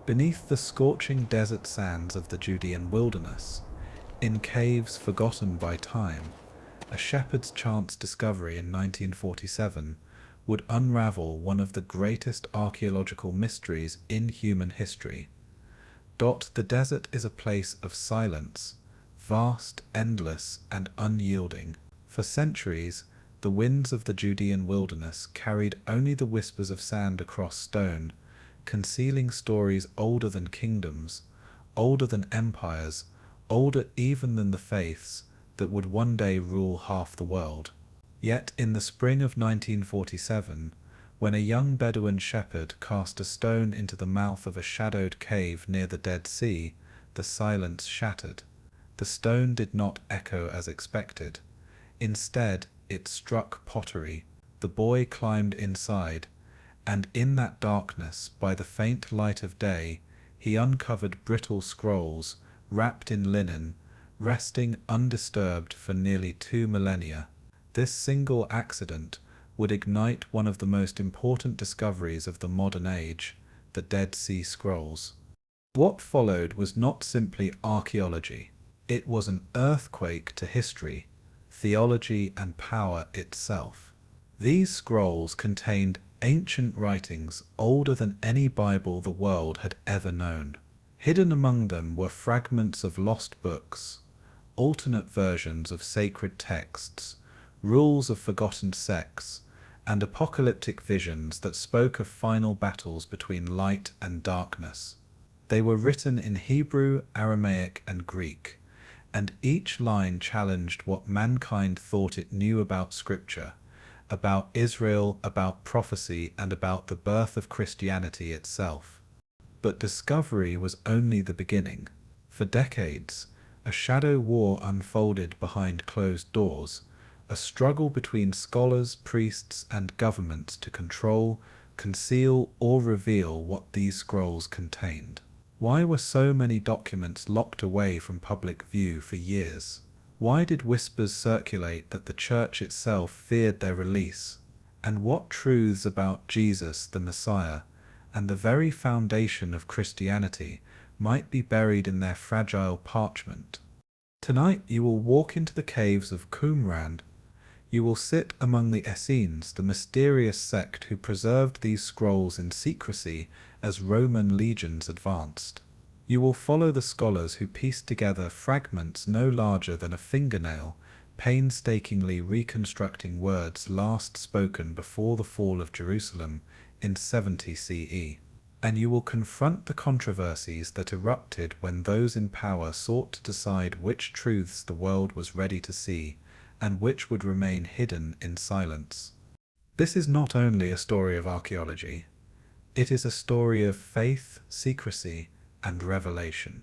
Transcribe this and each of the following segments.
Beneath the scorching desert sands of the Judean wilderness, in caves forgotten by time, a shepherd's chance discovery in 1947 would unravel one of the greatest archaeological mysteries in human history. The desert is a place of silence, vast, endless, and unyielding. For centuries, the winds of the Judean wilderness carried only the whispers of sand across stone, concealing stories older than kingdoms, older than empires, older even than the faiths that would one day rule half the world. Yet in the spring of 1947, when a young Bedouin shepherd cast a stone into the mouth of a shadowed cave near the Dead Sea, the silence shattered. The stone did not echo as expected. Instead, it struck pottery. The boy climbed inside, and in that darkness, by the faint light of day, he uncovered brittle scrolls, wrapped in linen, resting undisturbed for nearly 2 millennia. This single accident would ignite one of the most important discoveries of the modern age, the Dead Sea Scrolls. What followed was not simply archaeology. It was an earthquake to history, theology, and power itself. These scrolls contained ancient writings older than any Bible the world had ever known. Hidden among them were fragments of lost books, alternate versions of sacred texts, rules of forgotten sects, and apocalyptic visions that spoke of final battles between light and darkness. They were written in Hebrew, Aramaic, and Greek, and each line challenged what mankind thought it knew about Scripture, about Israel, about prophecy, and about the birth of Christianity itself. But discovery was only the beginning. For decades, a shadow war unfolded behind closed doors, a struggle between scholars, priests, and governments to control, conceal, or reveal what these scrolls contained. Why were so many documents locked away from public view for years? Why did whispers circulate that the Church itself feared their release? And what truths about Jesus, the Messiah, and the very foundation of Christianity might be buried in their fragile parchment? Tonight you will walk into the caves of Qumran. You will sit among the Essenes, the mysterious sect who preserved these scrolls in secrecy as Roman legions advanced. You will follow the scholars who pieced together fragments no larger than a fingernail, painstakingly reconstructing words last spoken before the fall of Jerusalem in 70 CE. And you will confront the controversies that erupted when those in power sought to decide which truths the world was ready to see, and which would remain hidden in silence. This is not only a story of archaeology, it is a story of faith, secrecy, and revelation.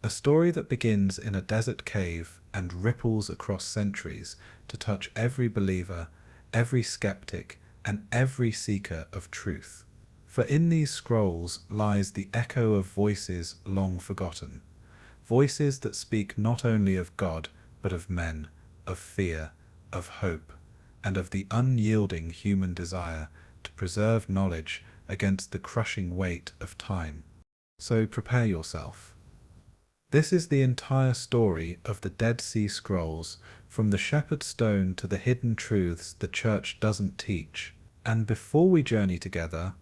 A story that begins in a desert cave and ripples across centuries to touch every believer, every skeptic, and every seeker of truth. For in these scrolls lies the echo of voices long forgotten, voices that speak not only of God, but of men, of fear, of hope, and of the unyielding human desire to preserve knowledge against the crushing weight of time. So prepare yourself. This is the entire story of the Dead Sea Scrolls, from the shepherd's stone to the hidden truths the Church doesn't teach. And before we journey together,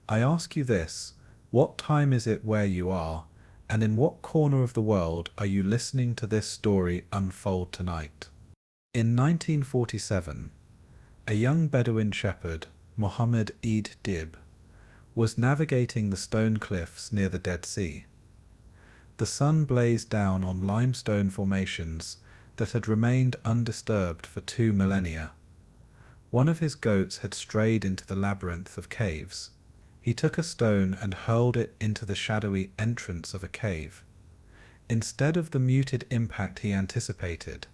I ask you this: what time is it where you are, and in what corner of the world are you listening to this story unfold tonight? In 1947, a young Bedouin shepherd, Mohammed Eid Dib, was navigating the stone cliffs near the Dead Sea. The sun blazed down on limestone formations that had remained undisturbed for 2 millennia. One of his goats had strayed into the labyrinth of caves. He took a stone and hurled it into the shadowy entrance of a cave. Instead of the muted impact he anticipated,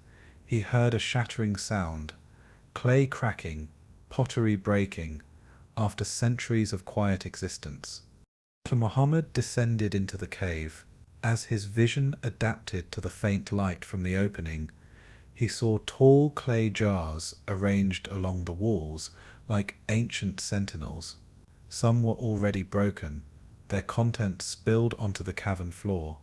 he heard a shattering sound, clay cracking, pottery breaking, after centuries of quiet existence. Muhammad descended into the cave. As his vision adapted to the faint light from the opening, he saw tall clay jars arranged along the walls like ancient sentinels. Some were already broken, their contents spilled onto the cavern floor.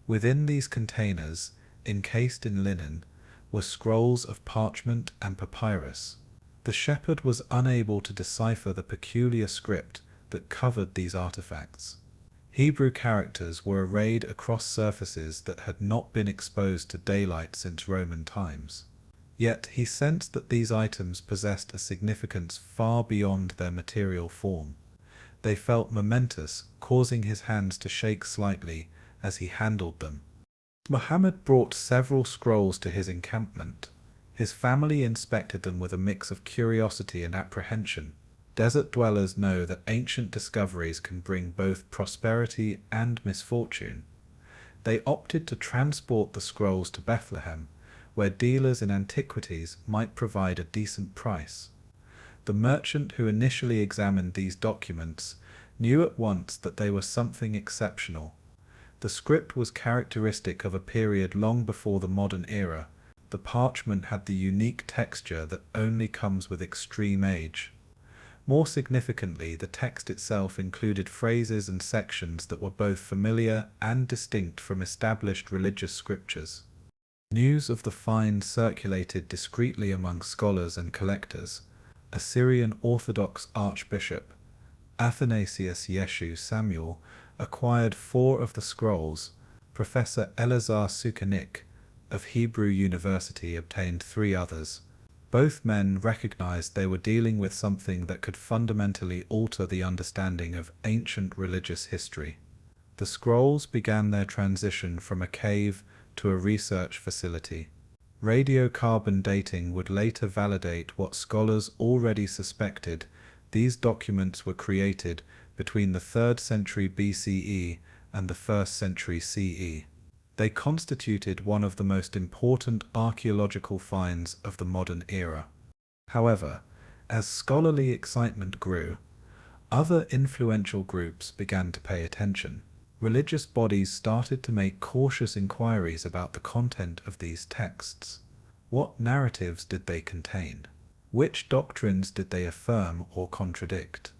Within these containers, encased in linen, were scrolls of parchment and papyrus. The shepherd was unable to decipher the peculiar script that covered these artifacts. Hebrew characters were arrayed across surfaces that had not been exposed to daylight since Roman times. Yet he sensed that these items possessed a significance far beyond their material form. They felt momentous, causing his hands to shake slightly as he handled them. Muhammad brought several scrolls to his encampment. His family inspected them with a mix of curiosity and apprehension. Desert dwellers know that ancient discoveries can bring both prosperity and misfortune. They opted to transport the scrolls to Bethlehem, where dealers in antiquities might provide a decent price. The merchant who initially examined these documents knew at once that they were something exceptional. The script was characteristic of a period long before the modern era. The parchment had the unique texture that only comes with extreme age. More significantly, the text itself included phrases and sections that were both familiar and distinct from established religious scriptures. News of the find circulated discreetly among scholars and collectors. A Syrian Orthodox Archbishop, Athanasius Yeshu Samuel, acquired 4 of the scrolls. Professor Elazar Sukanik of Hebrew University obtained 3 others. Both men recognized they were dealing with something that could fundamentally alter the understanding of ancient religious history. The scrolls began their transition from a cave to a research facility. Radiocarbon dating would later validate what scholars already suspected. These documents were created between the 3rd century BCE and the 1st century CE. They constituted one of the most important archaeological finds of the modern era. However, as scholarly excitement grew, other influential groups began to pay attention. Religious bodies started to make cautious inquiries about the content of these texts. What narratives did they contain? Which doctrines did they affirm or contradict?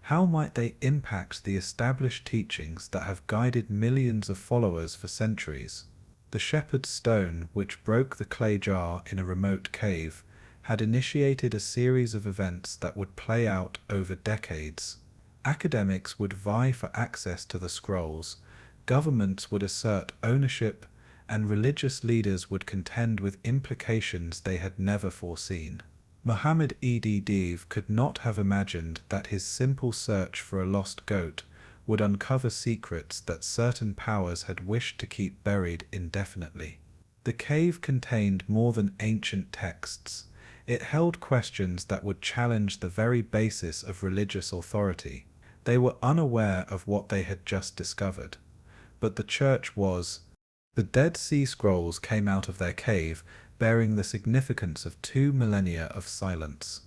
How might they impact the established teachings that have guided millions of followers for centuries? The shepherd's stone, which broke the clay jar in a remote cave, had initiated a series of events that would play out over decades. Academics would vie for access to the scrolls, governments would assert ownership, and religious leaders would contend with implications they had never foreseen. Muhammad Dev could not have imagined that his simple search for a lost goat would uncover secrets that certain powers had wished to keep buried indefinitely. The cave contained more than ancient texts. It held questions that would challenge the very basis of religious authority. They were unaware of what they had just discovered, but the church was. The Dead Sea Scrolls came out of their cave, bearing the significance of 2 millennia of silence.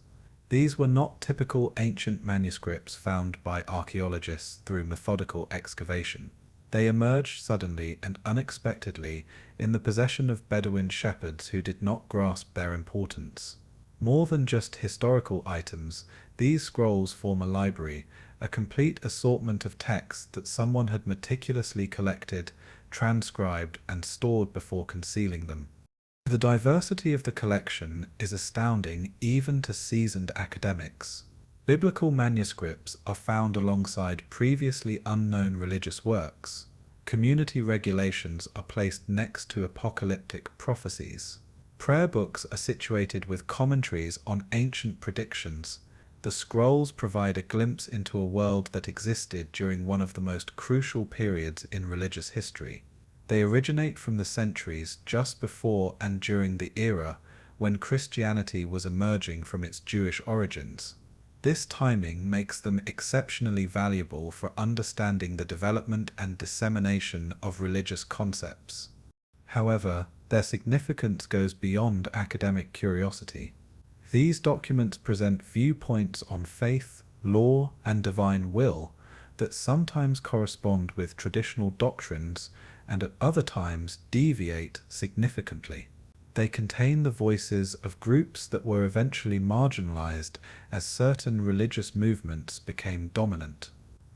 These were not typical ancient manuscripts found by archaeologists through methodical excavation. They emerged suddenly and unexpectedly in the possession of Bedouin shepherds who did not grasp their importance. More than just historical items, these scrolls form a library, a complete assortment of texts that someone had meticulously collected, transcribed, and stored before concealing them. The diversity of the collection is astounding even to seasoned academics. Biblical manuscripts are found alongside previously unknown religious works. Community regulations are placed next to apocalyptic prophecies. Prayer books are situated with commentaries on ancient predictions. The scrolls provide a glimpse into a world that existed during one of the most crucial periods in religious history. They originate from the centuries just before and during the era when Christianity was emerging from its Jewish origins. This timing makes them exceptionally valuable for understanding the development and dissemination of religious concepts. However, their significance goes beyond academic curiosity. These documents present viewpoints on faith, law, and divine will that sometimes correspond with traditional doctrines and at other times deviate significantly. They contain the voices of groups that were eventually marginalized as certain religious movements became dominant.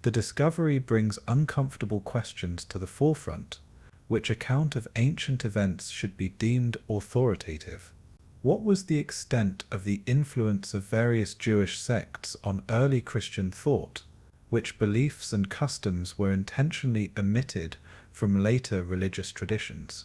The discovery brings uncomfortable questions to the forefront. Which account of ancient events should be deemed authoritative? What was the extent of the influence of various Jewish sects on early Christian thought? Which beliefs and customs were intentionally omitted from later religious traditions?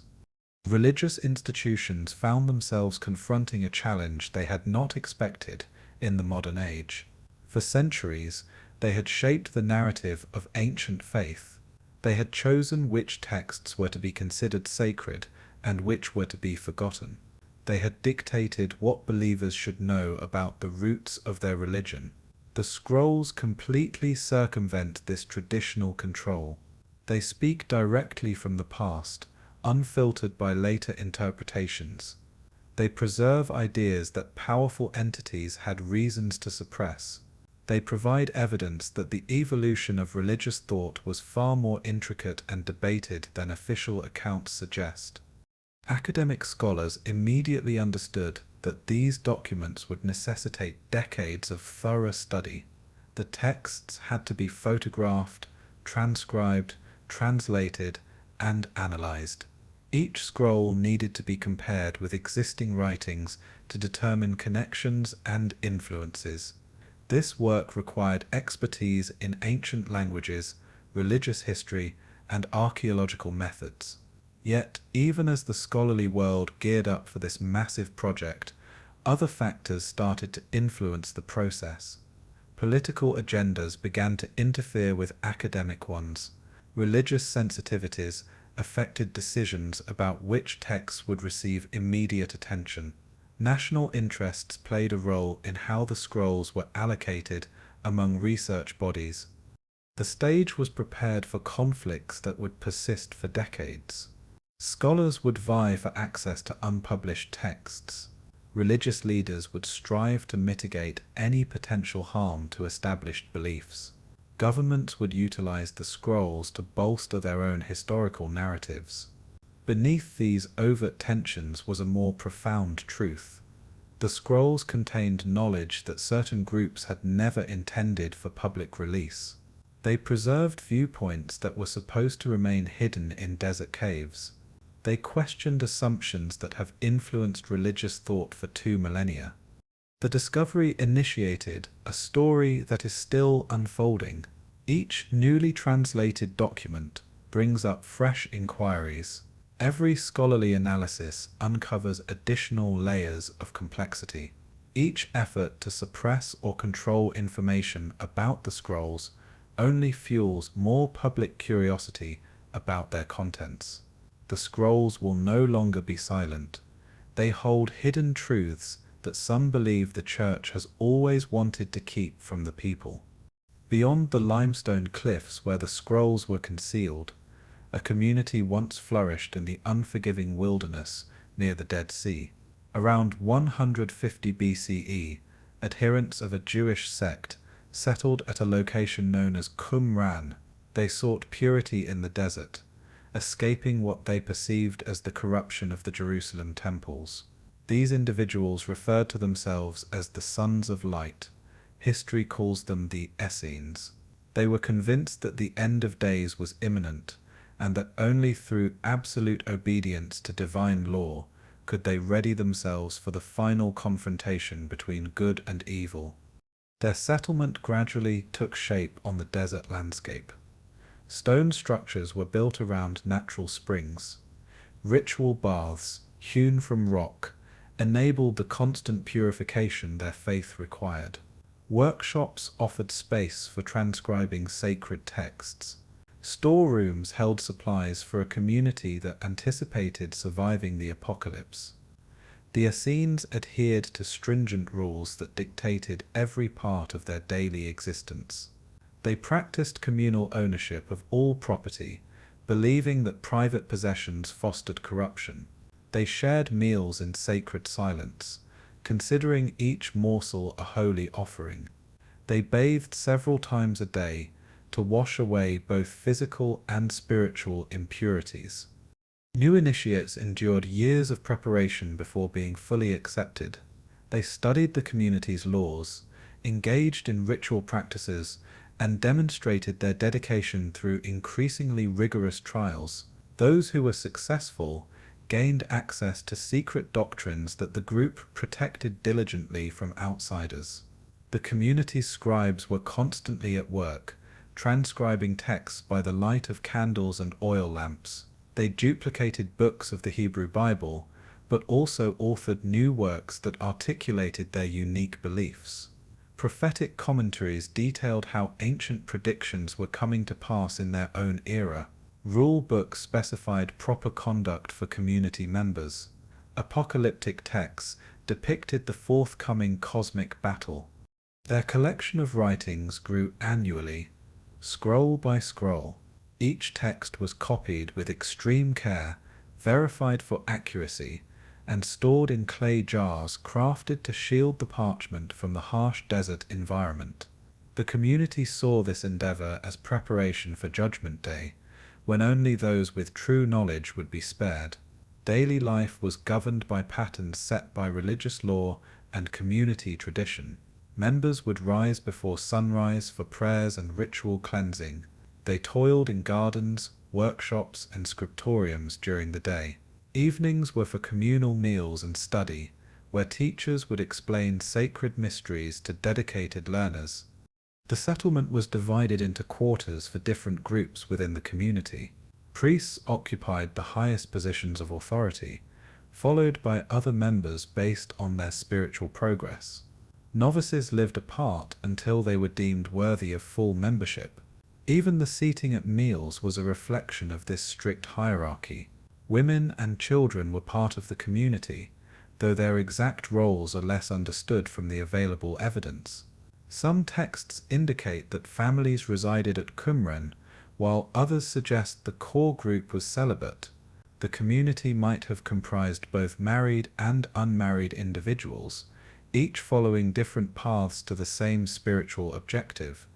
Religious institutions found themselves confronting a challenge they had not expected in the modern age. For centuries, they had shaped the narrative of ancient faith. They had chosen which texts were to be considered sacred and which were to be forgotten. They had dictated what believers should know about the roots of their religion. The scrolls completely circumvent this traditional control. They speak directly from the past, unfiltered by later interpretations. They preserve ideas that powerful entities had reasons to suppress. They provide evidence that the evolution of religious thought was far more intricate and debated than official accounts suggest. Academic scholars immediately understood that these documents would necessitate decades of thorough study. The texts had to be photographed, transcribed, translated, and analyzed. Each scroll needed to be compared with existing writings to determine connections and influences. This work required expertise in ancient languages, religious history, and archaeological methods. Yet, even as the scholarly world geared up for this massive project, other factors started to influence the process. Political agendas began to interfere with academic ones. Religious sensitivities affected decisions about which texts would receive immediate attention. National interests played a role in how the scrolls were allocated among research bodies. The stage was prepared for conflicts that would persist for decades. Scholars would vie for access to unpublished texts. Religious leaders would strive to mitigate any potential harm to established beliefs. Governments would utilize the scrolls to bolster their own historical narratives. Beneath these overt tensions was a more profound truth. The scrolls contained knowledge that certain groups had never intended for public release. They preserved viewpoints that were supposed to remain hidden in desert caves. They questioned assumptions that have influenced religious thought for 2 millennia. The discovery initiated a story that is still unfolding. Each newly translated document brings up fresh inquiries. Every scholarly analysis uncovers additional layers of complexity. Each effort to suppress or control information about the scrolls only fuels more public curiosity about their contents. The scrolls will no longer be silent. They hold hidden truths that some believe the Church has always wanted to keep from the people. Beyond the limestone cliffs where the scrolls were concealed, a community once flourished in the unforgiving wilderness near the Dead Sea. Around 150 BCE, adherents of a Jewish sect settled at a location known as Qumran. They sought purity in the desert, escaping what they perceived as the corruption of the Jerusalem temples. These individuals referred to themselves as the Sons of Light. History calls them the Essenes. They were convinced that the end of days was imminent, and that only through absolute obedience to divine law could they ready themselves for the final confrontation between good and evil. Their settlement gradually took shape on the desert landscape. Stone structures were built around natural springs. Ritual baths, hewn from rock, enabled the constant purification their faith required. Workshops offered space for transcribing sacred texts. Storerooms held supplies for a community that anticipated surviving the apocalypse. The Essenes adhered to stringent rules that dictated every part of their daily existence. They practiced communal ownership of all property, believing that private possessions fostered corruption. They shared meals in sacred silence, considering each morsel a holy offering. They bathed several times a day to wash away both physical and spiritual impurities. New initiates endured years of preparation before being fully accepted. They studied the community's laws, engaged in ritual practices, and demonstrated their dedication through increasingly rigorous trials. Those who were successful gained access to secret doctrines that the group protected diligently from outsiders. The community's scribes were constantly at work, transcribing texts by the light of candles and oil lamps. They duplicated books of the Hebrew Bible, but also authored new works that articulated their unique beliefs. Prophetic commentaries detailed how ancient predictions were coming to pass in their own era. Rule books specified proper conduct for community members. Apocalyptic texts depicted the forthcoming cosmic battle. Their collection of writings grew annually, scroll by scroll. Each text was copied with extreme care, verified for accuracy, and stored in clay jars crafted to shield the parchment from the harsh desert environment. The community saw this endeavor as preparation for Judgment Day, when only those with true knowledge would be spared. Daily life was governed by patterns set by religious law and community tradition. Members would rise before sunrise for prayers and ritual cleansing. They toiled in gardens, workshops, and scriptoriums during the day. Evenings were for communal meals and study, where teachers would explain sacred mysteries to dedicated learners. The settlement was divided into quarters for different groups within the community. Priests occupied the highest positions of authority, followed by other members based on their spiritual progress. Novices lived apart until they were deemed worthy of full membership. Even the seating at meals was a reflection of this strict hierarchy. Women and children were part of the community, though their exact roles are less understood from the available evidence. Some texts indicate that families resided at Qumran, while others suggest the core group was celibate. The community might have comprised both married and unmarried individuals, each following different paths to the same spiritual objective.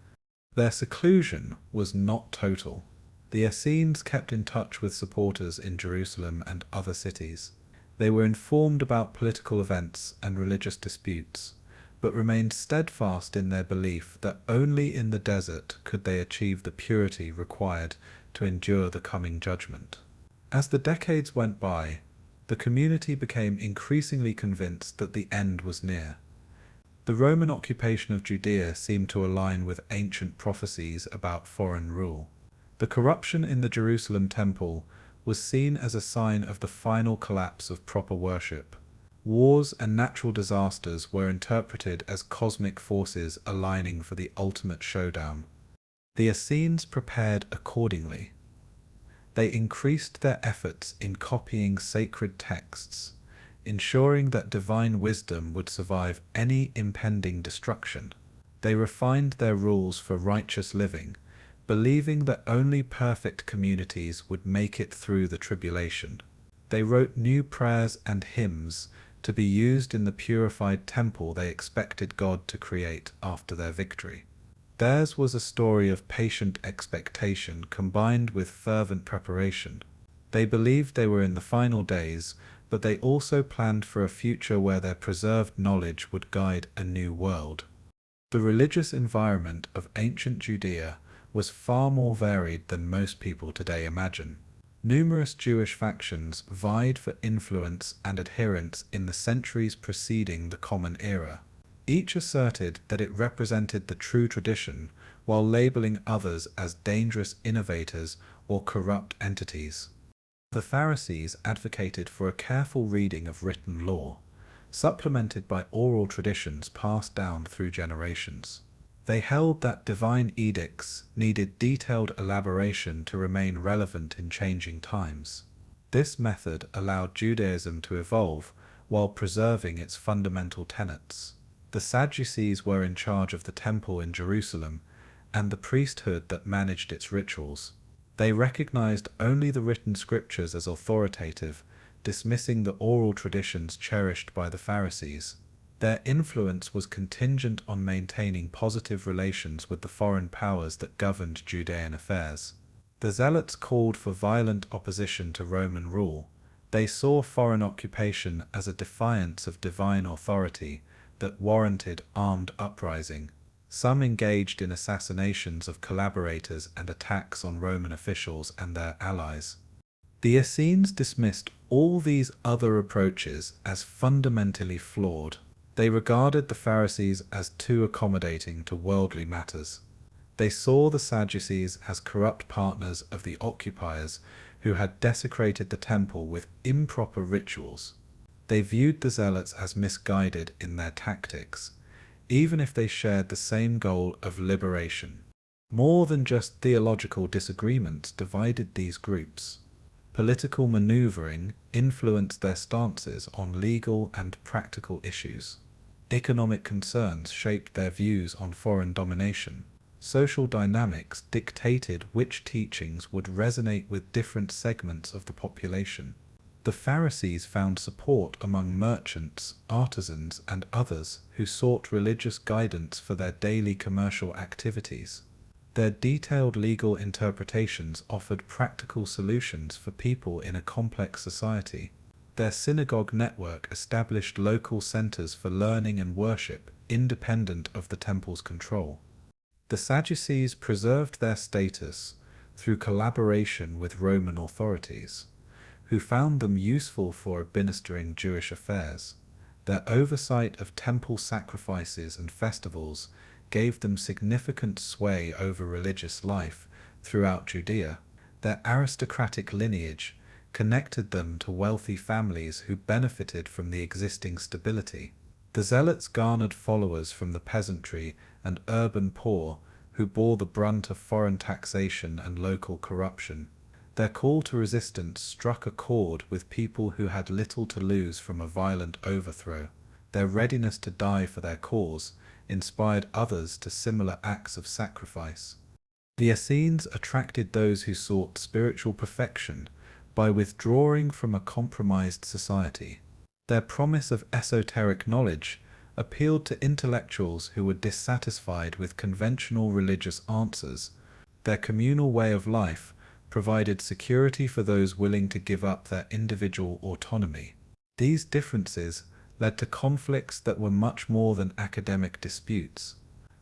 Their seclusion was not total. The Essenes kept in touch with supporters in Jerusalem and other cities. They were informed about political events and religious disputes, but remained steadfast in their belief that only in the desert could they achieve the purity required to endure the coming judgment. As the decades went by, the community became increasingly convinced that the end was near. The Roman occupation of Judea seemed to align with ancient prophecies about foreign rule. The corruption in the Jerusalem temple was seen as a sign of the final collapse of proper worship. Wars and natural disasters were interpreted as cosmic forces aligning for the ultimate showdown. The Essenes prepared accordingly. They increased their efforts in copying sacred texts, ensuring that divine wisdom would survive any impending destruction. They refined their rules for righteous living, believing that only perfect communities would make it through the tribulation. They wrote new prayers and hymns to be used in the purified temple they expected God to create after their victory. Theirs was a story of patient expectation combined with fervent preparation. They believed they were in the final days, but they also planned for a future where their preserved knowledge would guide a new world. The religious environment of ancient Judea was far more varied than most people today imagine. Numerous Jewish factions vied for influence and adherence in the centuries preceding the Common Era. Each asserted that it represented the true tradition, while labeling others as dangerous innovators or corrupt entities. The Pharisees advocated for a careful reading of written law, supplemented by oral traditions passed down through generations. They held that divine edicts needed detailed elaboration to remain relevant in changing times. This method allowed Judaism to evolve while preserving its fundamental tenets. The Sadducees were in charge of the temple in Jerusalem and the priesthood that managed its rituals. They recognized only the written scriptures as authoritative, dismissing the oral traditions cherished by the Pharisees. Their influence was contingent on maintaining positive relations with the foreign powers that governed Judean affairs. The Zealots called for violent opposition to Roman rule. They saw foreign occupation as a defiance of divine authority that warranted armed uprising. Some engaged in assassinations of collaborators and attacks on Roman officials and their allies. The Essenes dismissed all these other approaches as fundamentally flawed. They regarded the Pharisees as too accommodating to worldly matters. They saw the Sadducees as corrupt partners of the occupiers who had desecrated the temple with improper rituals. They viewed the Zealots as misguided in their tactics, even if they shared the same goal of liberation. More than just theological disagreements divided these groups. Political maneuvering influenced their stances on legal and practical issues. Economic concerns shaped their views on foreign domination. Social dynamics dictated which teachings would resonate with different segments of the population. The Pharisees found support among merchants, artisans, and others who sought religious guidance for their daily commercial activities. Their detailed legal interpretations offered practical solutions for people in a complex society. Their synagogue network established local centers for learning and worship, independent of the temple's control. The Sadducees preserved their status through collaboration with Roman authorities, who found them useful for administering Jewish affairs. Their oversight of temple sacrifices and festivals gave them significant sway over religious life throughout Judea. Their aristocratic lineage connected them to wealthy families who benefited from the existing stability. The Zealots garnered followers from the peasantry and urban poor who bore the brunt of foreign taxation and local corruption. Their call to resistance struck a chord with people who had little to lose from a violent overthrow. Their readiness to die for their cause inspired others to similar acts of sacrifice. The Essenes attracted those who sought spiritual perfection by withdrawing from a compromised society. Their promise of esoteric knowledge appealed to intellectuals who were dissatisfied with conventional religious answers. Their communal way of life provided security for those willing to give up their individual autonomy. These differences led to conflicts that were much more than academic disputes.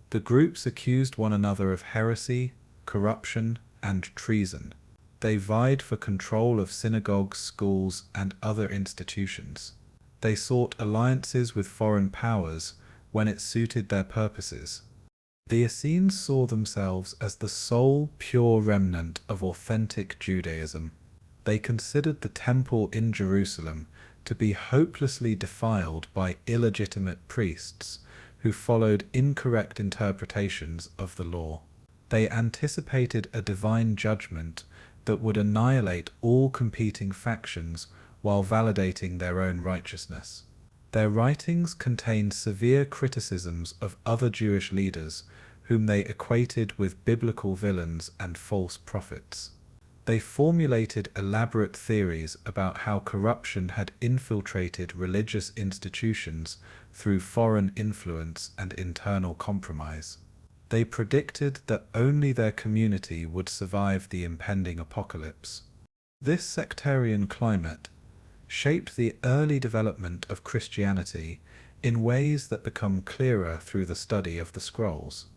The groups accused one another of heresy, corruption, and treason. They vied for control of synagogues, schools, and other institutions. They sought alliances with foreign powers when it suited their purposes. The Essenes saw themselves as the sole pure remnant of authentic Judaism. They considered the temple in Jerusalem to be hopelessly defiled by illegitimate priests who followed incorrect interpretations of the law. They anticipated a divine judgment that would annihilate all competing factions while validating their own righteousness. Their writings contained severe criticisms of other Jewish leaders whom they equated with biblical villains and false prophets. They formulated elaborate theories about how corruption had infiltrated religious institutions through foreign influence and internal compromise. They predicted that only their community would survive the impending apocalypse. This sectarian climate shaped the early development of Christianity in ways that become clearer through the study of the scrolls.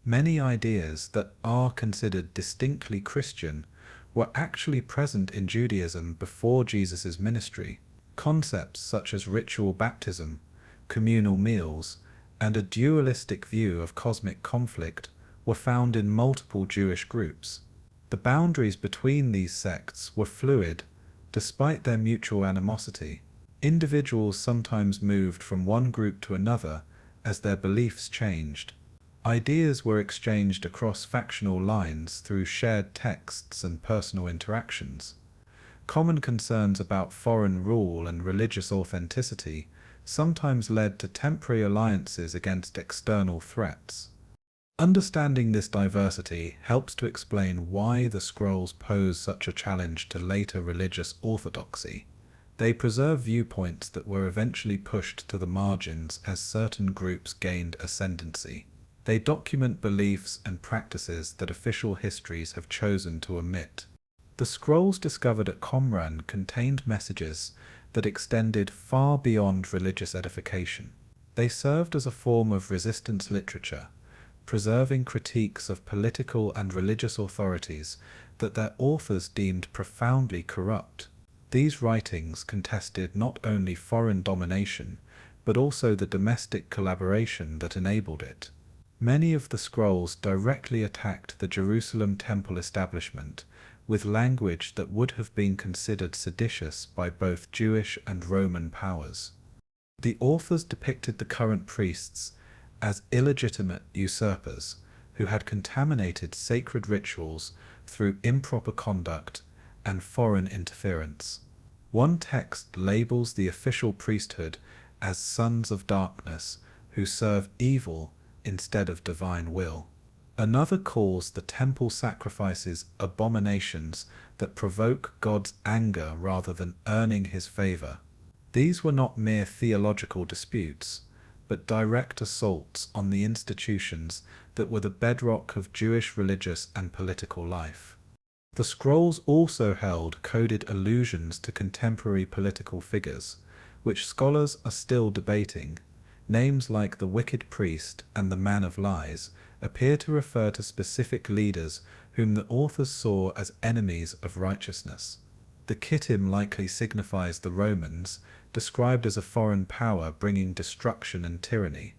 Many ideas that are considered distinctly Christian were actually present in Judaism before Jesus' ministry. Concepts such as ritual baptism, communal meals, and a dualistic view of cosmic conflict were found in multiple Jewish groups. The boundaries between these sects were fluid, despite their mutual animosity. Individuals sometimes moved from one group to another as their beliefs changed. Ideas were exchanged across factional lines through shared texts and personal interactions. Common concerns about foreign rule and religious authenticity sometimes led to temporary alliances against external threats. Understanding this diversity helps to explain why the scrolls pose such a challenge to later religious orthodoxy. They preserve viewpoints that were eventually pushed to the margins as certain groups gained ascendancy. They document beliefs and practices that official histories have chosen to omit. The scrolls discovered at Qumran contained messages that extended far beyond religious edification. They served as a form of resistance literature, preserving critiques of political and religious authorities that their authors deemed profoundly corrupt. These writings contested not only foreign domination, but also the domestic collaboration that enabled it. Many of the scrolls directly attacked the Jerusalem temple establishment, with language that would have been considered seditious by both Jewish and Roman powers. The authors depicted the current priests as illegitimate usurpers who had contaminated sacred rituals through improper conduct and foreign interference. One text labels the official priesthood as sons of darkness who serve evil instead of divine will. Another calls the temple sacrifices abominations that provoke God's anger rather than earning his favor. These were not mere theological disputes, but direct assaults on the institutions that were the bedrock of Jewish religious and political life. The scrolls also held coded allusions to contemporary political figures, which scholars are still debating. Names like the wicked priest and the man of lies appear to refer to specific leaders whom the authors saw as enemies of righteousness. The Kittim likely signifies the Romans, described as a foreign power bringing destruction and tyranny.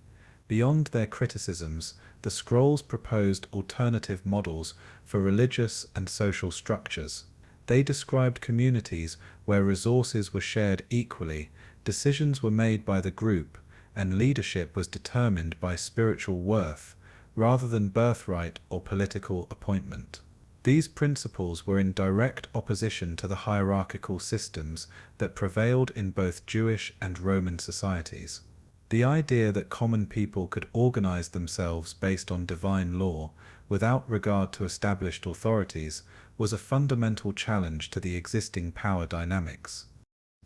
Beyond their criticisms, the scrolls proposed alternative models for religious and social structures. They described communities where resources were shared equally, decisions were made by the group, and leadership was determined by spiritual worth, rather than birthright or political appointment. These principles were in direct opposition to the hierarchical systems that prevailed in both Jewish and Roman societies. The idea that common people could organize themselves based on divine law, without regard to established authorities, was a fundamental challenge to the existing power dynamics.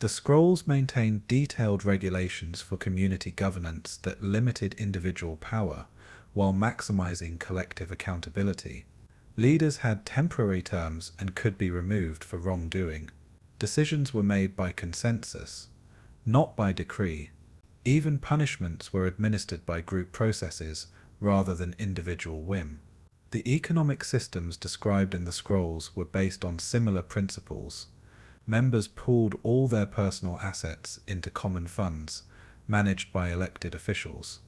The scrolls maintained detailed regulations for community governance that limited individual power, while maximizing collective accountability. Leaders had temporary terms and could be removed for wrongdoing. Decisions were made by consensus, not by decree. Even punishments were administered by group processes rather than individual whim. The economic systems described in the scrolls were based on similar principles. Members pooled all their personal assets into common funds, managed by elected officials.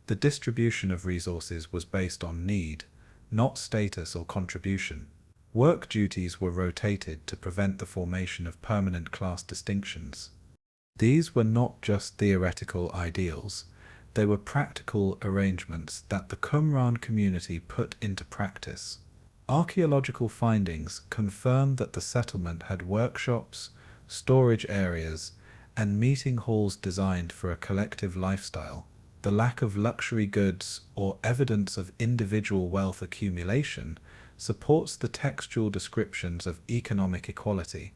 The distribution of resources was based on need, not status or contribution. Work duties were rotated to prevent the formation of permanent class distinctions. These were not just theoretical ideals, they were practical arrangements that the Qumran community put into practice. Archaeological findings confirm that the settlement had workshops, storage areas, and meeting halls designed for a collective lifestyle. The lack of luxury goods or evidence of individual wealth accumulation supports the textual descriptions of economic equality.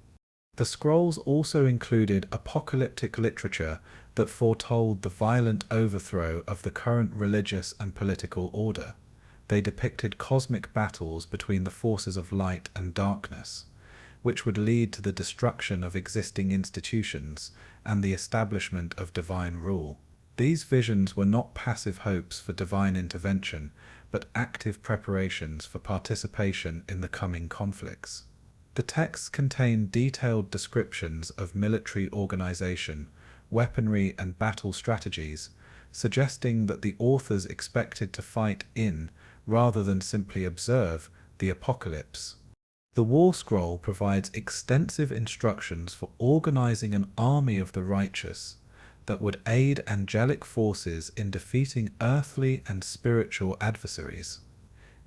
The scrolls also included apocalyptic literature that foretold the violent overthrow of the current religious and political order. They depicted cosmic battles between the forces of light and darkness, which would lead to the destruction of existing institutions and the establishment of divine rule. These visions were not passive hopes for divine intervention, but active preparations for participation in the coming conflicts. The texts contain detailed descriptions of military organization, weaponry, and battle strategies, suggesting that the authors expected to fight in, rather than simply observe, the apocalypse. The War Scroll provides extensive instructions for organizing an army of the righteous that would aid angelic forces in defeating earthly and spiritual adversaries.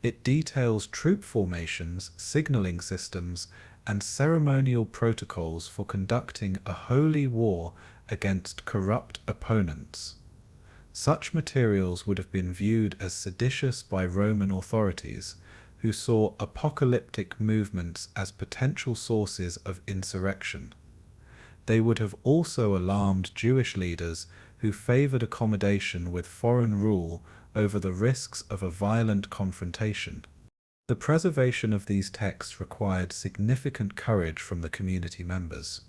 It details troop formations, signaling systems, and ceremonial protocols for conducting a holy war against corrupt opponents. Such materials would have been viewed as seditious by Roman authorities, who saw apocalyptic movements as potential sources of insurrection. They would have also alarmed Jewish leaders who favored accommodation with foreign rule over the risks of a violent confrontation. The preservation of these texts required significant courage from the community members,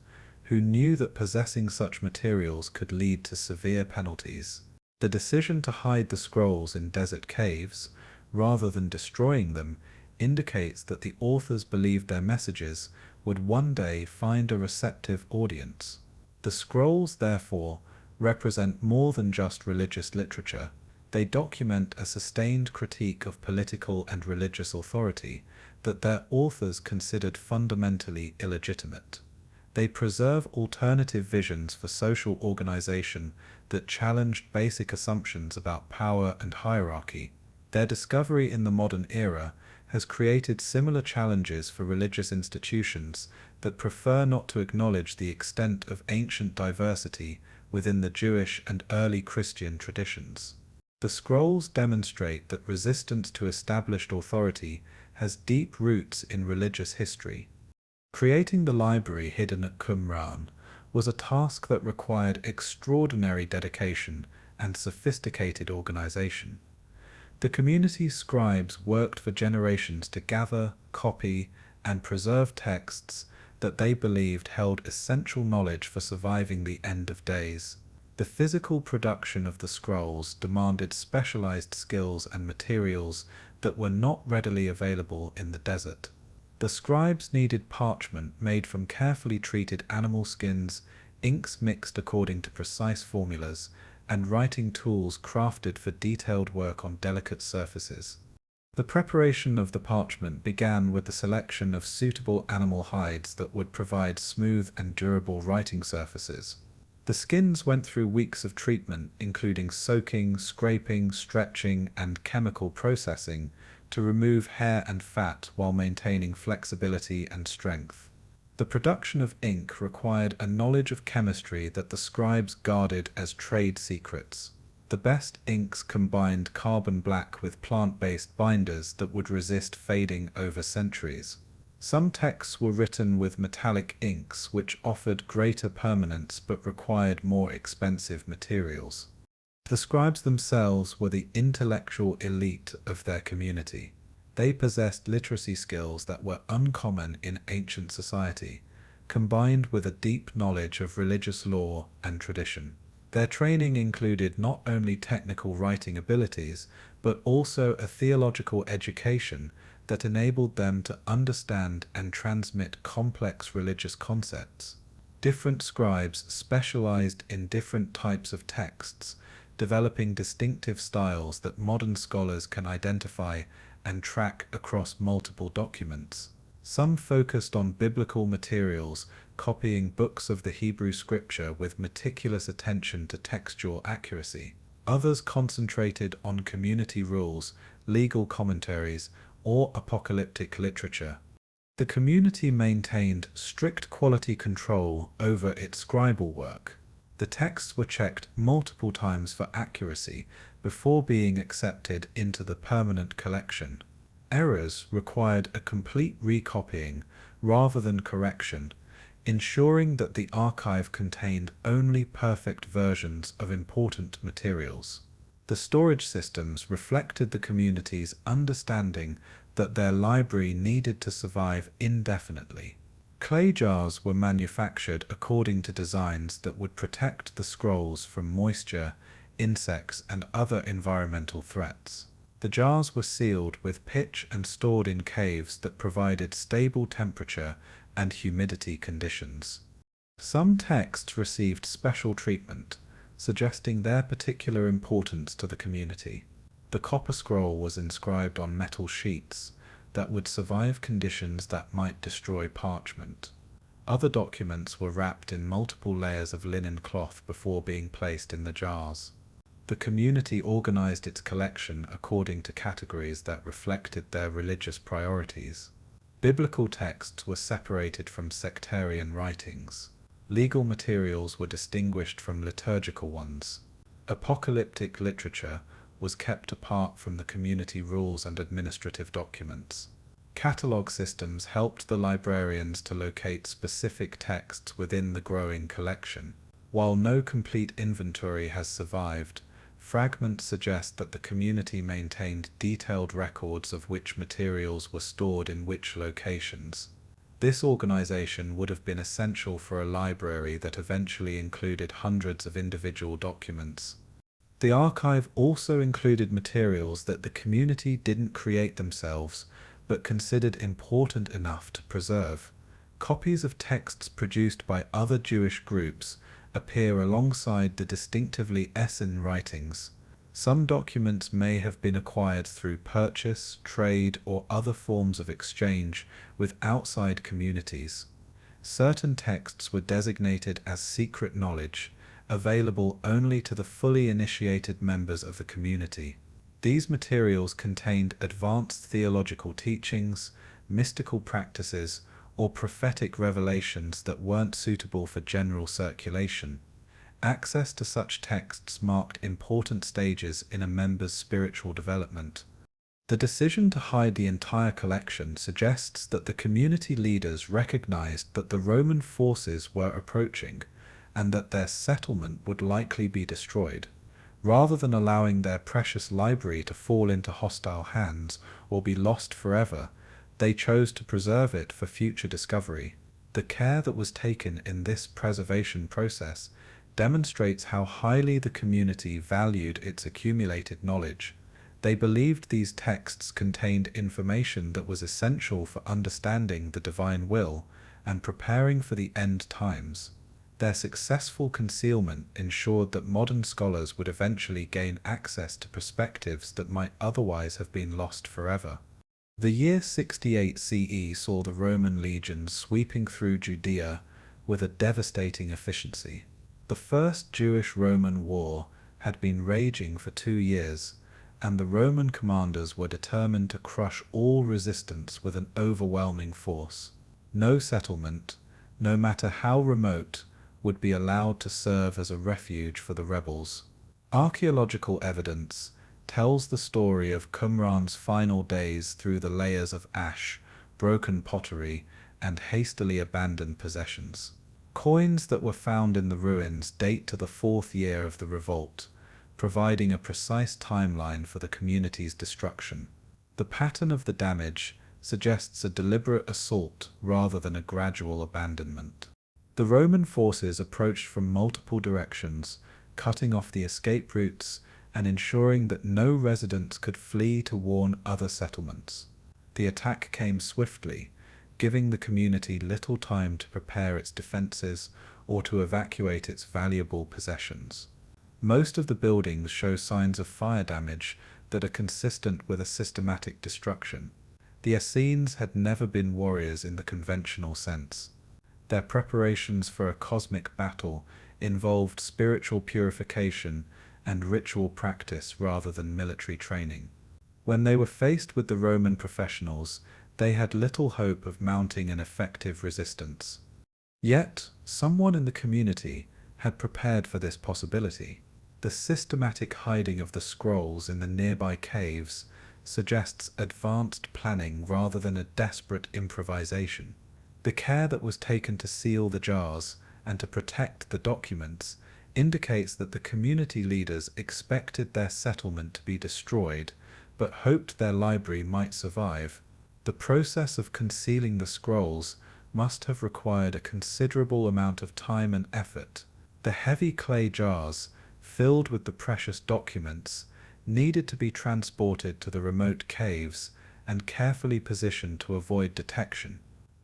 who knew that possessing such materials could lead to severe penalties. The decision to hide the scrolls in desert caves, rather than destroying them, indicates that the authors believed their messages would one day find a receptive audience. The scrolls, therefore, represent more than just religious literature. They document a sustained critique of political and religious authority that their authors considered fundamentally illegitimate. They preserve alternative visions for social organization that challenged basic assumptions about power and hierarchy. Their discovery in the modern era has created similar challenges for religious institutions that prefer not to acknowledge the extent of ancient diversity within the Jewish and early Christian traditions. The scrolls demonstrate that resistance to established authority has deep roots in religious history. Creating the library hidden at Qumran was a task that required extraordinary dedication and sophisticated organization. The community's scribes worked for generations to gather, copy, and preserve texts that they believed held essential knowledge for surviving the end of days. The physical production of the scrolls demanded specialized skills and materials that were not readily available in the desert. The scribes needed parchment made from carefully treated animal skins, inks mixed according to precise formulas, and writing tools crafted for detailed work on delicate surfaces. The preparation of the parchment began with the selection of suitable animal hides that would provide smooth and durable writing surfaces. The skins went through weeks of treatment, including soaking, scraping, stretching, and chemical processing, to remove hair and fat while maintaining flexibility and strength. The production of ink required a knowledge of chemistry that the scribes guarded as trade secrets. The best inks combined carbon black with plant-based binders that would resist fading over centuries. Some texts were written with metallic inks, which offered greater permanence but required more expensive materials. The scribes themselves were the intellectual elite of their community. They possessed literacy skills that were uncommon in ancient society, combined with a deep knowledge of religious law and tradition. Their training included not only technical writing abilities, but also a theological education that enabled them to understand and transmit complex religious concepts. Different scribes specialized in different types of texts, developing distinctive styles that modern scholars can identify and track across multiple documents. Some focused on biblical materials, copying books of the Hebrew scripture with meticulous attention to textual accuracy. Others concentrated on community rules, legal commentaries, or apocalyptic literature. The community maintained strict quality control over its scribal work. The texts were checked multiple times for accuracy before being accepted into the permanent collection. Errors required a complete recopying rather than correction, ensuring that the archive contained only perfect versions of important materials. The storage systems reflected the community's understanding that their library needed to survive indefinitely. Clay jars were manufactured according to designs that would protect the scrolls from moisture, insects, and other environmental threats. The jars were sealed with pitch and stored in caves that provided stable temperature and humidity conditions. Some texts received special treatment, suggesting their particular importance to the community. The copper scroll was inscribed on metal sheets that would survive conditions that might destroy parchment. Other documents were wrapped in multiple layers of linen cloth before being placed in the jars. The community organized its collection according to categories that reflected their religious priorities. Biblical texts were separated from sectarian writings. Legal materials were distinguished from liturgical ones. Apocalyptic literature was kept apart from the community rules and administrative documents. Catalog systems helped the librarians to locate specific texts within the growing collection. While no complete inventory has survived, fragments suggest that the community maintained detailed records of which materials were stored in which locations. This organization would have been essential for a library that eventually included hundreds of individual documents. The archive also included materials that the community didn't create themselves, but considered important enough to preserve. Copies of texts produced by other Jewish groups appear alongside the distinctively Essen writings. Some documents may have been acquired through purchase, trade, or other forms of exchange with outside communities. Certain texts were designated as secret knowledge, available only to the fully initiated members of the community. These materials contained advanced theological teachings, mystical practices, or prophetic revelations that weren't suitable for general circulation. Access to such texts marked important stages in a member's spiritual development. The decision to hide the entire collection suggests that the community leaders recognized that the Roman forces were approaching and that their settlement would likely be destroyed. Rather than allowing their precious library to fall into hostile hands or be lost forever, they chose to preserve it for future discovery. The care that was taken in this preservation process demonstrates how highly the community valued its accumulated knowledge. They believed these texts contained information that was essential for understanding the divine will and preparing for the end times. Their successful concealment ensured that modern scholars would eventually gain access to perspectives that might otherwise have been lost forever. The year 68 CE saw the Roman legions sweeping through Judea with a devastating efficiency. The First Jewish-Roman War had been raging for 2 years, and the Roman commanders were determined to crush all resistance with an overwhelming force. No settlement, no matter how remote, would be allowed to serve as a refuge for the rebels. Archaeological evidence tells the story of Qumran's final days through the layers of ash, broken pottery, and hastily abandoned possessions. Coins that were found in the ruins date to the 4th year of the revolt, providing a precise timeline for the community's destruction. The pattern of the damage suggests a deliberate assault rather than a gradual abandonment. The Roman forces approached from multiple directions, cutting off the escape routes and ensuring that no residents could flee to warn other settlements. The attack came swiftly, giving the community little time to prepare its defenses or to evacuate its valuable possessions. Most of the buildings show signs of fire damage that are consistent with a systematic destruction. The Essenes had never been warriors in the conventional sense. Their preparations for a cosmic battle involved spiritual purification and ritual practice rather than military training. When they were faced with the Roman professionals, they had little hope of mounting an effective resistance. Yet, someone in the community had prepared for this possibility. The systematic hiding of the scrolls in the nearby caves suggests advanced planning rather than a desperate improvisation. The care that was taken to seal the jars and to protect the documents indicates that the community leaders expected their settlement to be destroyed, but hoped their library might survive. The process of concealing the scrolls must have required a considerable amount of time and effort. The heavy clay jars, filled with the precious documents, needed to be transported to the remote caves and carefully positioned to avoid detection.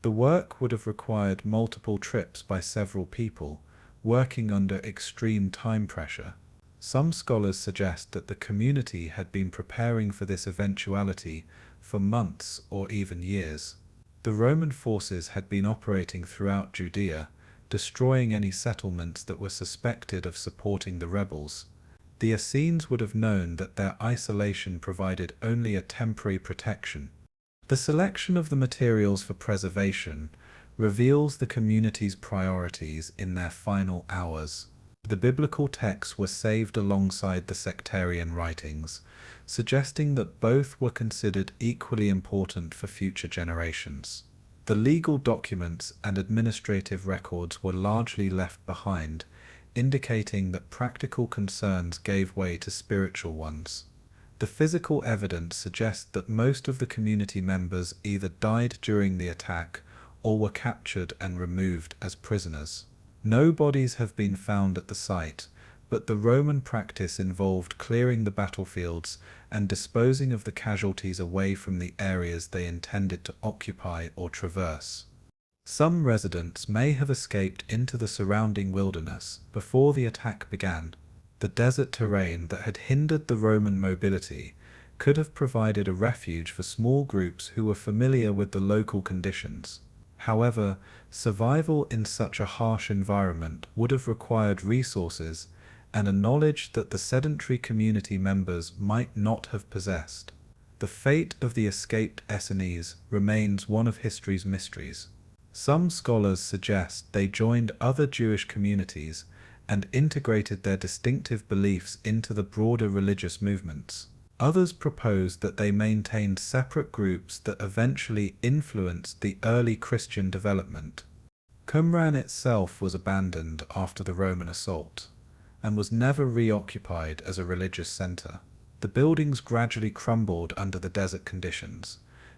The work would have required multiple trips by several people, working under extreme time pressure. Some scholars suggest that the community had been preparing for this eventuality for months or even years. The Roman forces had been operating throughout Judea, destroying any settlements that were suspected of supporting the rebels. The Essenes would have known that their isolation provided only a temporary protection. The selection of the materials for preservation reveals the community's priorities in their final hours. The biblical texts were saved alongside the sectarian writings, suggesting that both were considered equally important for future generations. The legal documents and administrative records were largely left behind, indicating that practical concerns gave way to spiritual ones. The physical evidence suggests that most of the community members either died during the attack or were captured and removed as prisoners. No bodies have been found at the site, but the Roman practice involved clearing the battlefields and disposing of the casualties away from the areas they intended to occupy or traverse. Some residents may have escaped into the surrounding wilderness before the attack began. The desert terrain that had hindered the Roman mobility could have provided a refuge for small groups who were familiar with the local conditions. However, survival in such a harsh environment would have required resources and a knowledge that the sedentary community members might not have possessed. The fate of the escaped Essenes remains one of history's mysteries. Some scholars suggest they joined other Jewish communities and integrated their distinctive beliefs into the broader religious movements. Others propose that they maintained separate groups that eventually influenced the early Christian development. Qumran itself was abandoned after the Roman assault, and was never reoccupied as a religious center. The buildings gradually crumbled under the desert conditions,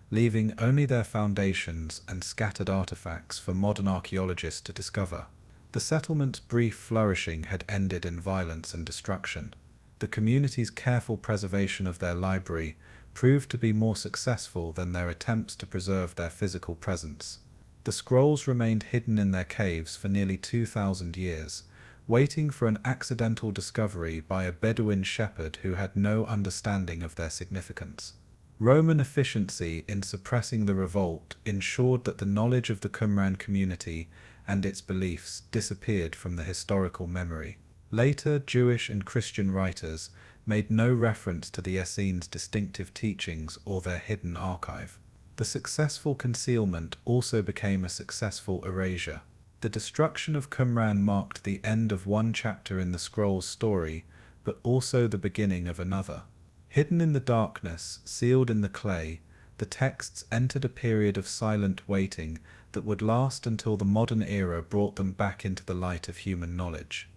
leaving only their foundations and scattered artifacts for modern archaeologists to discover. The settlement's brief flourishing had ended in violence and destruction. The community's careful preservation of their library proved to be more successful than their attempts to preserve their physical presence. The scrolls remained hidden in their caves for nearly 2,000 years, waiting for an accidental discovery by a Bedouin shepherd who had no understanding of their significance. Roman efficiency in suppressing the revolt ensured that the knowledge of the Qumran community and its beliefs disappeared from the historical memory. Later, Jewish and Christian writers made no reference to the Essenes' distinctive teachings or their hidden archive. The successful concealment also became a successful erasure. The destruction of Qumran marked the end of one chapter in the scroll's story, but also the beginning of another. Hidden in the darkness, sealed in the clay, the texts entered a period of silent waiting that would last until the modern era brought them back into the light of human knowledge.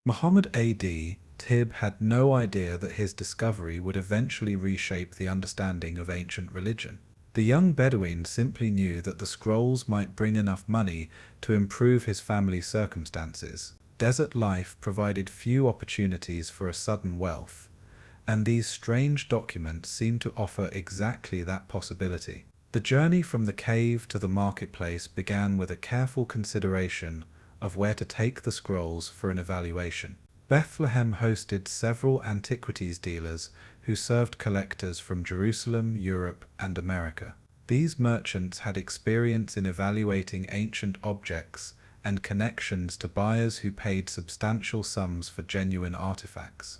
Muhammad A.D. Tib had no idea that his discovery would eventually reshape the understanding of ancient religion. The young Bedouin simply knew that the scrolls might bring enough money to improve his family's circumstances. Desert life provided few opportunities for a sudden wealth, and these strange documents seemed to offer exactly that possibility. The journey from the cave to the marketplace began with a careful consideration of where to take the scrolls for an evaluation. Bethlehem hosted several antiquities dealers who served collectors from Jerusalem, Europe, and America. These merchants had experience in evaluating ancient objects and connections to buyers who paid substantial sums for genuine artifacts.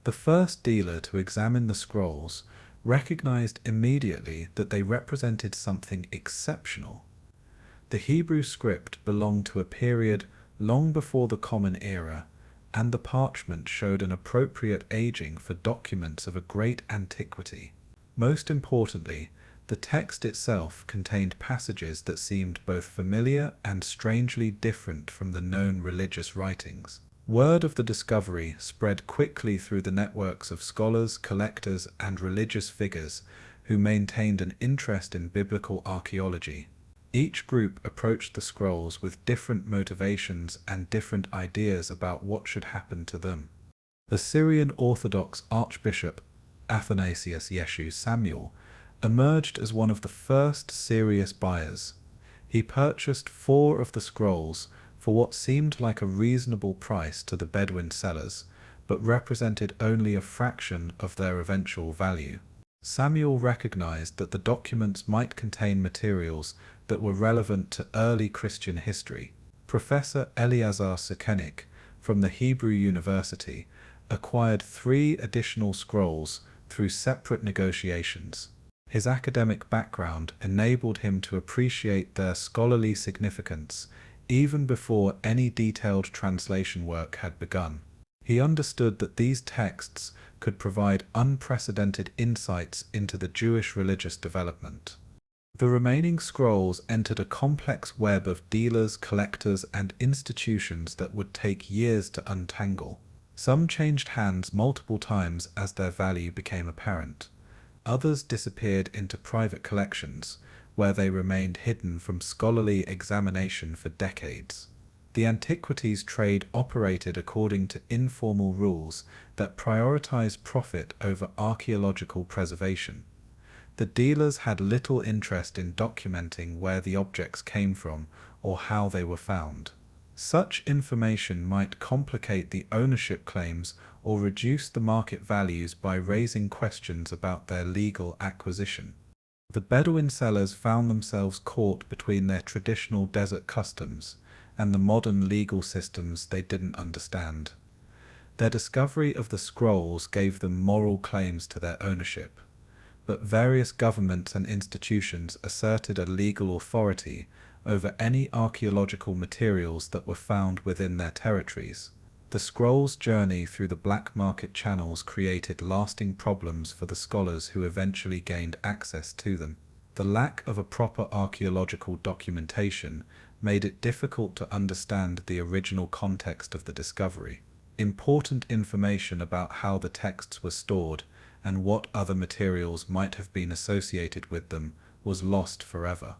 The first dealer to examine the scrolls recognized immediately that they represented something exceptional. The Hebrew script belonged to a period long before the Common Era, and the parchment showed an appropriate aging for documents of a great antiquity. Most importantly, the text itself contained passages that seemed both familiar and strangely different from the known religious writings. Word of the discovery spread quickly through the networks of scholars, collectors, and religious figures who maintained an interest in biblical archaeology. Each group approached the scrolls with different motivations and different ideas about what should happen to them. The Syrian Orthodox Archbishop Athanasius Yeshu Samuel emerged as one of the first serious buyers. He purchased 4 of the scrolls for what seemed like a reasonable price to the Bedouin sellers, but represented only a fraction of their eventual value. Samuel recognized that the documents might contain materials that were relevant to early Christian history. Professor Eleazar Sekenik from the Hebrew University acquired 3 additional scrolls through separate negotiations. His academic background enabled him to appreciate their scholarly significance even before any detailed translation work had begun. He understood that these texts could provide unprecedented insights into the Jewish religious development. The remaining scrolls entered a complex web of dealers, collectors, and institutions that would take years to untangle. Some changed hands multiple times as their value became apparent. Others disappeared into private collections, where they remained hidden from scholarly examination for decades. The antiquities trade operated according to informal rules that prioritized profit over archaeological preservation. The dealers had little interest in documenting where the objects came from or how they were found. Such information might complicate the ownership claims or reduce the market values by raising questions about their legal acquisition. The Bedouin sellers found themselves caught between their traditional desert customs and the modern legal systems they didn't understand. Their discovery of the scrolls gave them moral claims to their ownership, but various governments and institutions asserted a legal authority over any archaeological materials that were found within their territories. The scrolls' journey through the black market channels created lasting problems for the scholars who eventually gained access to them. The lack of a proper archaeological documentation made it difficult to understand the original context of the discovery. Important information about how the texts were stored and what other materials might have been associated with them was lost forever.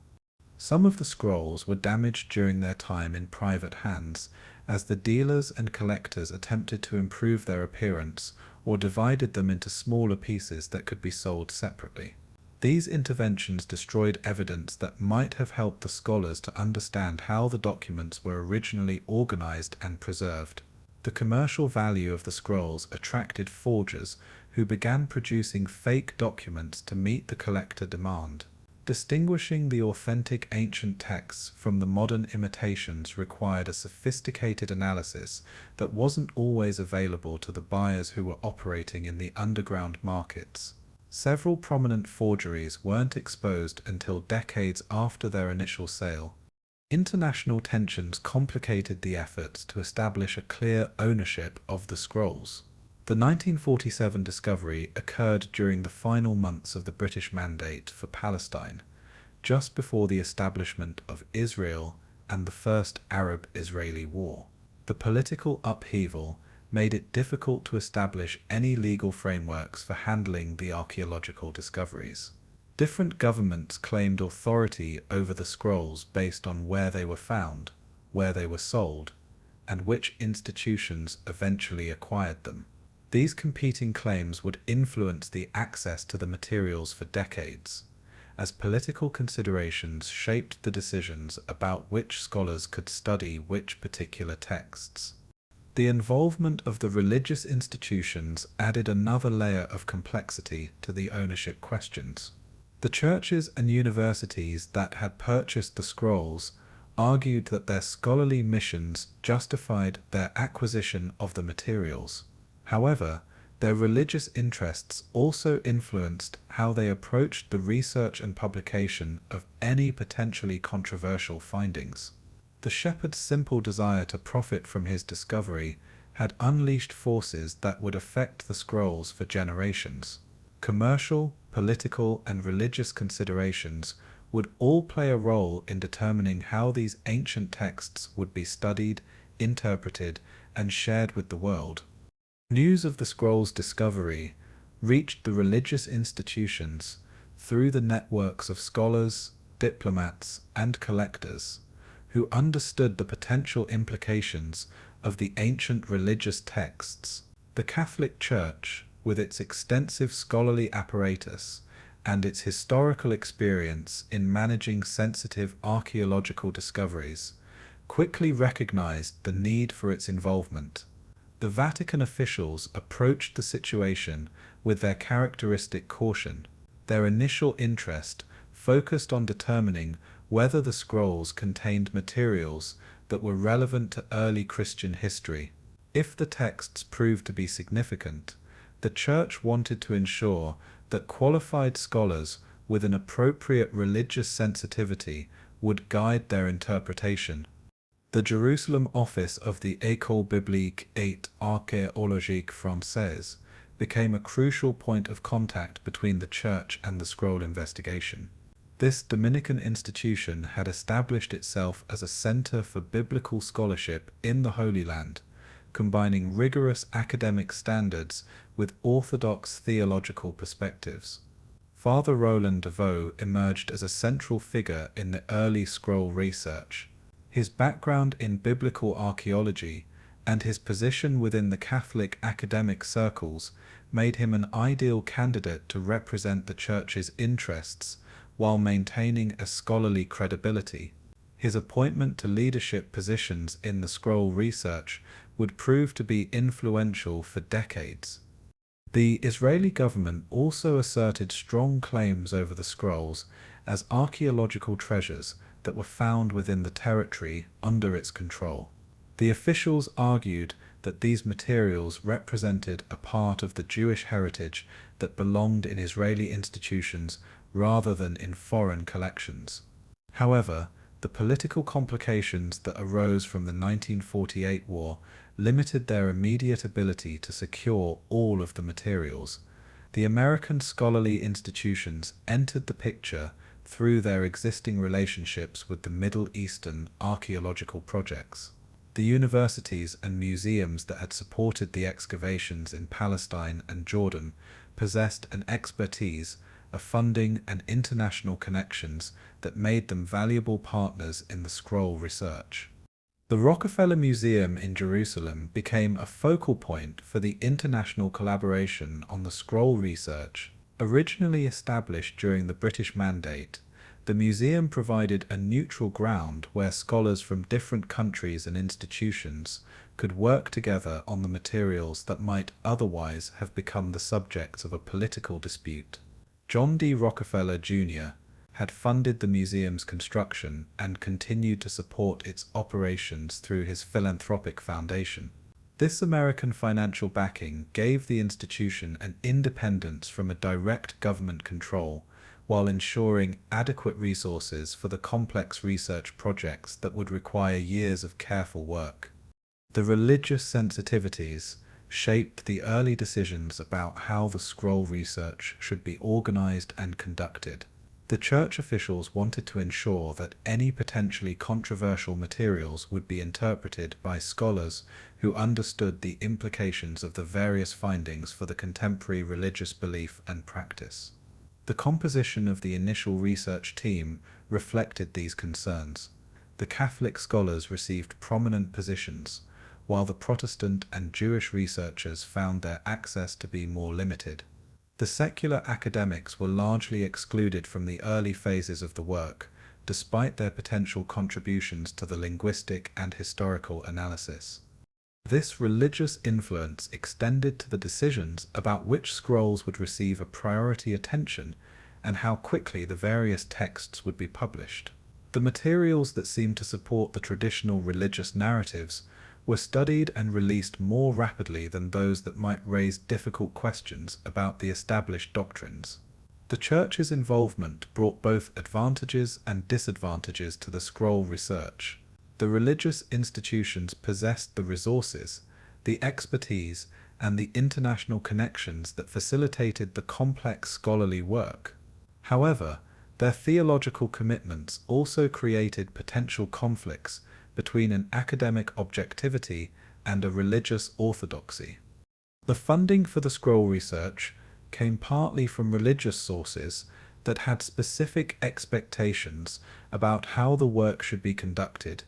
Some of the scrolls were damaged during their time in private hands, as the dealers and collectors attempted to improve their appearance or divided them into smaller pieces that could be sold separately. These interventions destroyed evidence that might have helped the scholars to understand how the documents were originally organized and preserved. The commercial value of the scrolls attracted forgers who began producing fake documents to meet the collector demand. Distinguishing the authentic ancient texts from the modern imitations required a sophisticated analysis that wasn't always available to the buyers who were operating in the underground markets. Several prominent forgeries weren't exposed until decades after their initial sale. International tensions complicated the efforts to establish a clear ownership of the scrolls. The 1947 discovery occurred during the final months of the British Mandate for Palestine, just before the establishment of Israel and the First Arab-Israeli War. The political upheaval made it difficult to establish any legal frameworks for handling the archaeological discoveries. Different governments claimed authority over the scrolls based on where they were found, where they were sold, and which institutions eventually acquired them. These competing claims would influence the access to the materials for decades, as political considerations shaped the decisions about which scholars could study which particular texts. The involvement of the religious institutions added another layer of complexity to the ownership questions. The churches and universities that had purchased the scrolls argued that their scholarly missions justified their acquisition of the materials. However, their religious interests also influenced how they approached the research and publication of any potentially controversial findings. The shepherd's simple desire to profit from his discovery had unleashed forces that would affect the scrolls for generations. Commercial, political, and religious considerations would all play a role in determining how these ancient texts would be studied, interpreted, and shared with the world. News of the scrolls' discovery reached the religious institutions through the networks of scholars, diplomats, and collectors, who understood the potential implications of the ancient religious texts. The Catholic Church, with its extensive scholarly apparatus and its historical experience in managing sensitive archaeological discoveries, quickly recognized the need for its involvement. The Vatican officials approached the situation with their characteristic caution. Their initial interest focused on determining whether the scrolls contained materials that were relevant to early Christian history. If the texts proved to be significant, the Church wanted to ensure that qualified scholars with an appropriate religious sensitivity would guide their interpretation. The Jerusalem office of the École biblique et archéologique française became a crucial point of contact between the Church and the scroll investigation. This Dominican institution had established itself as a center for biblical scholarship in the Holy Land, combining rigorous academic standards with orthodox theological perspectives. Father Roland de Vaux emerged as a central figure in the early scroll research. His background in biblical archaeology and his position within the Catholic academic circles made him an ideal candidate to represent the Church's interests while maintaining a scholarly credibility. His appointment to leadership positions in the scroll research would prove to be influential for decades. The Israeli government also asserted strong claims over the scrolls as archaeological treasures that were found within the territory under its control. The officials argued that these materials represented a part of the Jewish heritage that belonged in Israeli institutions rather than in foreign collections. However, the political complications that arose from the 1948 war limited their immediate ability to secure all of the materials. The American scholarly institutions entered the picture through their existing relationships with the Middle Eastern archaeological projects. The universities and museums that had supported the excavations in Palestine and Jordan possessed an expertise, a funding and international connections that made them valuable partners in the scroll research. The Rockefeller Museum in Jerusalem became a focal point for the international collaboration on the scroll research. Originally established during the British Mandate, the museum provided a neutral ground where scholars from different countries and institutions could work together on the materials that might otherwise have become the subjects of a political dispute. John D. Rockefeller, Jr. had funded the museum's construction and continued to support its operations through his philanthropic foundation. This American financial backing gave the institution an independence from a direct government control, while ensuring adequate resources for the complex research projects that would require years of careful work. The religious sensitivities shaped the early decisions about how the scroll research should be organized and conducted. The church officials wanted to ensure that any potentially controversial materials would be interpreted by scholars who understood the implications of the various findings for the contemporary religious belief and practice. The composition of the initial research team reflected these concerns. The Catholic scholars received prominent positions, while the Protestant and Jewish researchers found their access to be more limited. The secular academics were largely excluded from the early phases of the work, despite their potential contributions to the linguistic and historical analysis. This religious influence extended to the decisions about which scrolls would receive a priority attention and how quickly the various texts would be published. The materials that seemed to support the traditional religious narratives were studied and released more rapidly than those that might raise difficult questions about the established doctrines. The Church's involvement brought both advantages and disadvantages to the scroll research. The religious institutions possessed the resources, the expertise, and the international connections that facilitated the complex scholarly work. However, their theological commitments also created potential conflicts between an academic objectivity and a religious orthodoxy. The funding for the scroll research came partly from religious sources that had specific expectations about how the work should be conducted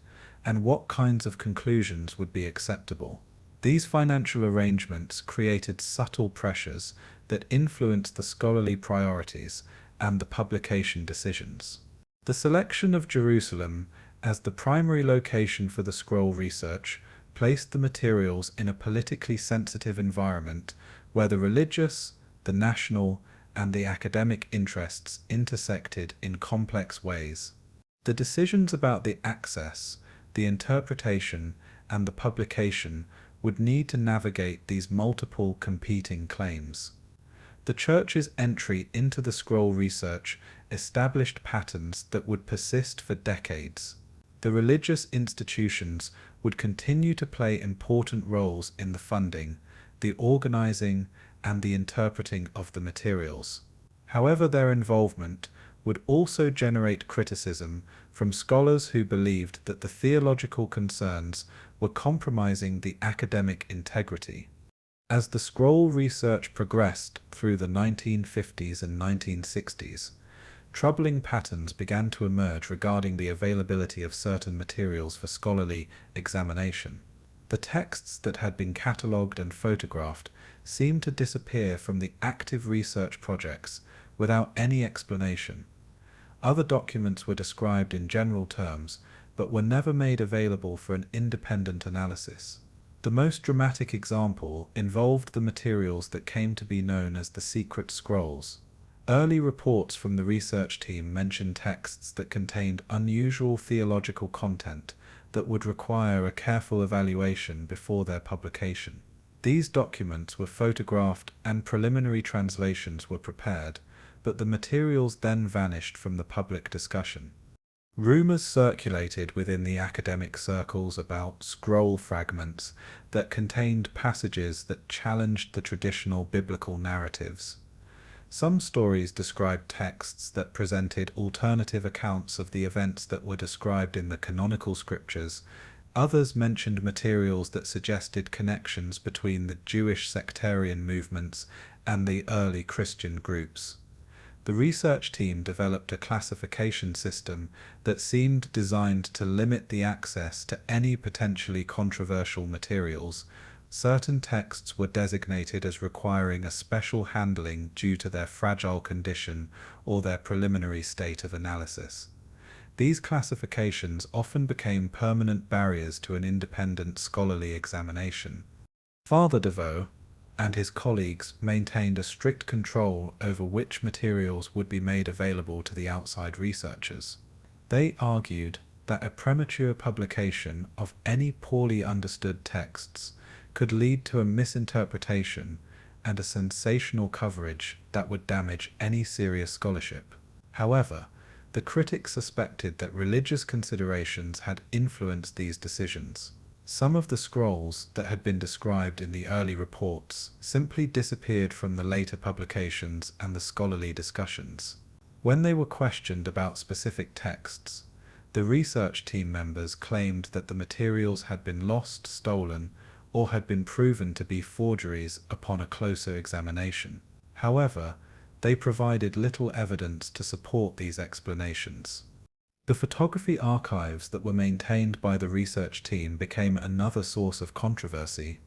and what kinds of conclusions would be acceptable. These financial arrangements created subtle pressures that influenced the scholarly priorities and the publication decisions. The selection of Jerusalem as the primary location for the scroll research placed the materials in a politically sensitive environment where the religious, the national, and the academic interests intersected in complex ways. The decisions about the access, the interpretation, and the publication would need to navigate these multiple competing claims. The Church's entry into the scroll research established patterns that would persist for decades. The religious institutions would continue to play important roles in the funding, the organizing, and the interpreting of the materials. However, their involvement would also generate criticism from scholars who believed that the theological concerns were compromising the academic integrity. As the scroll research progressed through the 1950s and 1960s, troubling patterns began to emerge regarding the availability of certain materials for scholarly examination. The texts that had been catalogued and photographed seemed to disappear from the active research projects without any explanation. Other documents were described in general terms, but were never made available for an independent analysis. The most dramatic example involved the materials that came to be known as the secret scrolls. Early reports from the research team mentioned texts that contained unusual theological content that would require a careful evaluation before their publication. These documents were photographed and preliminary translations were prepared, but the materials then vanished from the public discussion. Rumors circulated within the academic circles about scroll fragments that contained passages that challenged the traditional biblical narratives. Some stories described texts that presented alternative accounts of the events that were described in the canonical scriptures. Others mentioned materials that suggested connections between the Jewish sectarian movements and the early Christian groups. The research team developed a classification system that seemed designed to limit the access to any potentially controversial materials. Certain texts were designated as requiring a special handling due to their fragile condition or their preliminary state of analysis. These classifications often became permanent barriers to an independent scholarly examination. Father DeVoe and his colleagues maintained a strict control over which materials would be made available to the outside researchers. They argued that a premature publication of any poorly understood texts could lead to a misinterpretation and a sensational coverage that would damage any serious scholarship. However, the critics suspected that religious considerations had influenced these decisions. Some of the scrolls that had been described in the early reports simply disappeared from the later publications and the scholarly discussions. When they were questioned about specific texts, the research team members claimed that the materials had been lost, stolen, or had been proven to be forgeries upon a closer examination. However, they provided little evidence to support these explanations. The photography archives that were maintained by the research team became another source of controversy.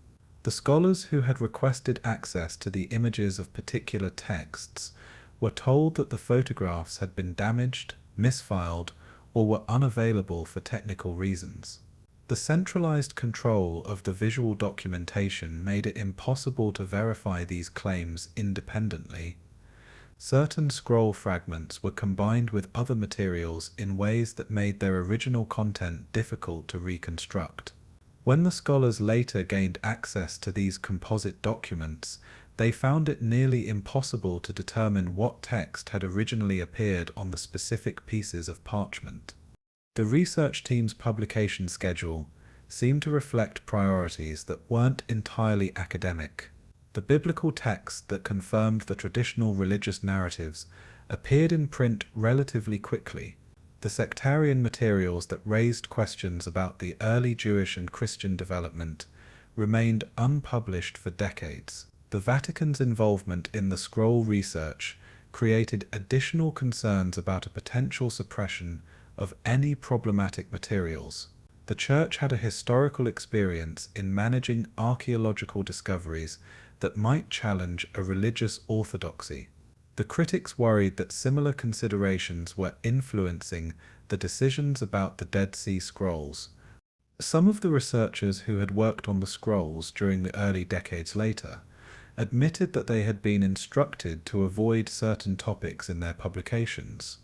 The scholars who had requested access to the images of particular texts were told that the photographs had been damaged, misfiled, or were unavailable for technical reasons. The centralized control of the visual documentation made it impossible to verify these claims independently. Certain scroll fragments were combined with other materials in ways that made their original content difficult to reconstruct. When the scholars later gained access to these composite documents, they found it nearly impossible to determine what text had originally appeared on the specific pieces of parchment. The research team's publication schedule seemed to reflect priorities that weren't entirely academic. The biblical texts that confirmed the traditional religious narratives appeared in print relatively quickly. The sectarian materials that raised questions about the early Jewish and Christian development remained unpublished for decades. The Vatican's involvement in the scroll research created additional concerns about a potential suppression of any problematic materials. The Church had a historical experience in managing archaeological discoveries that might challenge a religious orthodoxy. The critics worried that similar considerations were influencing the decisions about the Dead Sea Scrolls. Some of the researchers who had worked on the scrolls during the early decades later admitted that they had been instructed to avoid certain topics in their publications.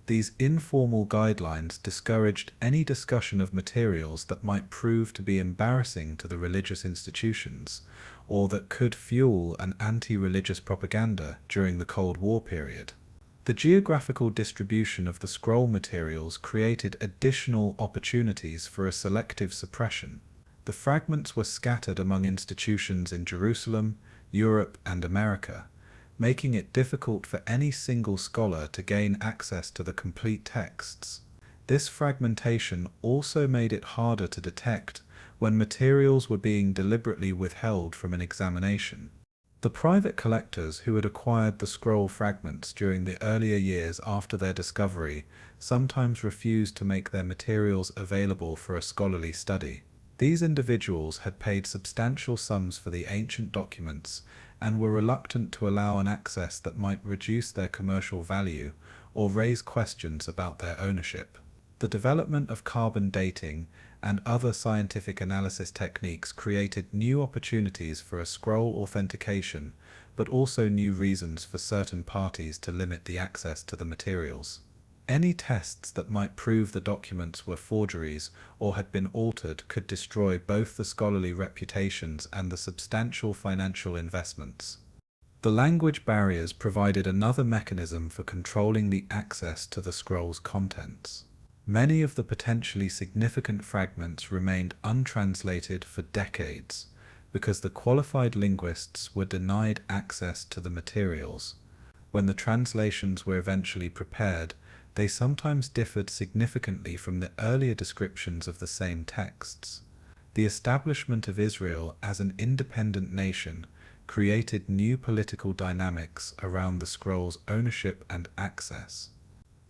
These informal guidelines discouraged any discussion of materials that might prove to be embarrassing to the religious institutions, or that could fuel an anti-religious propaganda during the Cold War period. The geographical distribution of the scroll materials created additional opportunities for a selective suppression. The fragments were scattered among institutions in Jerusalem, Europe, and America, making it difficult for any single scholar to gain access to the complete texts. This fragmentation also made it harder to detect when materials were being deliberately withheld from an examination. The private collectors who had acquired the scroll fragments during the earlier years after their discovery sometimes refused to make their materials available for a scholarly study. These individuals had paid substantial sums for the ancient documents and were reluctant to allow an access that might reduce their commercial value or raise questions about their ownership. The development of carbon dating and other scientific analysis techniques created new opportunities for a scroll authentication, but also new reasons for certain parties to limit the access to the materials. Any tests that might prove the documents were forgeries or had been altered could destroy both the scholarly reputations and the substantial financial investments. The language barriers provided another mechanism for controlling the access to the scroll's contents. Many of the potentially significant fragments remained untranslated for decades because the qualified linguists were denied access to the materials. When the translations were eventually prepared, they sometimes differed significantly from the earlier descriptions of the same texts. The establishment of Israel as an independent nation created new political dynamics around the scroll's ownership and access.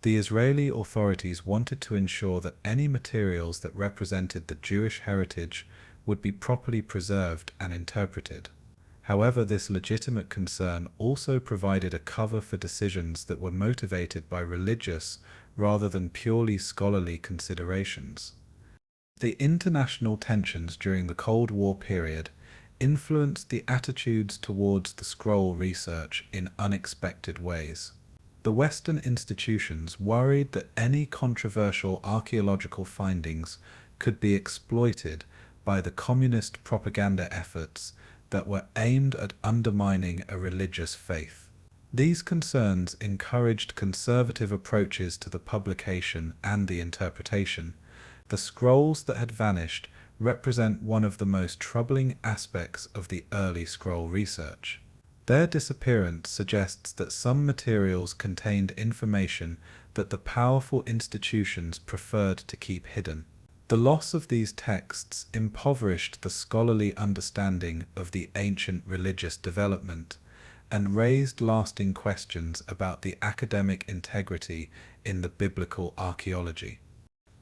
The Israeli authorities wanted to ensure that any materials that represented the Jewish heritage would be properly preserved and interpreted. However, this legitimate concern also provided a cover for decisions that were motivated by religious rather than purely scholarly considerations. The international tensions during the Cold War period influenced the attitudes towards the scroll research in unexpected ways. The Western institutions worried that any controversial archaeological findings could be exploited by the communist propaganda efforts that were aimed at undermining a religious faith. These concerns encouraged conservative approaches to the publication and the interpretation. The scrolls that had vanished represent one of the most troubling aspects of the early scroll research. Their disappearance suggests that some materials contained information that the powerful institutions preferred to keep hidden. The loss of these texts impoverished the scholarly understanding of the ancient religious development and raised lasting questions about the academic integrity in the biblical archaeology.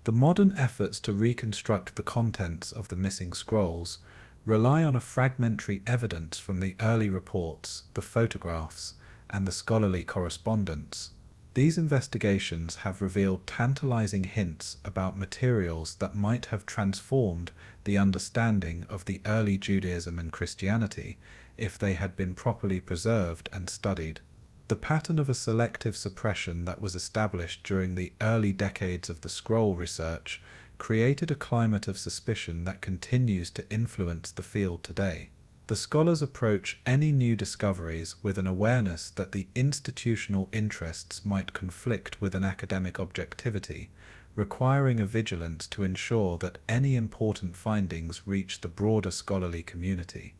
The modern efforts to reconstruct the contents of the missing scrolls rely on a fragmentary evidence from the early reports, the photographs, and the scholarly correspondence. These investigations have revealed tantalizing hints about materials that might have transformed the understanding of the early Judaism and Christianity if they had been properly preserved and studied. The pattern of a selective suppression that was established during the early decades of the scroll research created a climate of suspicion that continues to influence the field today. The scholars approach any new discoveries with an awareness that the institutional interests might conflict with an academic objectivity, requiring a vigilance to ensure that any important findings reach the broader scholarly community.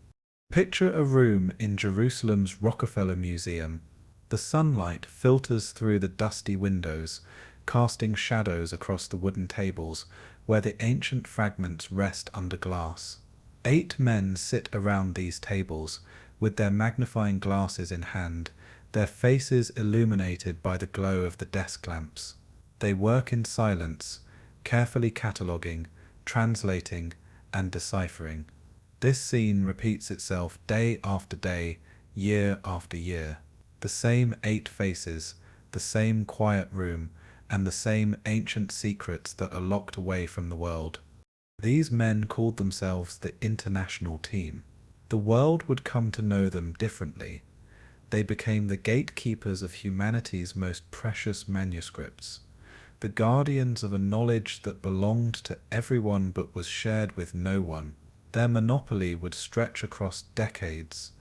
Picture a room in Jerusalem's Rockefeller Museum. The sunlight filters through the dusty windows, casting shadows across the wooden tables where the ancient fragments rest under glass. 8 men sit around these tables, with their magnifying glasses in hand, their faces illuminated by the glow of the desk lamps. They work in silence, carefully cataloguing, translating, and deciphering. This scene repeats itself day after day, year after year. The same 8 faces, the same quiet room, and the same ancient secrets that are locked away from the world. These men called themselves the International Team. The world would come to know them differently. They became the gatekeepers of humanity's most precious manuscripts, the guardians of a knowledge that belonged to everyone but was shared with no one. Their monopoly would stretch across decades,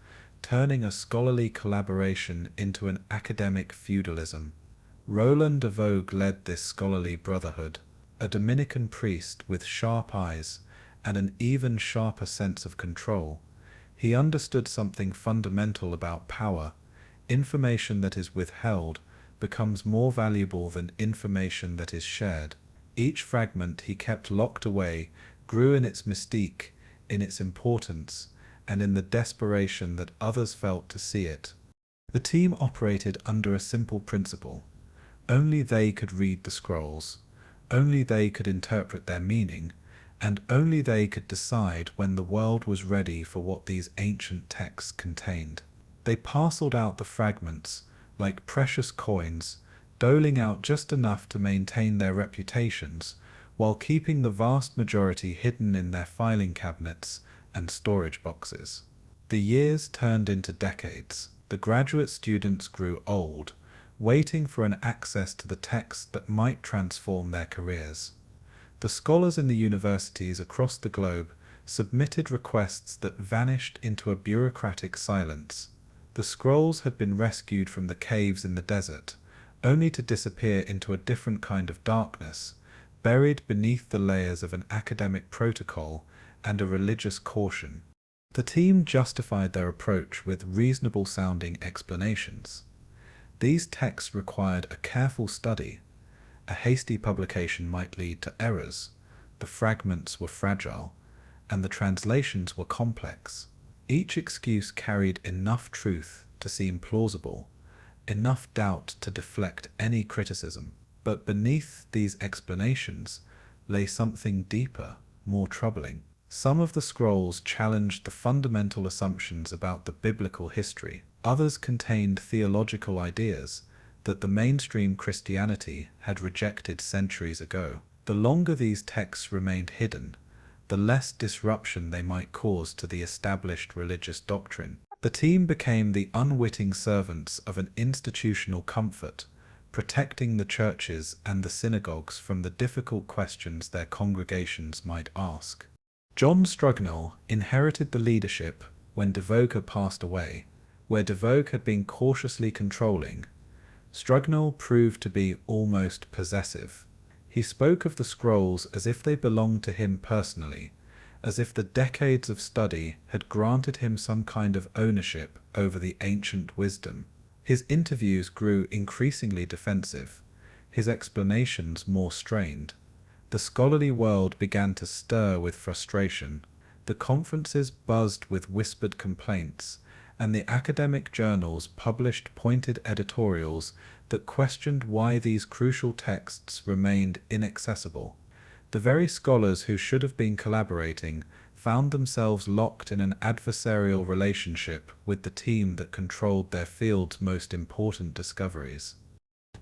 turning a scholarly collaboration into an academic feudalism. Roland de Vogue led this scholarly brotherhood, a Dominican priest with sharp eyes and an even sharper sense of control. He understood something fundamental about power. Information that is withheld becomes more valuable than information that is shared. Each fragment he kept locked away grew in its mystique, in its importance, and in the desperation that others felt to see it. The team operated under a simple principle. Only they could read the scrolls, only they could interpret their meaning, and only they could decide when the world was ready for what these ancient texts contained. They parceled out the fragments like precious coins, doling out just enough to maintain their reputations, while keeping the vast majority hidden in their filing cabinets and storage boxes. The years turned into decades. The graduate students grew old, waiting for an access to the text that might transform their careers. The scholars in the universities across the globe submitted requests that vanished into a bureaucratic silence. The scrolls had been rescued from the caves in the desert, only to disappear into a different kind of darkness, buried beneath the layers of an academic protocol and a religious caution. The team justified their approach with reasonable-sounding explanations. These texts required a careful study. A hasty publication might lead to errors, the fragments were fragile, and the translations were complex. Each excuse carried enough truth to seem plausible, enough doubt to deflect any criticism. But beneath these explanations lay something deeper, more troubling. Some of the scrolls challenged the fundamental assumptions about the biblical history. Others contained theological ideas that the mainstream Christianity had rejected centuries ago. The longer these texts remained hidden, the less disruption they might cause to the established religious doctrine. The team became the unwitting servants of an institutional comfort, protecting the churches and the synagogues from the difficult questions their congregations might ask. John Strugnell inherited the leadership when de Vogue passed away. Where de Vogue had been cautiously controlling, Strugnell proved to be almost possessive. He spoke of the scrolls as if they belonged to him personally, as if the decades of study had granted him some kind of ownership over the ancient wisdom. His interviews grew increasingly defensive, his explanations more strained. The scholarly world began to stir with frustration. The conferences buzzed with whispered complaints, and the academic journals published pointed editorials that questioned why these crucial texts remained inaccessible. The very scholars who should have been collaborating found themselves locked in an adversarial relationship with the team that controlled their field's most important discoveries.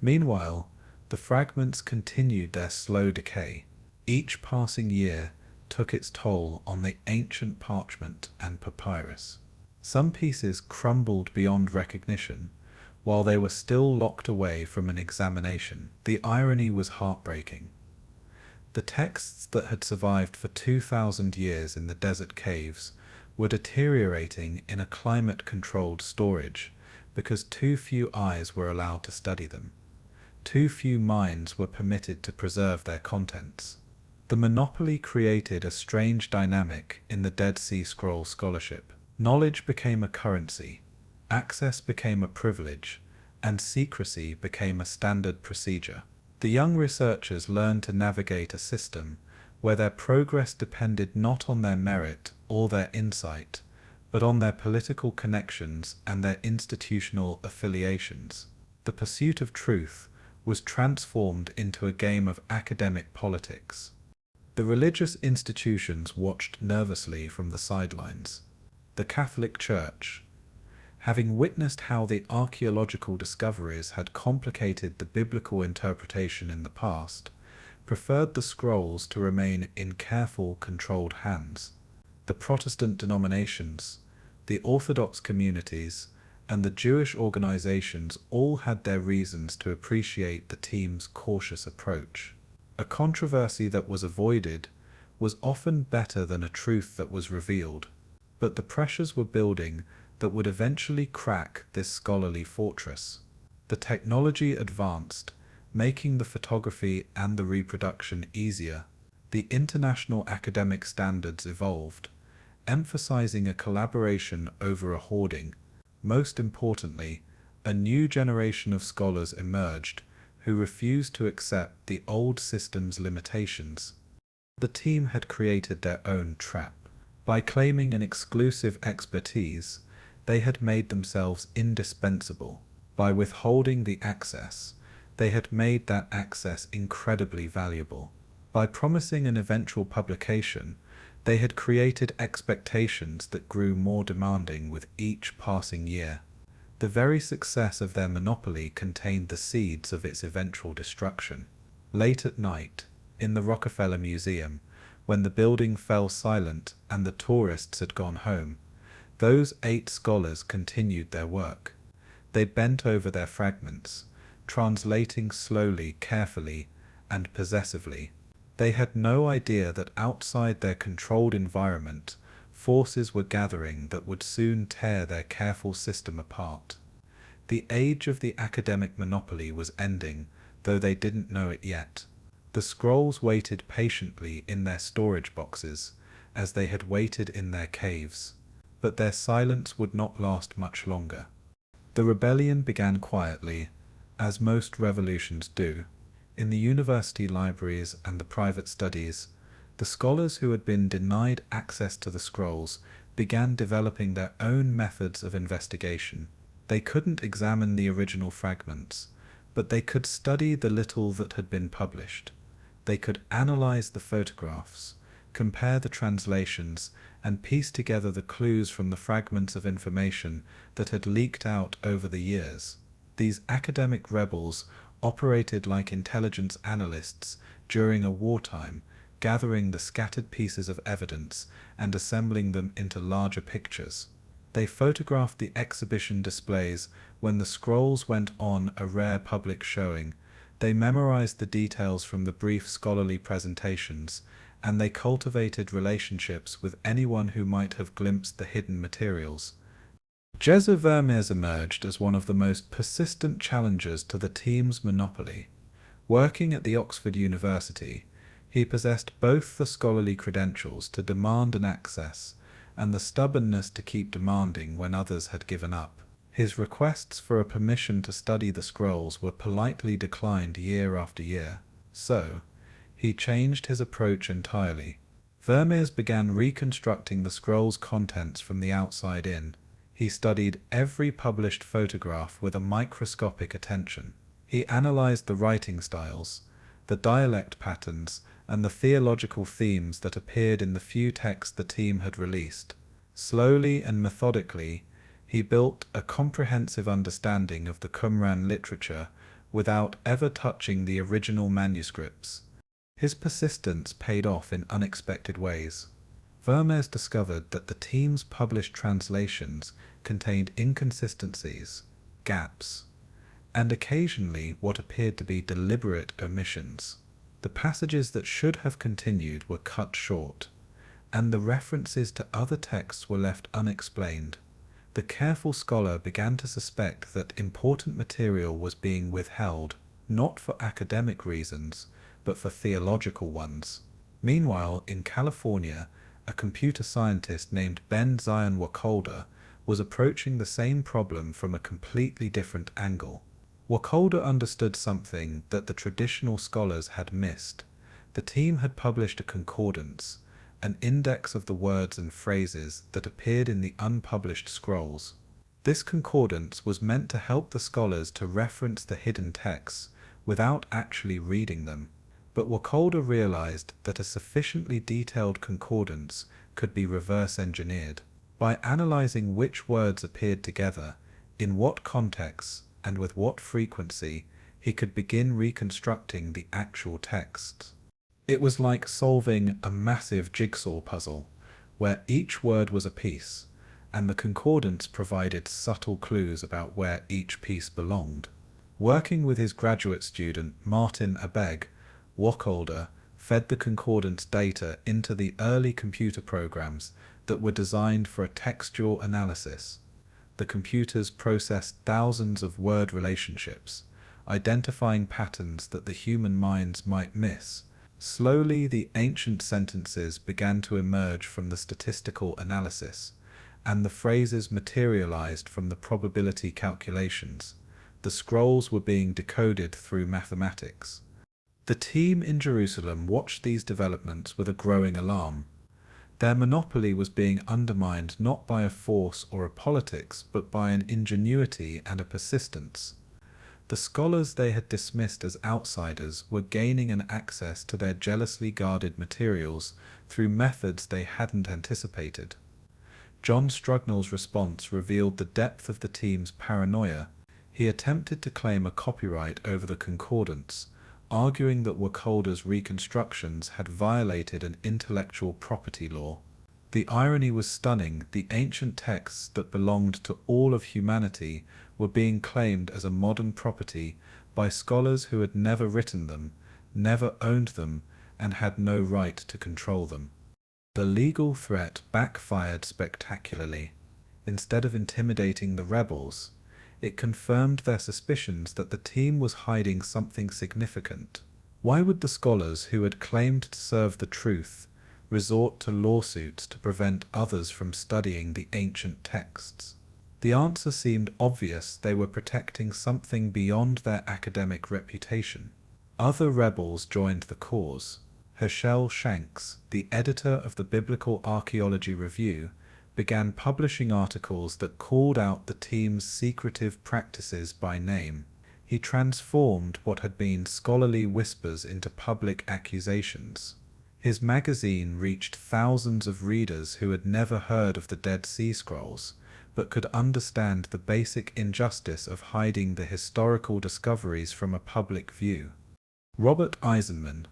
Meanwhile, the fragments continued their slow decay. Each passing year took its toll on the ancient parchment and papyrus. Some pieces crumbled beyond recognition, while they were still locked away from an examination. The irony was heartbreaking. The texts that had survived for 2,000 years in the desert caves were deteriorating in a climate-controlled storage because too few eyes were allowed to study them. Too few minds were permitted to preserve their contents. The monopoly created a strange dynamic in the Dead Sea Scroll scholarship. Knowledge became a currency, access became a privilege, and secrecy became a standard procedure. The young researchers learned to navigate a system where their progress depended not on their merit or their insight, but on their political connections and their institutional affiliations. The pursuit of truth was transformed into a game of academic politics. The religious institutions watched nervously from the sidelines. The Catholic Church, having witnessed how the archaeological discoveries had complicated the biblical interpretation in the past, preferred the scrolls to remain in careful, controlled hands. The Protestant denominations, the Orthodox communities, and the Jewish organizations all had their reasons to appreciate the team's cautious approach. A controversy that was avoided was often better than a truth that was revealed, but the pressures were building that would eventually crack this scholarly fortress. The technology advanced, making the photography and the reproduction easier. The international academic standards evolved, emphasizing a collaboration over a hoarding. Most importantly, a new generation of scholars emerged who refused to accept the old system's limitations. The team had created their own trap. By claiming an exclusive expertise, they had made themselves indispensable. By withholding the access, they had made that access incredibly valuable. By promising an eventual publication, they had created expectations that grew more demanding with each passing year. The very success of their monopoly contained the seeds of its eventual destruction. Late at night, in the Rockefeller Museum, when the building fell silent and the tourists had gone home, those 8 scholars continued their work. They bent over their fragments, translating slowly, carefully, and possessively. They had no idea that outside their controlled environment, forces were gathering that would soon tear their careful system apart. The age of the academic monopoly was ending, though they didn't know it yet. The scrolls waited patiently in their storage boxes, as they had waited in their caves. But their silence would not last much longer. The rebellion began quietly, as most revolutions do. In the university libraries and the private studies, the scholars who had been denied access to the scrolls began developing their own methods of investigation. They couldn't examine the original fragments, but they could study the little that had been published. They could analyze the photographs, compare the translations, and piece together the clues from the fragments of information that had leaked out over the years. These academic rebels operated like intelligence analysts during a wartime, gathering the scattered pieces of evidence and assembling them into larger pictures. They photographed the exhibition displays when the scrolls went on a rare public showing. They memorized the details from the brief scholarly presentations, and they cultivated relationships with anyone who might have glimpsed the hidden materials. Jezza Vermeers emerged as one of the most persistent challengers to the team's monopoly. Working at the Oxford University, he possessed both the scholarly credentials to demand an access and the stubbornness to keep demanding when others had given up. His requests for a permission to study the scrolls were politely declined year after year. So, he changed his approach entirely. Vermeers began reconstructing the scroll's contents from the outside in. He studied every published photograph with a microscopic attention. He analyzed the writing styles, the dialect patterns, and the theological themes that appeared in the few texts the team had released. Slowly and methodically, he built a comprehensive understanding of the Qumran literature without ever touching the original manuscripts. His persistence paid off in unexpected ways. Vermeers discovered that the team's published translations contained inconsistencies, gaps, and occasionally what appeared to be deliberate omissions. The passages that should have continued were cut short, and the references to other texts were left unexplained. The careful scholar began to suspect that important material was being withheld, not for academic reasons, but for theological ones. Meanwhile, in California, a computer scientist named Ben Zion Wacholder was approaching the same problem from a completely different angle. Wacholder understood something that the traditional scholars had missed. The team had published a concordance, an index of the words and phrases that appeared in the unpublished scrolls. This concordance was meant to help the scholars to reference the hidden texts without actually reading them. But Wacholder realized that a sufficiently detailed concordance could be reverse-engineered. By analyzing which words appeared together, in what contexts, and with what frequency, he could begin reconstructing the actual texts. It was like solving a massive jigsaw puzzle, where each word was a piece, and the concordance provided subtle clues about where each piece belonged. Working with his graduate student Martin Abegg, Wacholder fed the concordance data into the early computer programs that were designed for a textual analysis. The computers processed thousands of word relationships, identifying patterns that the human minds might miss. Slowly, the ancient sentences began to emerge from the statistical analysis, and the phrases materialized from the probability calculations. The scrolls were being decoded through mathematics. The team in Jerusalem watched these developments with a growing alarm. Their monopoly was being undermined not by a force or a politics, but by an ingenuity and a persistence. The scholars they had dismissed as outsiders were gaining an access to their jealously guarded materials through methods they hadn't anticipated. John Strugnell's response revealed the depth of the team's paranoia. He attempted to claim a copyright over the concordance, arguing that Wacholder's reconstructions had violated an intellectual property law. The irony was stunning. The ancient texts that belonged to all of humanity were being claimed as a modern property by scholars who had never written them, never owned them, and had no right to control them. The legal threat backfired spectacularly. Instead of intimidating the rebels, it confirmed their suspicions that the team was hiding something significant. Why would the scholars who had claimed to serve the truth resort to lawsuits to prevent others from studying the ancient texts? The answer seemed obvious. They were protecting something beyond their academic reputation. Other rebels joined the cause. Herschel Shanks, the editor of the Biblical Archaeology Review, began publishing articles that called out the team's secretive practices by name. He transformed what had been scholarly whispers into public accusations. His magazine reached thousands of readers who had never heard of the Dead Sea Scrolls, but could understand the basic injustice of hiding the historical discoveries from a public view. Robert Eisenman,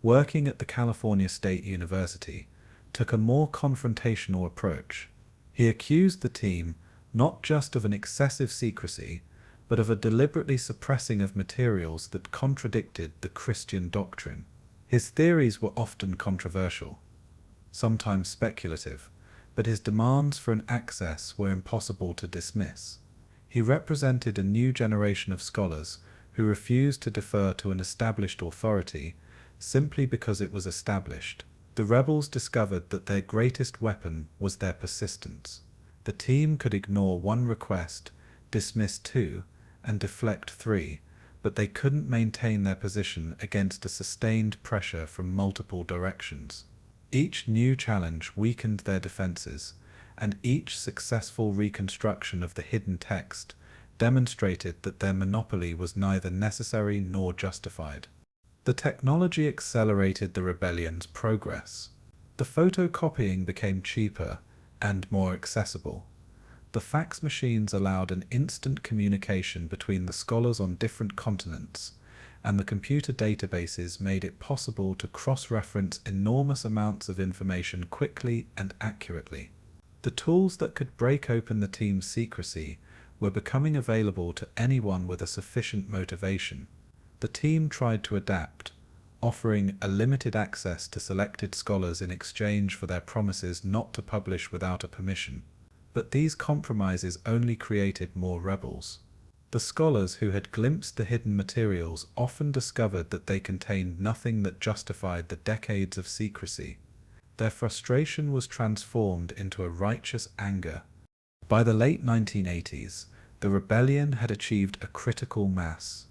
working at the California State University, took a more confrontational approach. He accused the team not just of an excessive secrecy, but of a deliberately suppressing of materials that contradicted the Christian doctrine. His theories were often controversial, sometimes speculative, but his demands for an access were impossible to dismiss. He represented a new generation of scholars who refused to defer to an established authority simply because it was established. The rebels discovered that their greatest weapon was their persistence. The team could ignore one request, dismiss two, and deflect three, but they couldn't maintain their position against a sustained pressure from multiple directions. Each new challenge weakened their defenses, and each successful reconstruction of the hidden text demonstrated that their monopoly was neither necessary nor justified. The technology accelerated the rebellion's progress. The photocopying became cheaper and more accessible. The fax machines allowed an instant communication between the scholars on different continents, and the computer databases made it possible to cross-reference enormous amounts of information quickly and accurately. The tools that could break open the team's secrecy were becoming available to anyone with a sufficient motivation. The team tried to adapt, offering a limited access to selected scholars in exchange for their promises not to publish without a permission. But these compromises only created more rebels. The scholars who had glimpsed the hidden materials often discovered that they contained nothing that justified the decades of secrecy. Their frustration was transformed into a righteous anger. By the late 1980s, the rebellion had achieved a critical mass.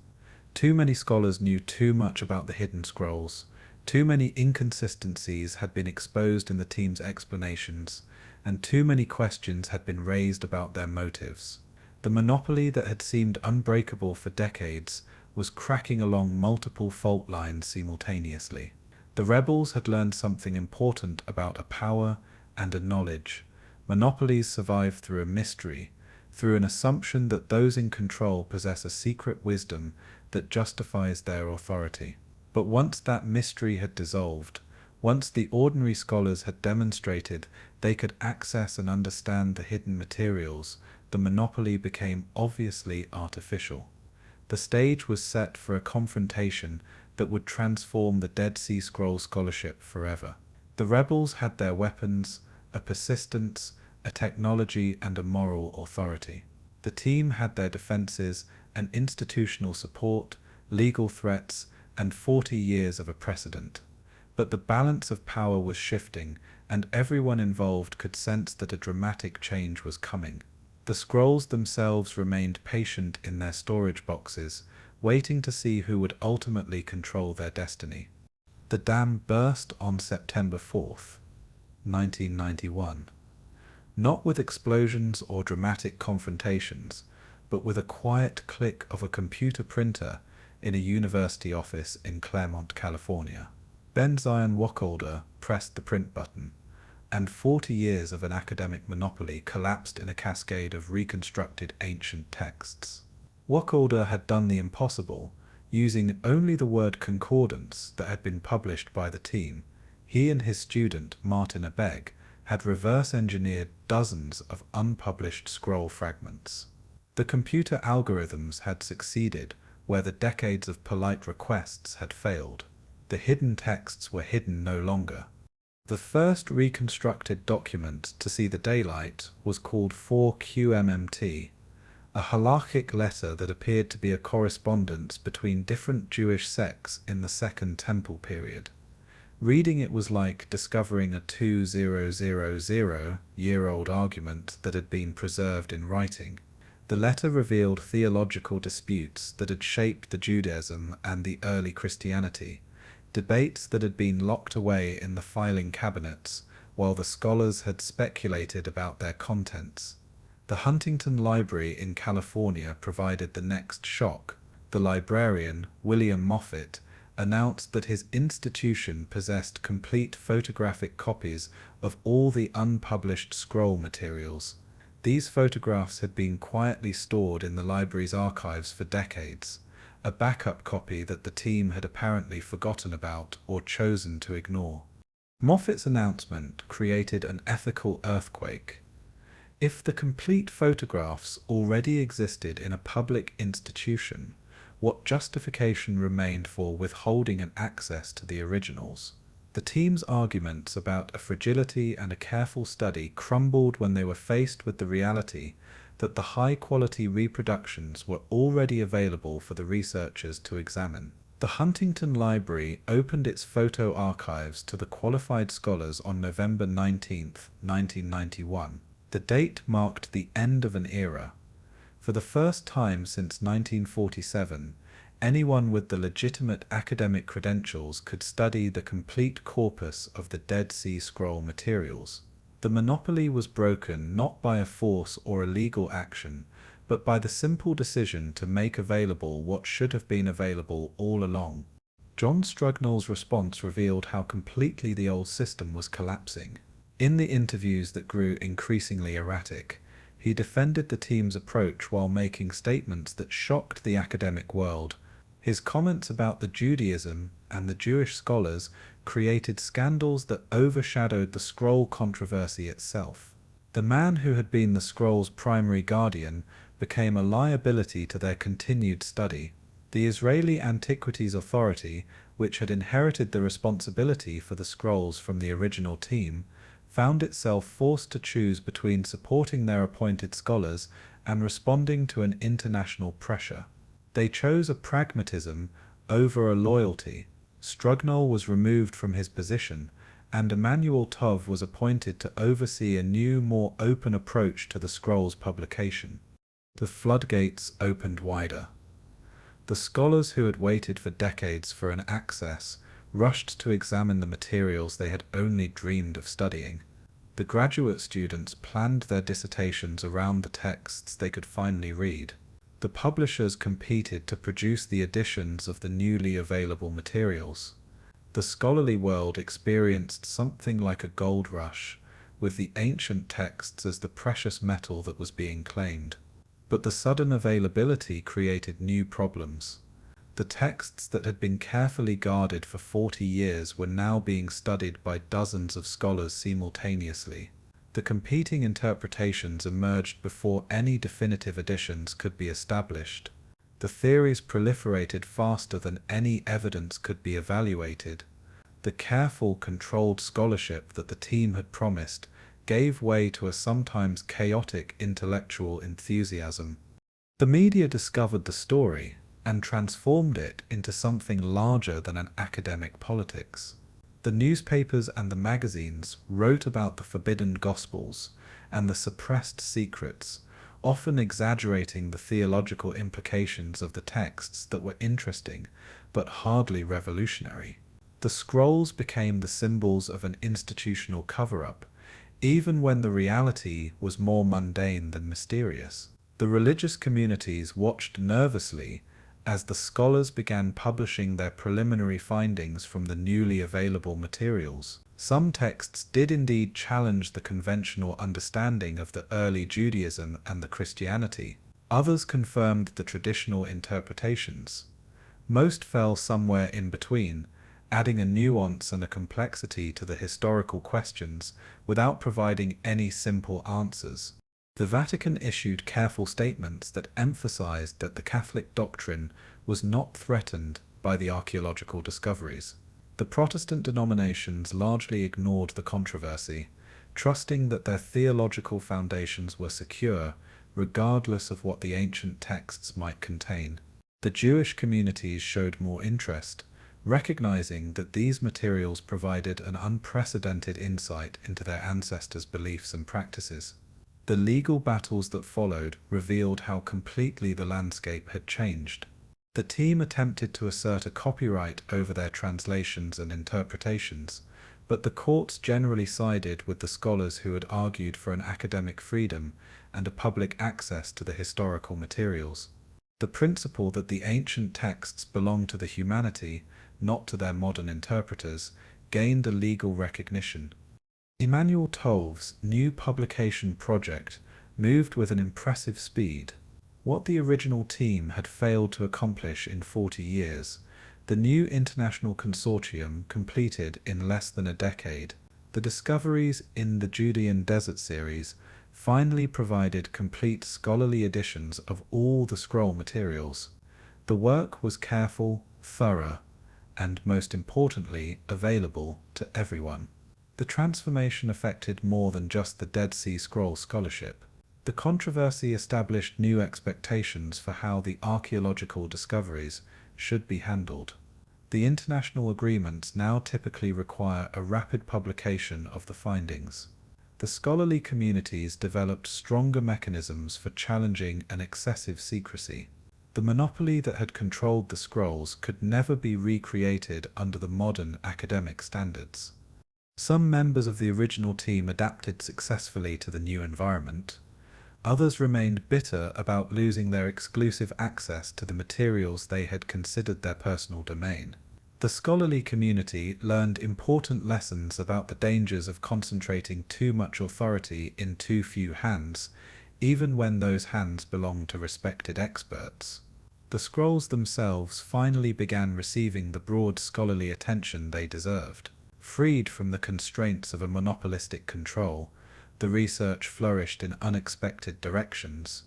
Too many scholars knew too much about the hidden scrolls. Too many inconsistencies had been exposed in the team's explanations, and too many questions had been raised about their motives. The monopoly that had seemed unbreakable for decades was cracking along multiple fault lines simultaneously. The rebels had learned something important about a power and a knowledge. Monopolies survive through a mystery, through an assumption that those in control possess a secret wisdom that justifies their authority. But once that mystery had dissolved, once the ordinary scholars had demonstrated they could access and understand the hidden materials, the monopoly became obviously artificial. The stage was set for a confrontation that would transform the Dead Sea Scrolls scholarship forever. The rebels had their weapons, a persistence, a technology, and a moral authority. The team had their defenses, an institutional support, legal threats, and 40 years of a precedent. But the balance of power was shifting, and everyone involved could sense that a dramatic change was coming. The scrolls themselves remained patient in their storage boxes, waiting to see who would ultimately control their destiny. The dam burst on September 4th. 1991. Not with explosions or dramatic confrontations, but with a quiet click of a computer printer in a university office in Claremont, California. Ben-Zion Wacholder pressed the print button, and 40 years of an academic monopoly collapsed in a cascade of reconstructed ancient texts. Wacholder had done the impossible, using only the word concordance that had been published by the team. He and his student, Martin Abegg, had reverse-engineered dozens of unpublished scroll fragments. The computer algorithms had succeeded where the decades of polite requests had failed. The hidden texts were hidden no longer. The first reconstructed document to see the daylight was called 4QMMT, a halakhic letter that appeared to be a correspondence between different Jewish sects in the Second Temple period. Reading it was like discovering a 2000-year-old argument that had been preserved in writing. The letter revealed theological disputes that had shaped the Judaism and the early Christianity, debates that had been locked away in the filing cabinets while the scholars had speculated about their contents. The Huntington Library in California provided the next shock. The librarian, William Moffett, announced that his institution possessed complete photographic copies of all the unpublished scroll materials. These photographs had been quietly stored in the library's archives for decades, a backup copy that the team had apparently forgotten about or chosen to ignore. Moffat's announcement created an ethical earthquake. If the complete photographs already existed in a public institution, what justification remained for withholding an access to the originals? The team's arguments about a fragility and a careful study crumbled when they were faced with the reality that the high-quality reproductions were already available for the researchers to examine. The Huntington Library opened its photo archives to the qualified scholars on November 19, 1991. The date marked the end of an era. For the first time since 1947, anyone with the legitimate academic credentials could study the complete corpus of the Dead Sea Scroll materials. The monopoly was broken not by a force or a legal action, but by the simple decision to make available what should have been available all along. John Strugnall's response revealed how completely the old system was collapsing. In the interviews that grew increasingly erratic, he defended the team's approach while making statements that shocked the academic world. His comments about the Judaism and the Jewish scholars created scandals that overshadowed the scroll controversy itself. The man who had been the scroll's primary guardian became a liability to their continued study. The Israeli Antiquities Authority, which had inherited the responsibility for the scrolls from the original team, found itself forced to choose between supporting their appointed scholars and responding to an international pressure. They chose a pragmatism over a loyalty. Strugnall was removed from his position, and Emmanuel Tov was appointed to oversee a new, more open approach to the scroll's publication. The floodgates opened wider. The scholars who had waited for decades for an access rushed to examine the materials they had only dreamed of studying. The graduate students planned their dissertations around the texts they could finally read. The publishers competed to produce the editions of the newly available materials. The scholarly world experienced something like a gold rush, with the ancient texts as the precious metal that was being claimed. But the sudden availability created new problems. The texts that had been carefully guarded for 40 years were now being studied by dozens of scholars simultaneously. The competing interpretations emerged before any definitive editions could be established. The theories proliferated faster than any evidence could be evaluated. The careful, controlled scholarship that the team had promised gave way to a sometimes chaotic intellectual enthusiasm. The media discovered the story and transformed it into something larger than an academic politics. The newspapers and the magazines wrote about the forbidden gospels and the suppressed secrets, often exaggerating the theological implications of the texts that were interesting but hardly revolutionary. The scrolls became the symbols of an institutional cover-up, even when the reality was more mundane than mysterious. The religious communities watched nervously as the scholars began publishing their preliminary findings from the newly available materials. Some texts did indeed challenge the conventional understanding of the early Judaism and the Christianity. Others confirmed the traditional interpretations. Most fell somewhere in between, adding a nuance and a complexity to the historical questions without providing any simple answers. The Vatican issued careful statements that emphasized that the Catholic doctrine was not threatened by the archaeological discoveries. The Protestant denominations largely ignored the controversy, trusting that their theological foundations were secure, regardless of what the ancient texts might contain. The Jewish communities showed more interest, recognizing that these materials provided an unprecedented insight into their ancestors' beliefs and practices. The legal battles that followed revealed how completely the landscape had changed. The team attempted to assert a copyright over their translations and interpretations, but the courts generally sided with the scholars who had argued for an academic freedom and a public access to the historical materials. The principle that the ancient texts belonged to the humanity, not to their modern interpreters, gained a legal recognition. Emmanuel Tove's new publication project moved with an impressive speed. What the original team had failed to accomplish in 40 years, the new international consortium completed in less than a decade. The discoveries in the Judean Desert series finally provided complete scholarly editions of all the scroll materials. The work was careful, thorough, and most importantly, available to everyone. The transformation affected more than just the Dead Sea Scroll scholarship. The controversy established new expectations for how the archaeological discoveries should be handled. The international agreements now typically require a rapid publication of the findings. The scholarly communities developed stronger mechanisms for challenging an excessive secrecy. The monopoly that had controlled the scrolls could never be recreated under the modern academic standards. Some members of the original team adapted successfully to the new environment. Others remained bitter about losing their exclusive access to the materials they had considered their personal domain. The scholarly community learned important lessons about the dangers of concentrating too much authority in too few hands, even when those hands belonged to respected experts. The scrolls themselves finally began receiving the broad scholarly attention they deserved. Freed from the constraints of a monopolistic control, the research flourished in unexpected directions.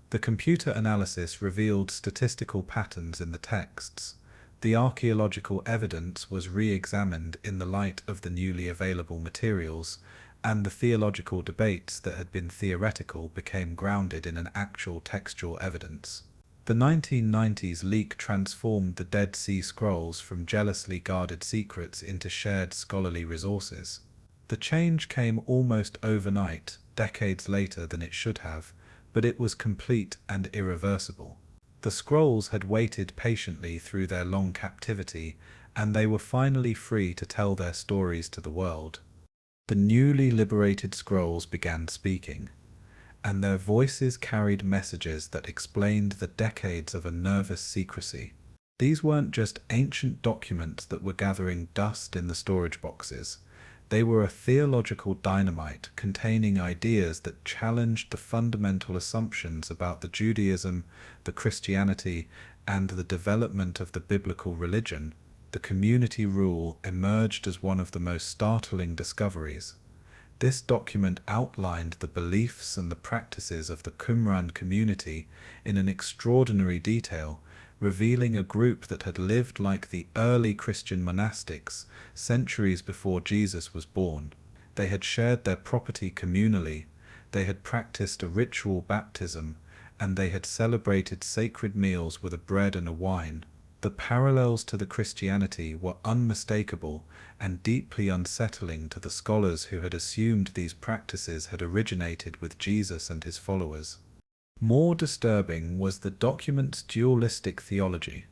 The computer analysis revealed statistical patterns in the texts. The archaeological evidence was re-examined in the light of the newly available materials, and the theological debates that had been theoretical became grounded in an actual textual evidence. The 1990s leak transformed the Dead Sea Scrolls from jealously guarded secrets into shared scholarly resources. The change came almost overnight, decades later than it should have, but it was complete and irreversible. The scrolls had waited patiently through their long captivity, and they were finally free to tell their stories to the world. The newly liberated scrolls began speaking, and their voices carried messages that explained the decades of a nervous secrecy. These weren't just ancient documents that were gathering dust in the storage boxes. They were a theological dynamite containing ideas that challenged the fundamental assumptions about the Judaism, the Christianity, and the development of the biblical religion. The community rule emerged as one of the most startling discoveries. This document outlined the beliefs and the practices of the Qumran community in an extraordinary detail, revealing a group that had lived like the early Christian monastics centuries before Jesus was born. They had shared their property communally, they had practiced a ritual baptism, and they had celebrated sacred meals with a bread and a wine. The parallels to the Christianity were unmistakable and deeply unsettling to the scholars who had assumed these practices had originated with Jesus and his followers. More disturbing was the document's dualistic theology.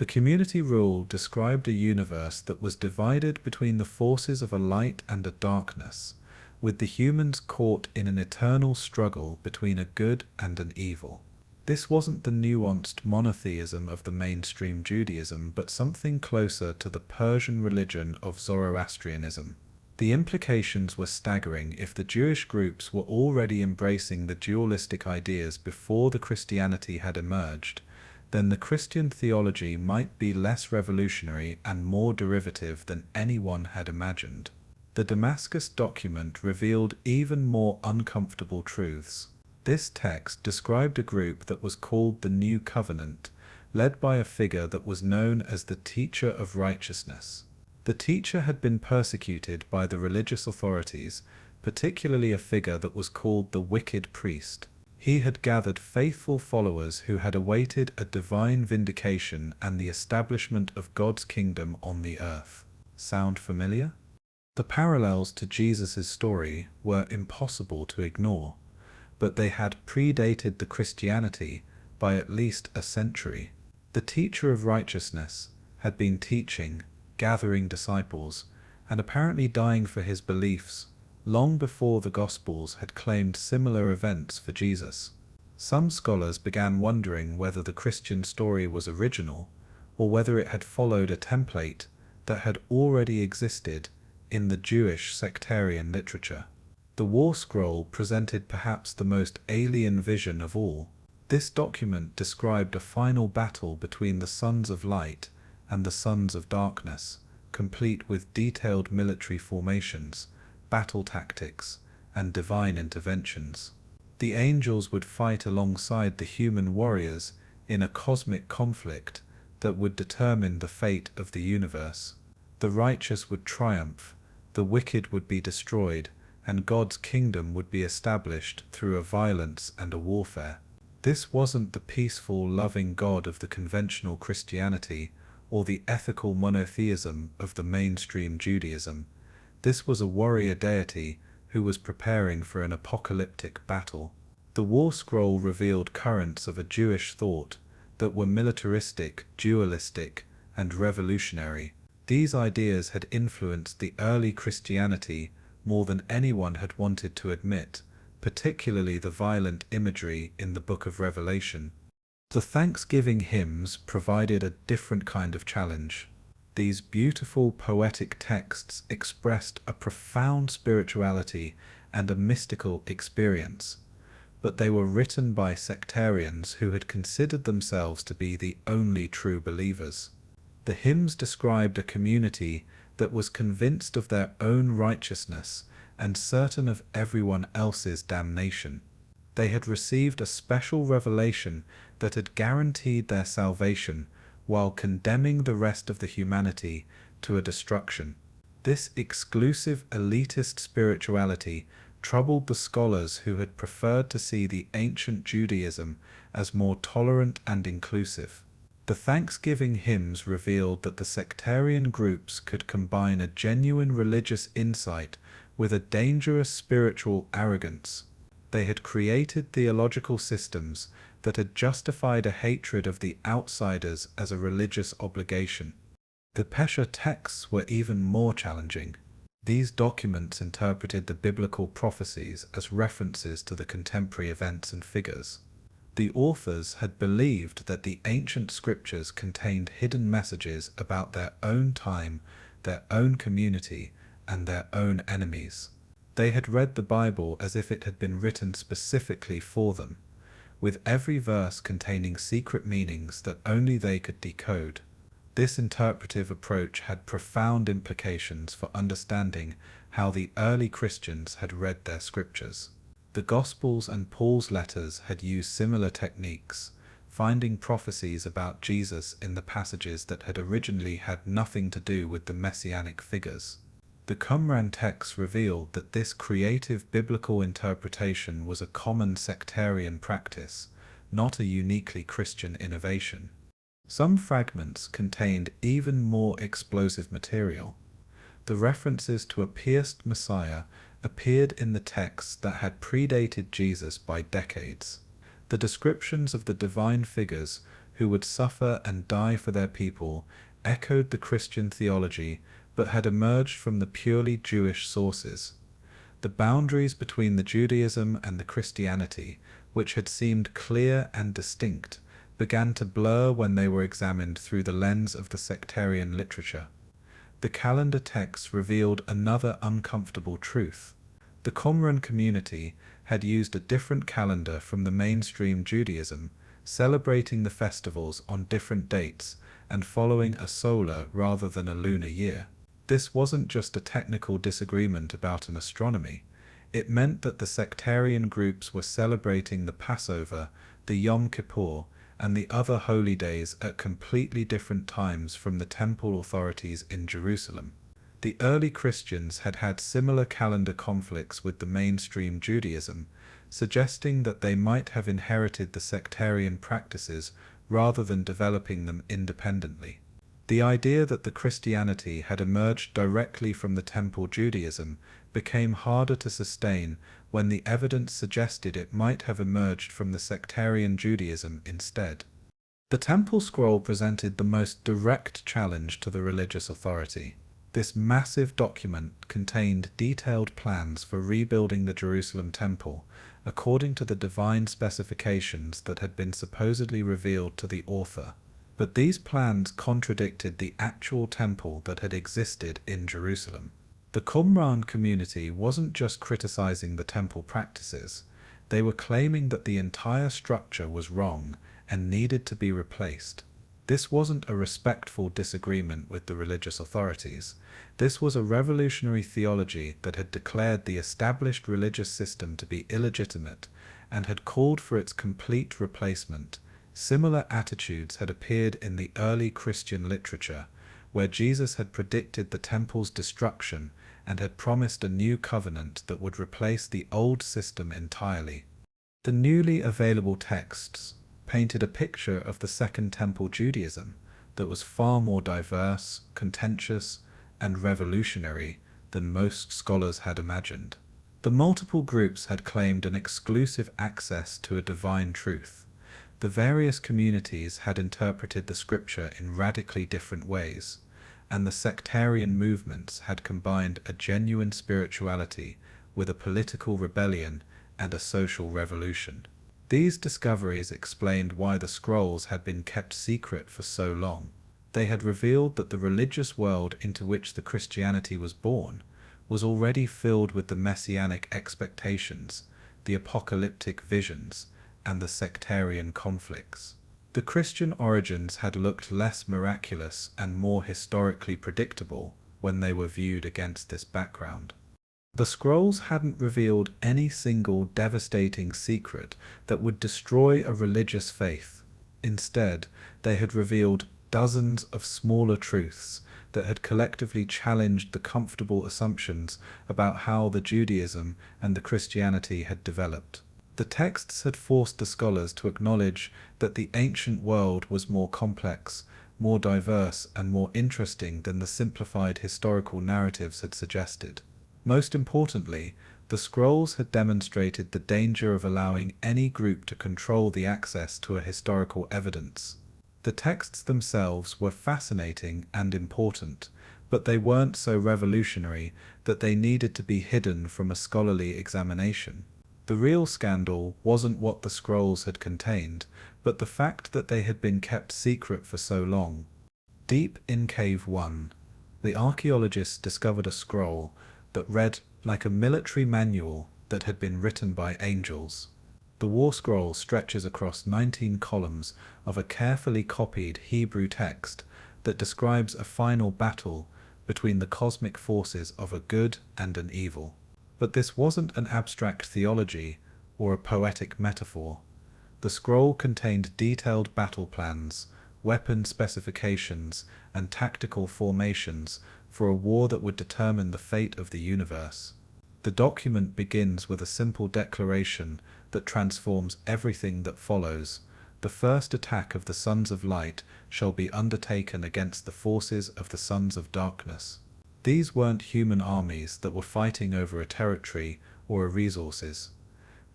The community rule described a universe that was divided between the forces of a light and a darkness, with the humans caught in an eternal struggle between a good and an evil. This wasn't the nuanced monotheism of the mainstream Judaism, but something closer to the Persian religion of Zoroastrianism. The implications were staggering. If the Jewish groups were already embracing the dualistic ideas before the Christianity had emerged, then the Christian theology might be less revolutionary and more derivative than anyone had imagined. The Damascus document revealed even more uncomfortable truths. This text described a group that was called the New Covenant, led by a figure that was known as the Teacher of Righteousness. The teacher had been persecuted by the religious authorities, particularly a figure that was called the Wicked Priest. He had gathered faithful followers who had awaited a divine vindication and the establishment of God's kingdom on the earth. Sound familiar? The parallels to Jesus' story were impossible to ignore, but they had predated the Christianity by at least a century. The Teacher of Righteousness had been teaching, gathering disciples, and apparently dying for his beliefs long before the Gospels had claimed similar events for Jesus. Some scholars began wondering whether the Christian story was original, or whether it had followed a template that had already existed in the Jewish sectarian literature. The War Scroll presented perhaps the most alien vision of all. This document described a final battle between the sons of light and the sons of darkness, complete with detailed military formations, battle tactics, and divine interventions. The angels would fight alongside the human warriors in a cosmic conflict that would determine the fate of the universe. The righteous would triumph, the wicked would be destroyed, and God's kingdom would be established through a violence and a warfare. This wasn't the peaceful, loving God of the conventional Christianity or the ethical monotheism of the mainstream Judaism. This was a warrior deity who was preparing for an apocalyptic battle. The War Scroll revealed currents of a Jewish thought that were militaristic, dualistic, and revolutionary. These ideas had influenced the early Christianity more than anyone had wanted to admit, particularly the violent imagery in the Book of Revelation. The Thanksgiving hymns provided a different kind of challenge. These beautiful poetic texts expressed a profound spirituality and a mystical experience, but they were written by sectarians who had considered themselves to be the only true believers. The hymns described a community that was convinced of their own righteousness and certain of everyone else's damnation. They had received a special revelation that had guaranteed their salvation while condemning the rest of the humanity to a destruction. This exclusive elitist spirituality troubled the scholars who had preferred to see the ancient Judaism as more tolerant and inclusive. The Thanksgiving hymns revealed that the sectarian groups could combine a genuine religious insight with a dangerous spiritual arrogance. They had created theological systems that had justified a hatred of the outsiders as a religious obligation. The Pesher texts were even more challenging. These documents interpreted the biblical prophecies as references to the contemporary events and figures. The authors had believed that the ancient scriptures contained hidden messages about their own time, their own community, and their own enemies. They had read the Bible as if it had been written specifically for them, with every verse containing secret meanings that only they could decode. This interpretive approach had profound implications for understanding how the early Christians had read their scriptures. The Gospels and Paul's letters had used similar techniques, finding prophecies about Jesus in the passages that had originally had nothing to do with the messianic figures. The Qumran texts revealed that this creative biblical interpretation was a common sectarian practice, not a uniquely Christian innovation. Some fragments contained even more explosive material. The references to a pierced Messiah appeared in the texts that had predated Jesus by decades. The descriptions of the divine figures who would suffer and die for their people, echoed the Christian theology, but had emerged from the purely Jewish sources. The boundaries between the Judaism and the Christianity, which had seemed clear and distinct, began to blur when they were examined through the lens of the sectarian literature. The calendar texts revealed another uncomfortable truth. The Qumran community had used a different calendar from the mainstream Judaism, celebrating the festivals on different dates and following a solar rather than a lunar year. This wasn't just a technical disagreement about an astronomy. It meant that the sectarian groups were celebrating the Passover, the Yom Kippur, and the other holy days at completely different times from the temple authorities in Jerusalem. The early Christians had had similar calendar conflicts with the mainstream Judaism, suggesting that they might have inherited the sectarian practices rather than developing them independently. The idea that the Christianity had emerged directly from the Temple Judaism became harder to sustain when the evidence suggested it might have emerged from the sectarian Judaism instead. The Temple Scroll presented the most direct challenge to the religious authority. This massive document contained detailed plans for rebuilding the Jerusalem Temple, according to the divine specifications that had been supposedly revealed to the author. But these plans contradicted the actual temple that had existed in Jerusalem. The Qumran community wasn't just criticizing the temple practices, they were claiming that the entire structure was wrong and needed to be replaced. This wasn't a respectful disagreement with the religious authorities. This was a revolutionary theology that had declared the established religious system to be illegitimate and had called for its complete replacement. Similar attitudes had appeared in the early Christian literature, where Jesus had predicted the temple's destruction and had promised a new covenant that would replace the old system entirely. The newly available texts painted a picture of the Second Temple Judaism that was far more diverse, contentious, and revolutionary than most scholars had imagined. The multiple groups had claimed an exclusive access to a divine truth. The various communities had interpreted the scripture in radically different ways, and the sectarian movements had combined a genuine spirituality with a political rebellion and a social revolution. These discoveries explained why the scrolls had been kept secret for so long. They had revealed that the religious world into which the Christianity was born was already filled with the messianic expectations, the apocalyptic visions, and the sectarian conflicts. The Christian origins had looked less miraculous and more historically predictable when they were viewed against this background. The scrolls hadn't revealed any single devastating secret that would destroy a religious faith. Instead, they had revealed dozens of smaller truths that had collectively challenged the comfortable assumptions about how the Judaism and the Christianity had developed. The texts had forced the scholars to acknowledge that the ancient world was more complex, more diverse, and more interesting than the simplified historical narratives had suggested. Most importantly, the scrolls had demonstrated the danger of allowing any group to control the access to a historical evidence. The texts themselves were fascinating and important, but they weren't so revolutionary that they needed to be hidden from a scholarly examination. The real scandal wasn't what the scrolls had contained, but the fact that they had been kept secret for so long. Deep in Cave 1, the archaeologists discovered a scroll that read like a military manual that had been written by angels. The war scroll stretches across 19 columns of a carefully copied Hebrew text that describes a final battle between the cosmic forces of a good and an evil. But this wasn't an abstract theology or a poetic metaphor. The scroll contained detailed battle plans, weapon specifications, and tactical formations for a war that would determine the fate of the universe. The document begins with a simple declaration that transforms everything that follows. The first attack of the sons of light shall be undertaken against the forces of the sons of darkness. These weren't human armies that were fighting over a territory or resources.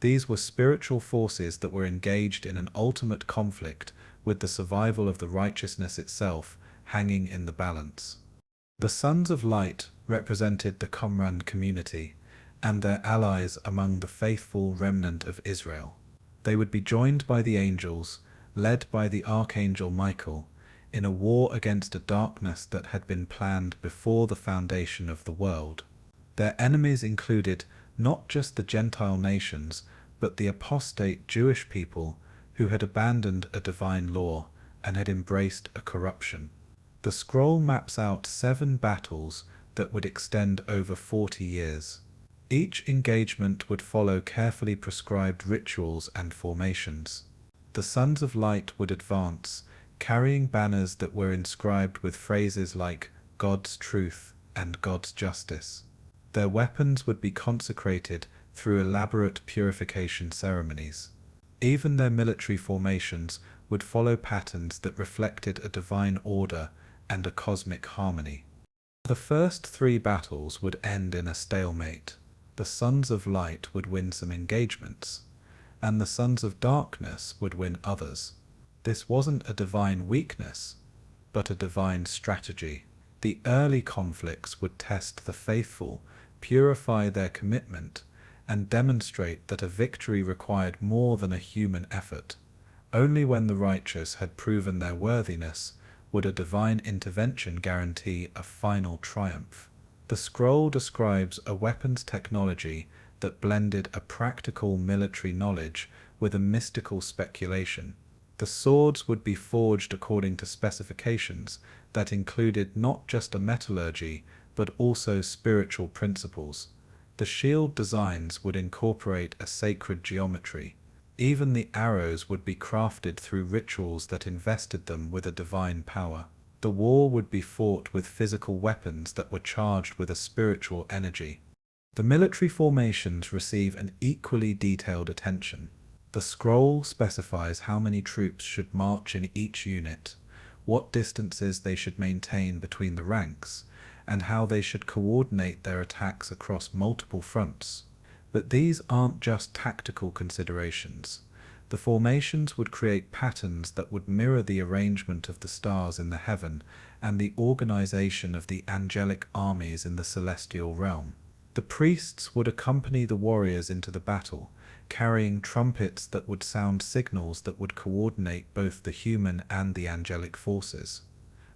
These were spiritual forces that were engaged in an ultimate conflict with the survival of the righteousness itself hanging in the balance. The Sons of Light represented the Qumran community and their allies among the faithful remnant of Israel. They would be joined by the angels, led by the archangel Michael, in a war against a darkness that had been planned before the foundation of the world. Their enemies included not just the Gentile nations, but the apostate Jewish people who had abandoned a divine law and had embraced a corruption. The scroll maps out 7 battles that would extend over 40 years. Each engagement would follow carefully prescribed rituals and formations. The Sons of Light would advance, carrying banners that were inscribed with phrases like God's truth and God's justice. Their weapons would be consecrated through elaborate purification ceremonies. Even their military formations would follow patterns that reflected a divine order and a cosmic harmony. The first 3 battles would end in a stalemate. The Sons of Light would win some engagements, and the Sons of Darkness would win others. This wasn't a divine weakness, but a divine strategy. The early conflicts would test the faithful, purify their commitment, and demonstrate that a victory required more than a human effort. Only when the righteous had proven their worthiness would a divine intervention guarantee a final triumph. The scroll describes a weapons technology that blended a practical military knowledge with a mystical speculation. The swords would be forged according to specifications that included not just a metallurgy, but also spiritual principles. The shield designs would incorporate a sacred geometry. Even the arrows would be crafted through rituals that invested them with a divine power. The war would be fought with physical weapons that were charged with a spiritual energy. The military formations receive an equally detailed attention. The scroll specifies how many troops should march in each unit, what distances they should maintain between the ranks, and how they should coordinate their attacks across multiple fronts. But these aren't just tactical considerations. The formations would create patterns that would mirror the arrangement of the stars in the heaven and the organization of the angelic armies in the celestial realm. The priests would accompany the warriors into the battle, carrying trumpets that would sound signals that would coordinate both the human and the angelic forces.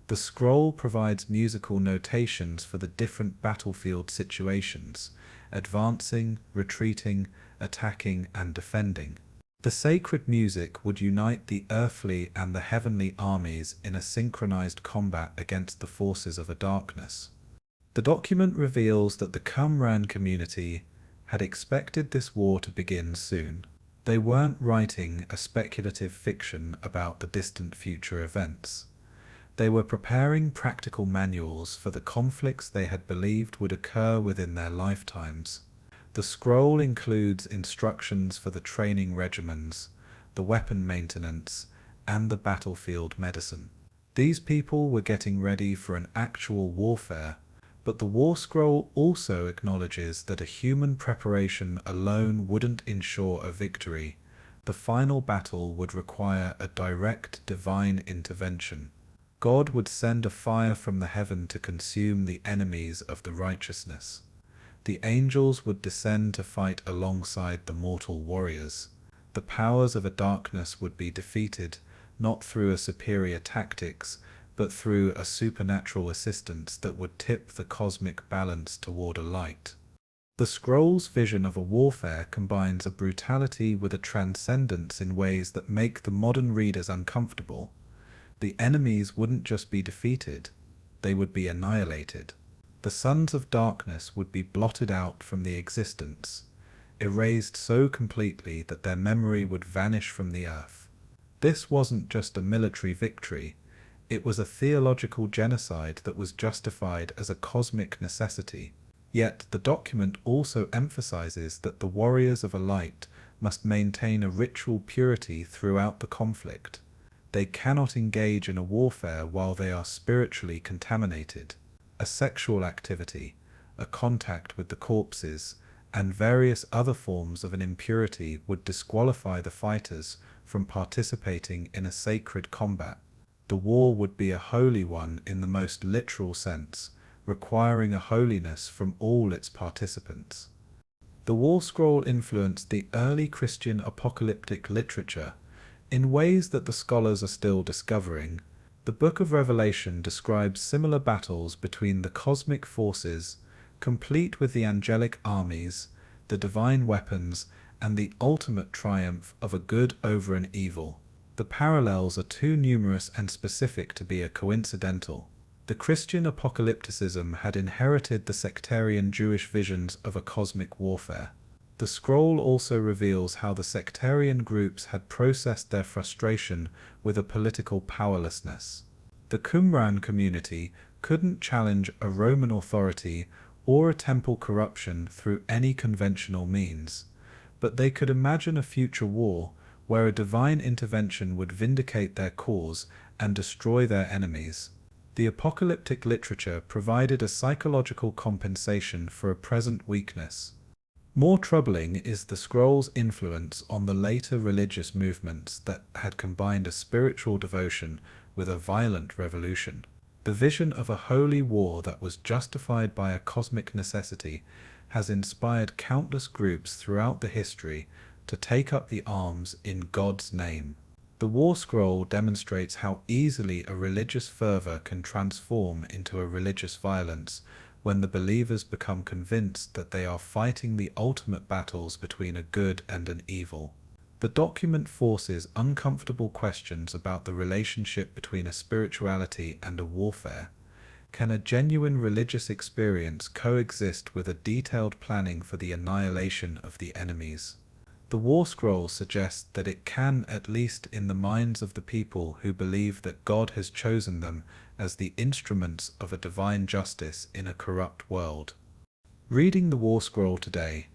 The scroll provides musical notations for the different battlefield situations: advancing, retreating, attacking, and defending. The sacred music would unite the earthly and the heavenly armies in a synchronized combat against the forces of a darkness. The document reveals that the Qumran community had expected this war to begin soon. They weren't writing a speculative fiction about the distant future events. They were preparing practical manuals for the conflicts they had believed would occur within their lifetimes. The scroll includes instructions for the training regimens, the weapon maintenance, and the battlefield medicine. These people were getting ready for an actual warfare, but the war scroll also acknowledges that a human preparation alone wouldn't ensure a victory. The final battle would require a direct divine intervention. God would send a fire from the heaven to consume the enemies of the righteousness. The angels would descend to fight alongside the mortal warriors. The powers of a darkness would be defeated, not through a superior tactics, but through a supernatural assistance that would tip the cosmic balance toward a light. The scroll's vision of a warfare combines a brutality with a transcendence in ways that make the modern readers uncomfortable. The enemies wouldn't just be defeated, they would be annihilated. The sons of darkness would be blotted out from the existence, erased so completely that their memory would vanish from the earth. This wasn't just a military victory, it was a theological genocide that was justified as a cosmic necessity. Yet the document also emphasizes that the warriors of a light must maintain a ritual purity throughout the conflict. They cannot engage in a warfare while they are spiritually contaminated. A sexual activity, a contact with the corpses, and various other forms of an impurity would disqualify the fighters from participating in a sacred combat. The war would be a holy one in the most literal sense, requiring a holiness from all its participants. The War Scroll influenced the early Christian apocalyptic literature in ways that the scholars are still discovering. The Book of Revelation describes similar battles between the cosmic forces, complete with the angelic armies, the divine weapons, and the ultimate triumph of a good over an evil. The parallels are too numerous and specific to be a coincidental. The Christian apocalypticism had inherited the sectarian Jewish visions of a cosmic warfare. The scroll also reveals how the sectarian groups had processed their frustration with a political powerlessness. The Qumran community couldn't challenge a Roman authority or a temple corruption through any conventional means, but they could imagine a future war where a divine intervention would vindicate their cause and destroy their enemies. The apocalyptic literature provided a psychological compensation for a present weakness. More troubling is the scroll's influence on the later religious movements that had combined a spiritual devotion with a violent revolution. The vision of a holy war that was justified by a cosmic necessity has inspired countless groups throughout the history to take up the arms in God's name. The War Scroll demonstrates how easily a religious fervor can transform into a religious violence when the believers become convinced that they are fighting the ultimate battles between a good and an evil. The document forces uncomfortable questions about the relationship between a spirituality and a warfare. Can a genuine religious experience coexist with a detailed planning for the annihilation of the enemies? The War Scroll suggests that it can, at least in the minds of the people who believe that God has chosen them as the instruments of a divine justice in a corrupt world. Reading the War Scroll today,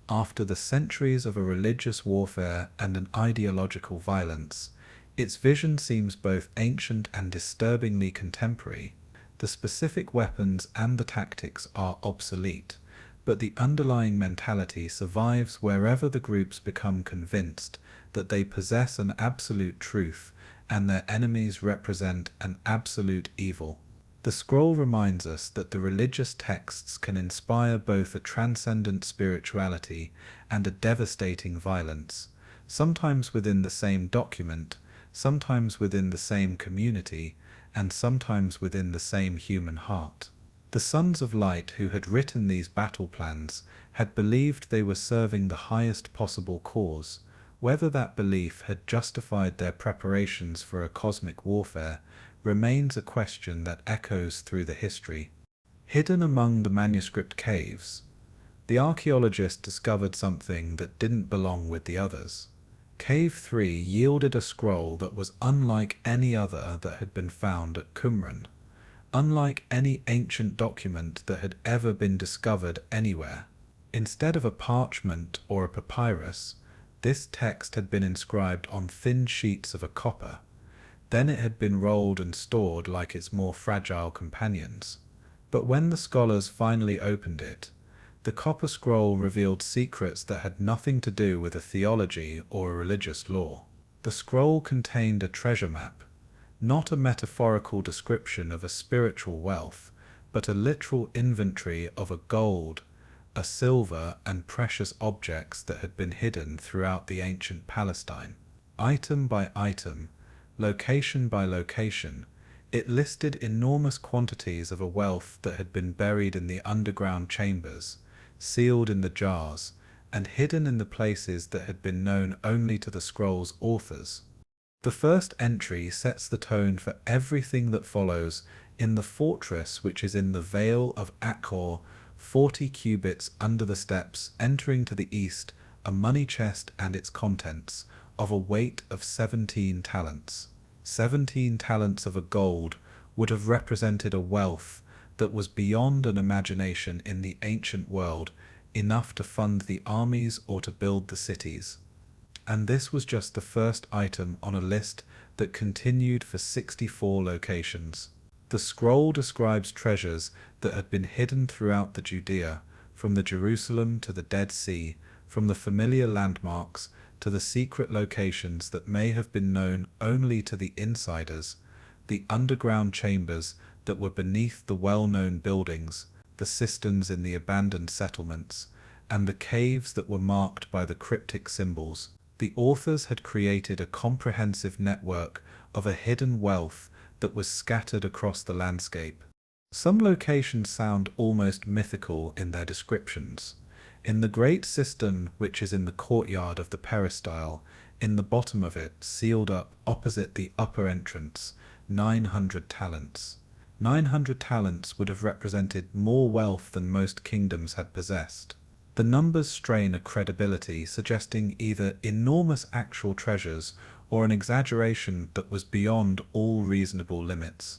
after the centuries of a religious warfare and an ideological violence, its vision seems both ancient and disturbingly contemporary. The specific weapons and the tactics are obsolete, but the underlying mentality survives wherever the groups become convinced that they possess an absolute truth and their enemies represent an absolute evil. The scroll reminds us that the religious texts can inspire both a transcendent spirituality and a devastating violence, sometimes within the same document, sometimes within the same community, and sometimes within the same human heart. The Sons of Light who had written these battle plans had believed they were serving the highest possible cause. Whether that belief had justified their preparations for a cosmic warfare remains a question that echoes through the history. Hidden among the manuscript caves, the archaeologist discovered something that didn't belong with the others. Cave 3 yielded a scroll that was unlike any other that had been found at Qumran. Unlike any ancient document that had ever been discovered anywhere. Instead of a parchment or a papyrus, this text had been inscribed on thin sheets of a copper. Then it had been rolled and stored like its more fragile companions. But when the scholars finally opened it, the copper scroll revealed secrets that had nothing to do with a theology or a religious law. The scroll contained a treasure map, not a metaphorical description of a spiritual wealth, but a literal inventory of a gold, a silver, and precious objects that had been hidden throughout the ancient Palestine. Item by item, location by location, it listed enormous quantities of a wealth that had been buried in the underground chambers, sealed in the jars, and hidden in the places that had been known only to the scroll's authors. The first entry sets the tone for everything that follows. In the fortress which is in the Vale of Achor, 40 cubits under the steps, entering to the east, a money chest and its contents, of a weight of 17 talents. 17 talents of a gold would have represented a wealth that was beyond an imagination in the ancient world, enough to fund the armies or to build the cities. And this was just the first item on a list that continued for 64 locations. The scroll describes treasures that had been hidden throughout the Judea, from the Jerusalem to the Dead Sea, from the familiar landmarks to the secret locations that may have been known only to the insiders, the underground chambers that were beneath the well-known buildings, the cisterns in the abandoned settlements, and the caves that were marked by the cryptic symbols. The authors had created a comprehensive network of a hidden wealth that was scattered across the landscape. Some locations sound almost mythical in their descriptions. In the great cistern which is in the courtyard of the peristyle, in the bottom of it, sealed up opposite the upper entrance, 900 talents. 900 talents would have represented more wealth than most kingdoms had possessed. The numbers strain a credibility, suggesting either enormous actual treasures or an exaggeration that was beyond all reasonable limits.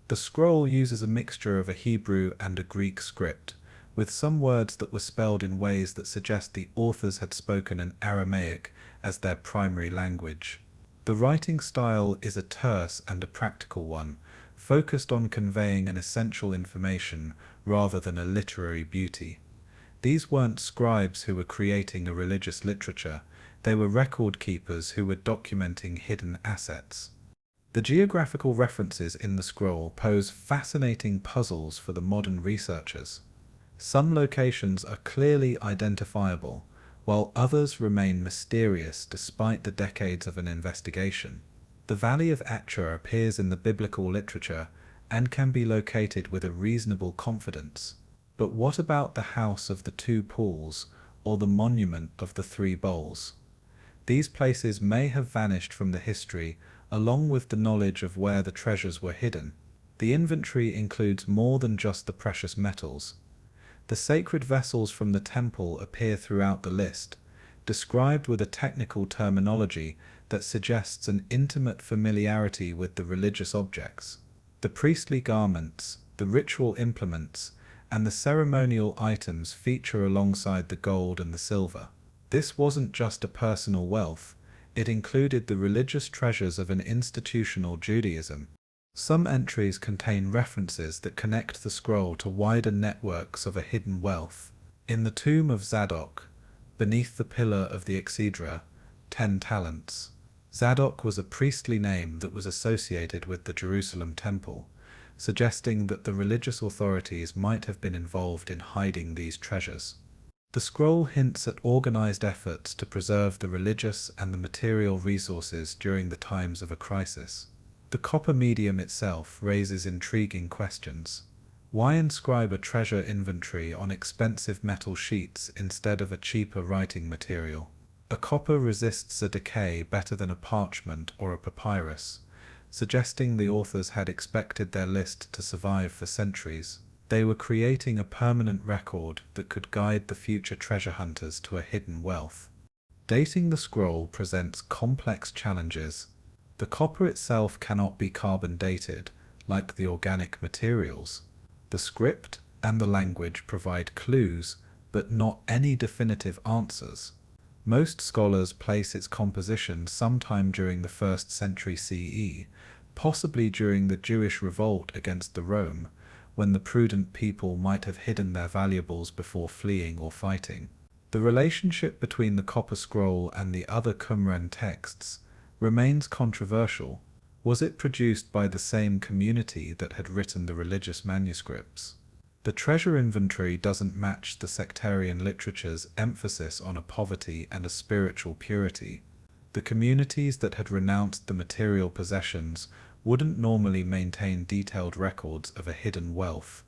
The scroll uses a mixture of a Hebrew and a Greek script, with some words that were spelled in ways that suggest the authors had spoken an Aramaic as their primary language. The writing style is a terse and a practical one, focused on conveying an essential information rather than a literary beauty. These weren't scribes who were creating a religious literature, they were record keepers who were documenting hidden assets. The geographical references in the scroll pose fascinating puzzles for the modern researchers. Some locations are clearly identifiable, while others remain mysterious despite the decades of an investigation. The Valley of Achor appears in the biblical literature and can be located with a reasonable confidence. But what about the House of the Two Pools or the Monument of the Three Bowls? These places may have vanished from the history along with the knowledge of where the treasures were hidden. The inventory includes more than just the precious metals. The sacred vessels from the temple appear throughout the list, described with a technical terminology that suggests an intimate familiarity with the religious objects. The priestly garments, the ritual implements, and the ceremonial items feature alongside the gold and the silver. This wasn't just a personal wealth, it included the religious treasures of an institutional Judaism. Some entries contain references that connect the scroll to wider networks of a hidden wealth. In the tomb of Zadok, beneath the pillar of the Exedra, 10 talents. Zadok was a priestly name that was associated with the Jerusalem temple, suggesting that the religious authorities might have been involved in hiding these treasures. The scroll hints at organized efforts to preserve the religious and the material resources during the times of a crisis. The copper medium itself raises intriguing questions. Why inscribe a treasure inventory on expensive metal sheets instead of a cheaper writing material? A copper resists a decay better than a parchment or a papyrus, suggesting the authors had expected their list to survive for centuries. They were creating a permanent record that could guide the future treasure hunters to a hidden wealth. Dating the scroll presents complex challenges. The copper itself cannot be carbon dated, like the organic materials. The script and the language provide clues, but not any definitive answers. Most scholars place its composition sometime during the 1st century CE, possibly during the Jewish revolt against the Rome, when the prudent people might have hidden their valuables before fleeing or fighting. The relationship between the copper scroll and the other Qumran texts remains controversial. Was it produced by the same community that had written the religious manuscripts? The treasure inventory doesn't match the sectarian literature's emphasis on a poverty and a spiritual purity. The communities that had renounced the material possessions wouldn't normally maintain detailed records of a hidden wealth.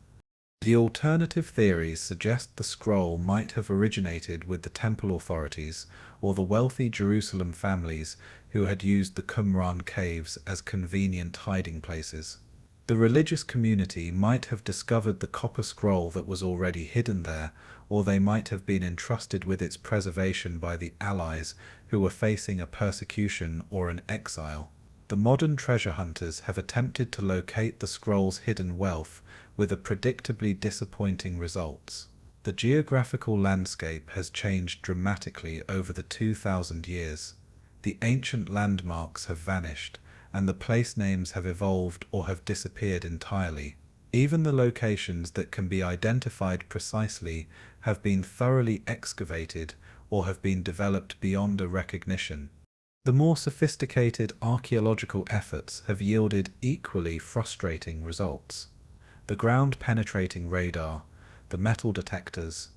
The alternative theories suggest the scroll might have originated with the temple authorities or the wealthy Jerusalem families who had used the Qumran caves as convenient hiding places. The religious community might have discovered the copper scroll that was already hidden there, or they might have been entrusted with its preservation by the allies who were facing a persecution or an exile. The modern treasure hunters have attempted to locate the scroll's hidden wealth with a predictably disappointing results. The geographical landscape has changed dramatically over the 2,000 years. The ancient landmarks have vanished, and the place names have evolved or have disappeared entirely. Even the locations that can be identified precisely have been thoroughly excavated or have been developed beyond a recognition. The more sophisticated archaeological efforts have yielded equally frustrating results. The ground-penetrating radar, the metal detectors,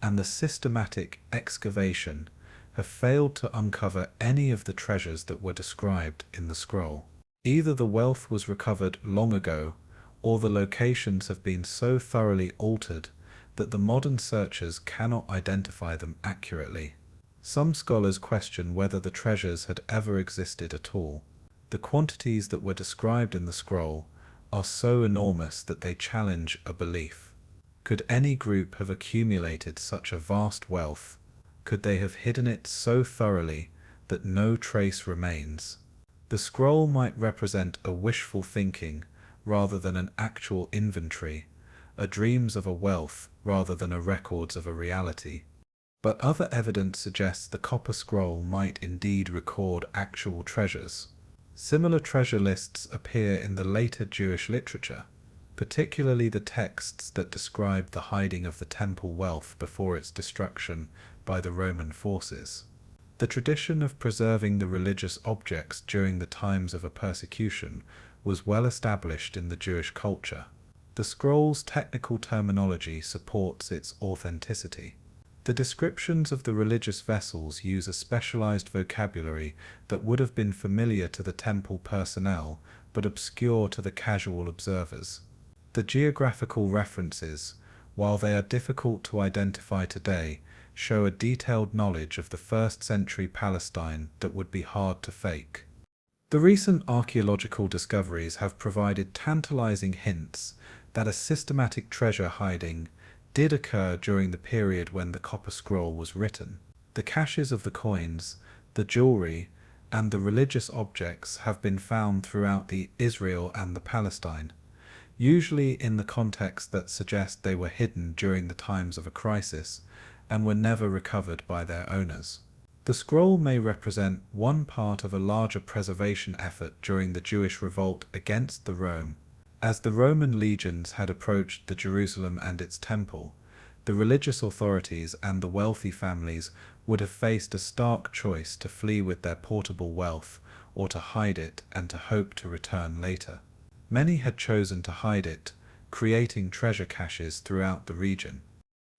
and the systematic excavation have failed to uncover any of the treasures that were described in the scroll. Either the wealth was recovered long ago, or the locations have been so thoroughly altered that the modern searchers cannot identify them accurately. Some scholars question whether the treasures had ever existed at all. The quantities that were described in the scroll are so enormous that they challenge a belief. Could any group have accumulated such a vast wealth? Could they have hidden it so thoroughly that no trace remains? The scroll might represent a wishful thinking rather than an actual inventory, a dreams of a wealth rather than a records of a reality. But other evidence suggests the copper scroll might indeed record actual treasures. Similar treasure lists appear in the later Jewish literature, particularly the texts that describe the hiding of the temple wealth before its destruction by the Roman forces. The tradition of preserving the religious objects during the times of a persecution was well established in the Jewish culture. The scroll's technical terminology supports its authenticity. The descriptions of the religious vessels use a specialized vocabulary that would have been familiar to the temple personnel but obscure to the casual observers. The geographical references, while they are difficult to identify today, show a detailed knowledge of the first-century Palestine that would be hard to fake. The recent archaeological discoveries have provided tantalizing hints that a systematic treasure hiding did occur during the period when the copper scroll was written. The caches of the coins, the jewelry, and the religious objects have been found throughout the Israel and the Palestine, usually in the context that suggests they were hidden during the times of a crisis and were never recovered by their owners. The scroll may represent one part of a larger preservation effort during the Jewish revolt against the Rome. As the Roman legions had approached the Jerusalem and its temple, the religious authorities and the wealthy families would have faced a stark choice to flee with their portable wealth or to hide it and to hope to return later. Many had chosen to hide it, creating treasure caches throughout the region.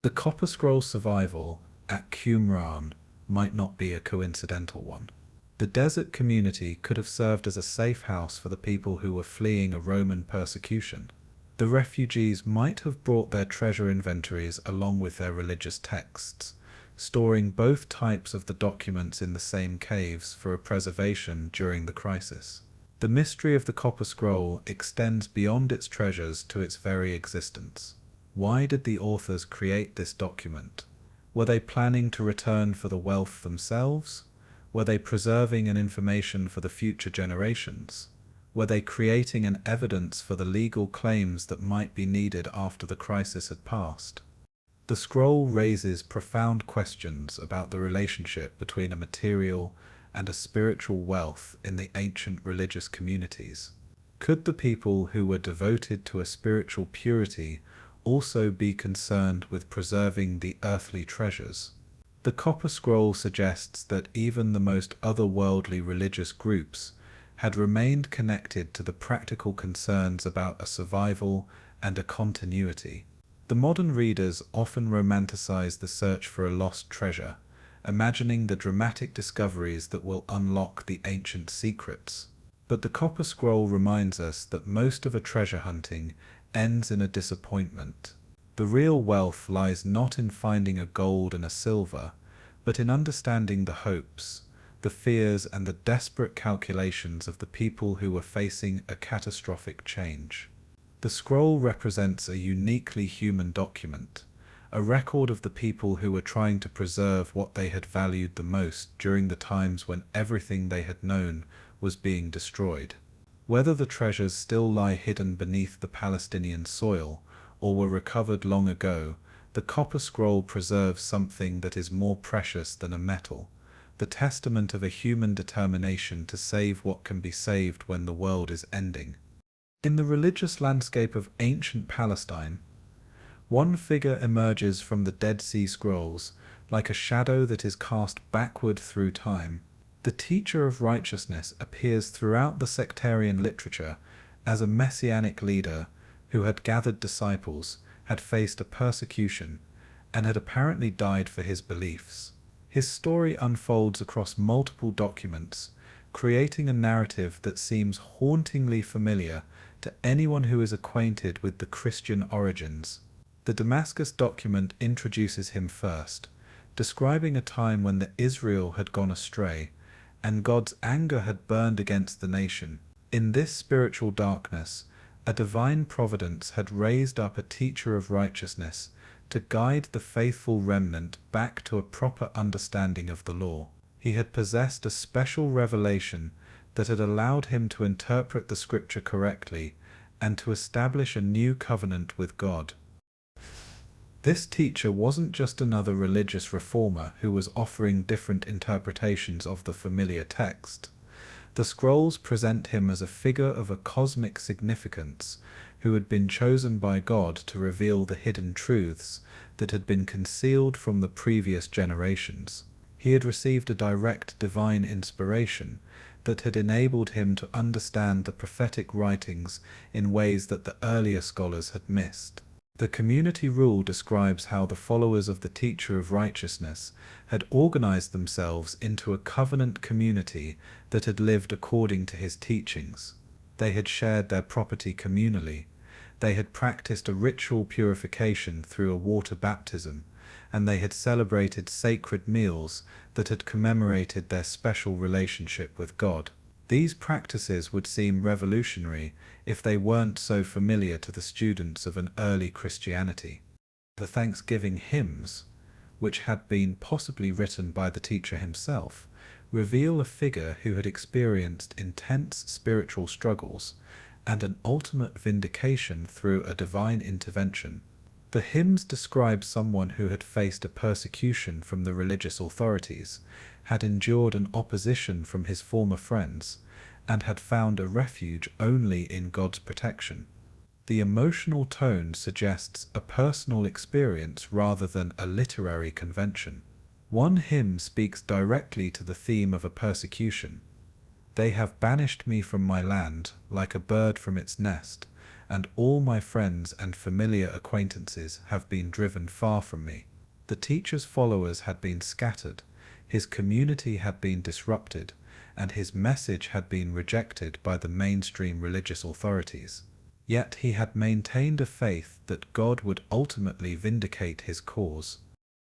The copper scroll survival at Qumran might not be a coincidental one. The desert community could have served as a safe house for the people who were fleeing a Roman persecution. The refugees might have brought their treasure inventories along with their religious texts, storing both types of the documents in the same caves for a preservation during the crisis. The mystery of the copper scroll extends beyond its treasures to its very existence. Why did the authors create this document? Were they planning to return for the wealth themselves? Were they preserving an information for the future generations? Were they creating an evidence for the legal claims that might be needed after the crisis had passed? The scroll raises profound questions about the relationship between a material and a spiritual wealth in the ancient religious communities. Could the people who were devoted to a spiritual purity also be concerned with preserving the earthly treasures? The copper scroll suggests that even the most otherworldly religious groups had remained connected to the practical concerns about a survival and a continuity. The modern readers often romanticize the search for a lost treasure, imagining the dramatic discoveries that will unlock the ancient secrets. But the copper scroll reminds us that most of a treasure hunting ends in a disappointment. The real wealth lies not in finding a gold and a silver, but in understanding the hopes, the fears, and the desperate calculations of the people who were facing a catastrophic change. The scroll represents a uniquely human document, a record of the people who were trying to preserve what they had valued the most during the times when everything they had known was being destroyed. Whether the treasures still lie hidden beneath the Palestinian soil or were recovered long ago, the copper scroll preserves something that is more precious than a metal, the testament of a human determination to save what can be saved when the world is ending. In the religious landscape of ancient Palestine, One figure emerges from the Dead Sea Scrolls, like a shadow that is cast backward through time. The teacher of righteousness appears throughout the sectarian literature as a messianic leader who had gathered disciples, had faced a persecution, and had apparently died for his beliefs. His story unfolds across multiple documents, creating a narrative that seems hauntingly familiar to anyone who is acquainted with the Christian origins. The Damascus document introduces him first, describing a time when the Israel had gone astray, and God's anger had burned against the nation. In this spiritual darkness, a divine providence had raised up a teacher of righteousness to guide the faithful remnant back to a proper understanding of the law. He had possessed a special revelation that had allowed him to interpret the scripture correctly and to establish a new covenant with God. This teacher wasn't just another religious reformer who was offering different interpretations of the familiar text. The scrolls present him as a figure of a cosmic significance who had been chosen by God to reveal the hidden truths that had been concealed from the previous generations. He had received a direct divine inspiration that had enabled him to understand the prophetic writings in ways that the earlier scholars had missed. The community rule describes how the followers of the teacher of righteousness had organized themselves into a covenant community that had lived according to his teachings. They had shared their property communally. They had practiced a ritual purification through a water baptism, and they had celebrated sacred meals that had commemorated their special relationship with God. These practices would seem revolutionary if they weren't so familiar to the students of an early Christianity. The Thanksgiving hymns, which had been possibly written by the teacher himself, reveal a figure who had experienced intense spiritual struggles and an ultimate vindication through a divine intervention. The hymns describe someone who had faced a persecution from the religious authorities, had endured an opposition from his former friends, and had found a refuge only in God's protection. The emotional tone suggests a personal experience rather than a literary convention. One hymn speaks directly to the theme of a persecution. "They have banished me from my land, like a bird from its nest, and all my friends and familiar acquaintances have been driven far from me." The teacher's followers had been scattered, his community had been disrupted, and his message had been rejected by the mainstream religious authorities. Yet he had maintained a faith that God would ultimately vindicate his cause.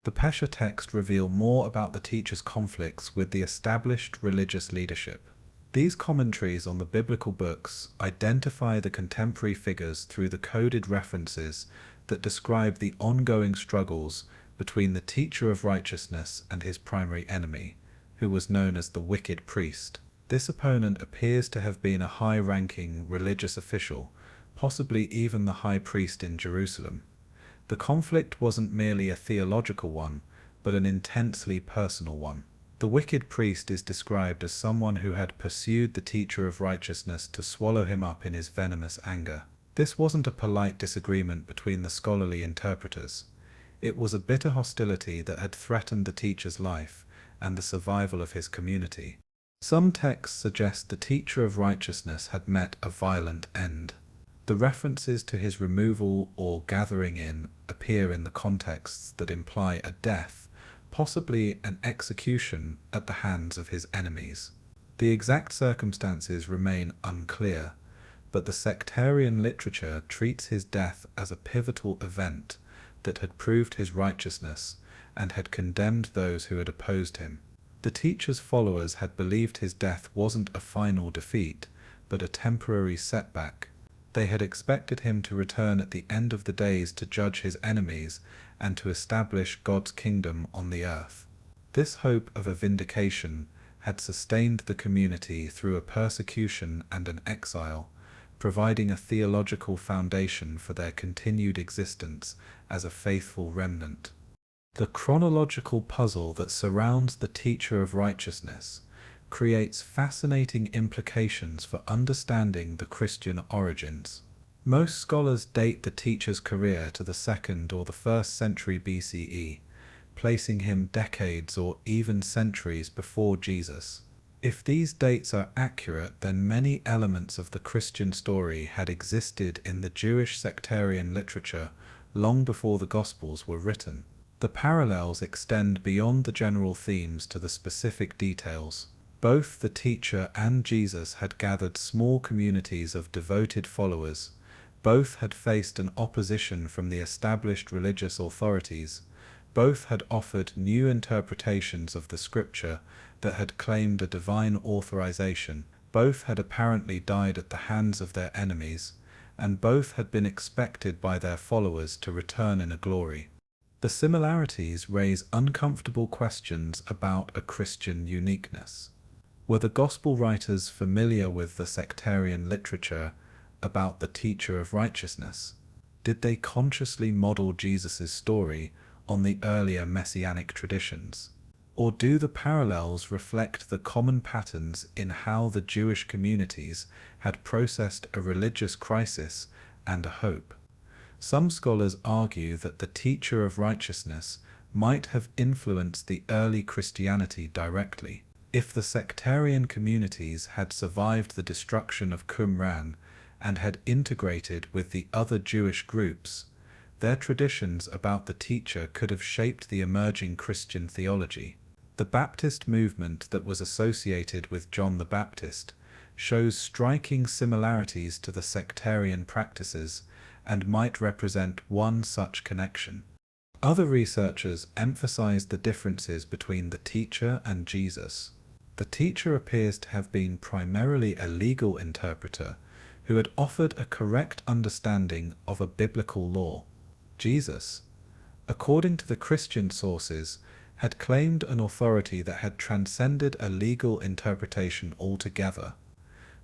The Pesha text reveal more about the teacher's conflicts with the established religious leadership. These commentaries on the biblical books identify the contemporary figures through the coded references that describe the ongoing struggles between the teacher of righteousness and his primary enemy, who was known as the wicked priest. This opponent appears to have been a high-ranking religious official, possibly even the high priest in Jerusalem. The conflict wasn't merely a theological one, but an intensely personal one. The wicked priest is described as someone who had pursued the teacher of righteousness to swallow him up in his venomous anger. This wasn't a polite disagreement between the scholarly interpreters. It was a bitter hostility that had threatened the teacher's life and the survival of his community. Some texts suggest the teacher of righteousness had met a violent end. The references to his removal or gathering in appear in the contexts that imply a death, possibly an execution at the hands of his enemies. The exact circumstances remain unclear, but the sectarian literature treats his death as a pivotal event that had proved his righteousness and had condemned those who had opposed him. The teacher's followers had believed his death wasn't a final defeat, but a temporary setback. They had expected him to return at the end of the days to judge his enemies and to establish God's kingdom on the earth. This hope of a vindication had sustained the community through a persecution and an exile, providing a theological foundation for their continued existence as a faithful remnant. The chronological puzzle that surrounds the teacher of righteousness creates fascinating implications for understanding the Christian origins. Most scholars date the teacher's career to the 2nd or the 1st century BCE, placing him decades or even centuries before Jesus. If these dates are accurate, then many elements of the Christian story had existed in the Jewish sectarian literature long before the Gospels were written. The parallels extend beyond the general themes to the specific details. Both the teacher and Jesus had gathered small communities of devoted followers. Both had faced an opposition from the established religious authorities. Both had offered new interpretations of the scripture that had claimed a divine authorization. Both had apparently died at the hands of their enemies, and both had been expected by their followers to return in a glory. The similarities raise uncomfortable questions about a Christian uniqueness. Were the Gospel writers familiar with the sectarian literature about the teacher of righteousness? Did they consciously model Jesus' story on the earlier messianic traditions? Or do the parallels reflect the common patterns in how the Jewish communities had processed a religious crisis and a hope? Some scholars argue that the teacher of righteousness might have influenced the early Christianity directly. If the sectarian communities had survived the destruction of Qumran and had integrated with the other Jewish groups, their traditions about the teacher could have shaped the emerging Christian theology. The Baptist movement that was associated with John the Baptist shows striking similarities to the sectarian practices and might represent one such connection. Other researchers emphasize the differences between the teacher and Jesus. The teacher appears to have been primarily a legal interpreter who had offered a correct understanding of a biblical law. Jesus, according to the Christian sources, had claimed an authority that had transcended a legal interpretation altogether.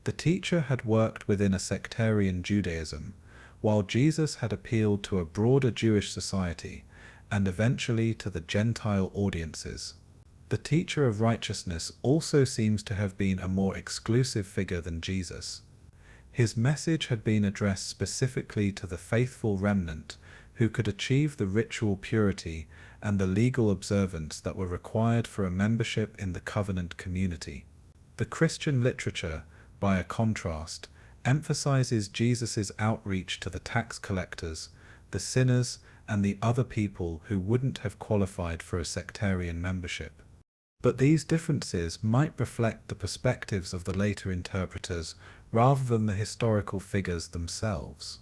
The teacher had worked within a sectarian Judaism, while Jesus had appealed to a broader Jewish society and eventually to the Gentile audiences. The teacher of righteousness also seems to have been a more exclusive figure than Jesus. His message had been addressed specifically to the faithful remnant who could achieve the ritual purity and the legal observance that were required for a membership in the covenant community. The Christian literature, by a contrast, emphasizes Jesus' outreach to the tax collectors, the sinners, and the other people who wouldn't have qualified for a sectarian membership. But these differences might reflect the perspectives of the later interpreters rather than the historical figures themselves.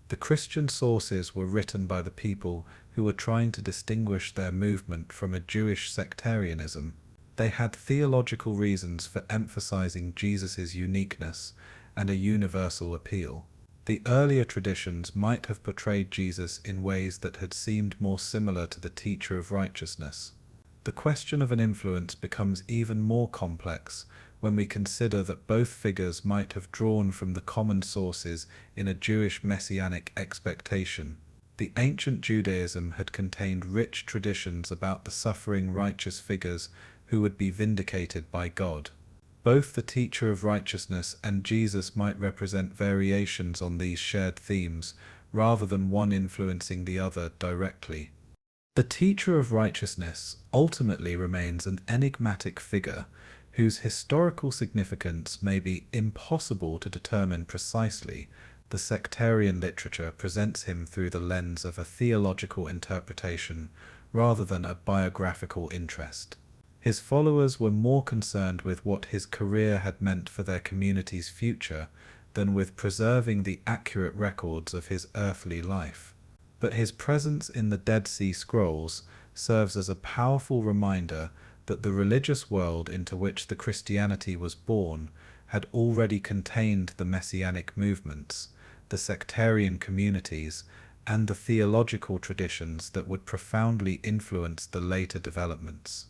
The Christian sources were written by the people who were trying to distinguish their movement from a Jewish sectarianism. They had theological reasons for emphasizing Jesus' uniqueness and a universal appeal. The earlier traditions might have portrayed Jesus in ways that had seemed more similar to the teacher of righteousness. The question of an influence becomes even more complex when we consider that both figures might have drawn from the common sources in a Jewish messianic expectation. The ancient Judaism had contained rich traditions about the suffering righteous figures who would be vindicated by God. Both the teacher of righteousness and Jesus might represent variations on these shared themes, rather than one influencing the other directly. The teacher of righteousness ultimately remains an enigmatic figure whose historical significance may be impossible to determine precisely. The sectarian literature presents him through the lens of a theological interpretation rather than a biographical interest. His followers were more concerned with what his career had meant for their community's future than with preserving the accurate records of his earthly life. But his presence in the Dead Sea Scrolls serves as a powerful reminder that the religious world into which the Christianity was born had already contained the messianic movements, the sectarian communities, and the theological traditions that would profoundly influence the later developments.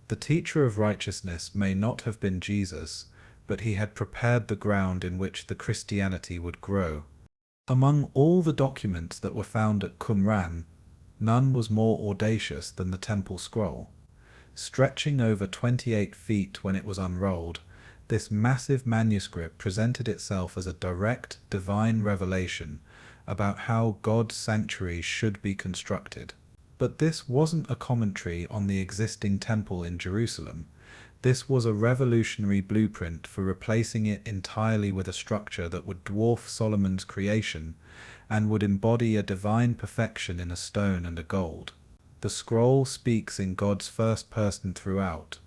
The teacher of righteousness may not have been Jesus, but he had prepared the ground in which the Christianity would grow. Among all the documents that were found at Qumran, none was more audacious than the temple scroll. Stretching over 28 feet when it was unrolled, this massive manuscript presented itself as a direct, divine revelation, about how God's sanctuary should be constructed. But this wasn't a commentary on the existing temple in Jerusalem. This was a revolutionary blueprint for replacing it entirely with a structure that would dwarf Solomon's creation and would embody a divine perfection in a stone and a gold. The scroll speaks in God's first person throughout,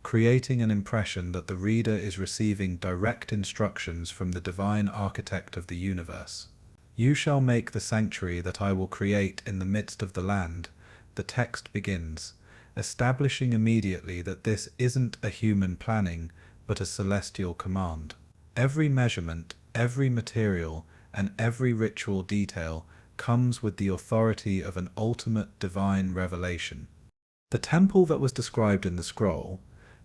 creating an impression that the reader is receiving direct instructions from the divine architect of the universe. "You shall make the sanctuary that I will create in the midst of the land," the text begins, establishing immediately that this isn't a human planning, but a celestial command. Every measurement, every material, and every ritual detail comes with the authority of an ultimate divine revelation. The temple that was described in the scroll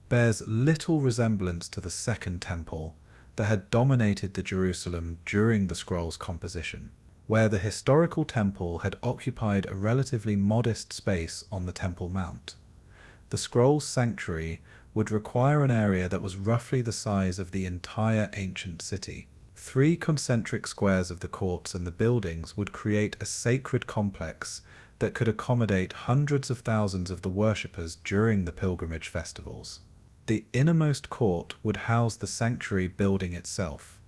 bears little resemblance to the Second Temple that had dominated the Jerusalem during the scroll's composition, where the historical temple had occupied a relatively modest space on the Temple Mount. The scroll's sanctuary would require an area that was roughly the size of the entire ancient city. 3 concentric squares of the courts and the buildings would create a sacred complex that could accommodate hundreds of thousands of the worshippers during the pilgrimage festivals. The innermost court would house the sanctuary building itself,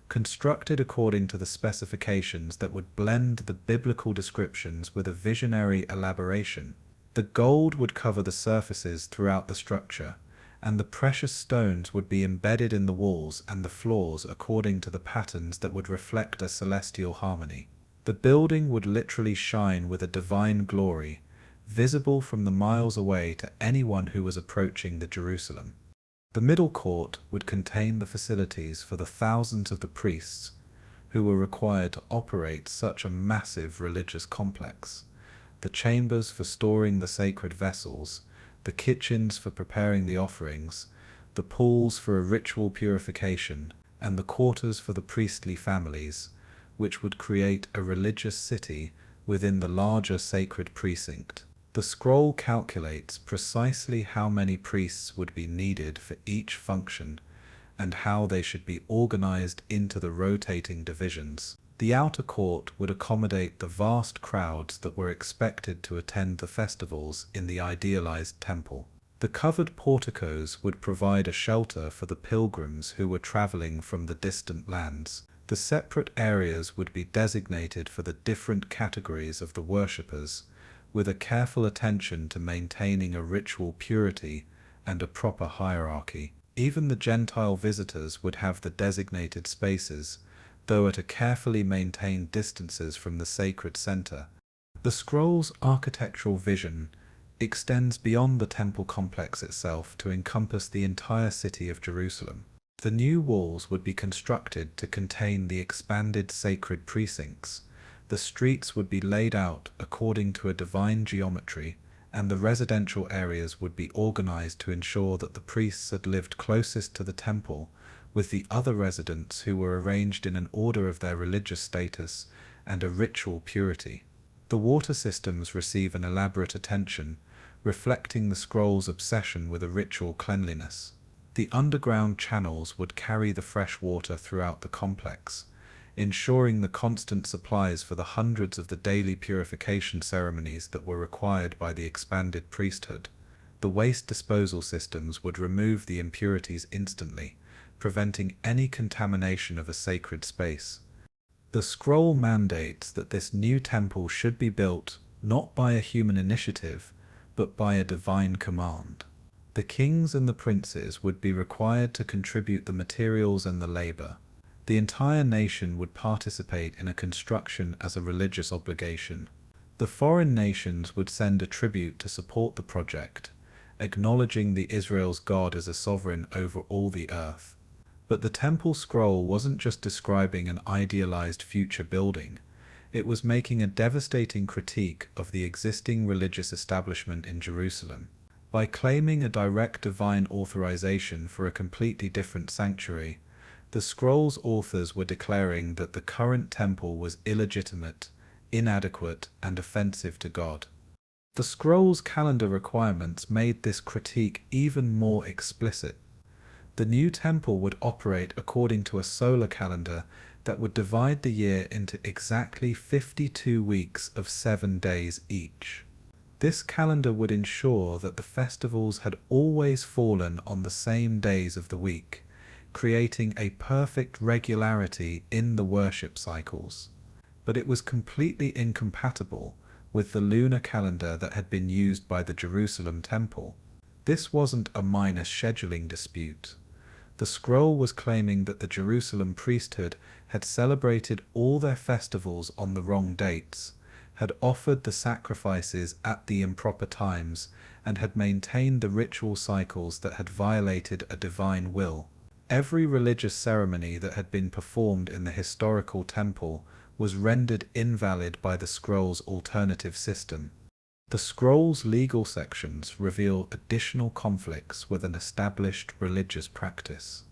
constructed according to the specifications that would blend the biblical descriptions with a visionary elaboration. The gold would cover the surfaces throughout the structure, and the precious stones would be embedded in the walls and the floors according to the patterns that would reflect a celestial harmony. The building would literally shine with a divine glory, visible from the miles away to anyone who was approaching the Jerusalem. The middle court would contain the facilities for the thousands of the priests who were required to operate such a massive religious complex. The chambers for storing the sacred vessels, the kitchens for preparing the offerings, the pools for a ritual purification, and the quarters for the priestly families, which would create a religious city within the larger sacred precinct. The scroll calculates precisely how many priests would be needed for each function and how they should be organized into the rotating divisions. The outer court would accommodate the vast crowds that were expected to attend the festivals in the idealized temple. The covered porticos would provide a shelter for the pilgrims who were traveling from the distant lands. The separate areas would be designated for the different categories of the worshippers, with a careful attention to maintaining a ritual purity and a proper hierarchy. Even the Gentile visitors would have the designated spaces, though at a carefully maintained distances from the sacred center. The scroll's architectural vision extends beyond the temple complex itself to encompass the entire city of Jerusalem. The new walls would be constructed to contain the expanded sacred precincts. The streets would be laid out according to a divine geometry, and the residential areas would be organized to ensure that the priests had lived closest to the temple, with the other residents who were arranged in an order of their religious status and a ritual purity. The water systems receive an elaborate attention, reflecting the scroll's obsession with a ritual cleanliness. The underground channels would carry the fresh water throughout the complex, ensuring the constant supplies for the hundreds of the daily purification ceremonies that were required by the expanded priesthood. The waste disposal systems would remove the impurities instantly, preventing any contamination of a sacred space. The scroll mandates that this new temple should be built not by a human initiative, but by a divine command. The kings and the princes would be required to contribute the materials and the labor. The entire nation would participate in a construction as a religious obligation. The foreign nations would send a tribute to support the project, acknowledging the Israel's God as a sovereign over all the earth. But the temple scroll wasn't just describing an idealized future building, it was making a devastating critique of the existing religious establishment in Jerusalem. By claiming a direct divine authorization for a completely different sanctuary, the scroll's authors were declaring that the current temple was illegitimate, inadequate, and offensive to God. The scroll's calendar requirements made this critique even more explicit. The new temple would operate according to a solar calendar that would divide the year into exactly 52 weeks of 7 days each. This calendar would ensure that the festivals had always fallen on the same days of the week, creating a perfect regularity in the worship cycles. But it was completely incompatible with the lunar calendar that had been used by the Jerusalem temple. This wasn't a minor scheduling dispute. The scroll was claiming that the Jerusalem priesthood had celebrated all their festivals on the wrong dates, had offered the sacrifices at the improper times, and had maintained the ritual cycles that had violated a divine will. Every religious ceremony that had been performed in the historical temple was rendered invalid by the scroll's alternative system. The scroll's legal sections reveal additional conflicts with an established religious practice.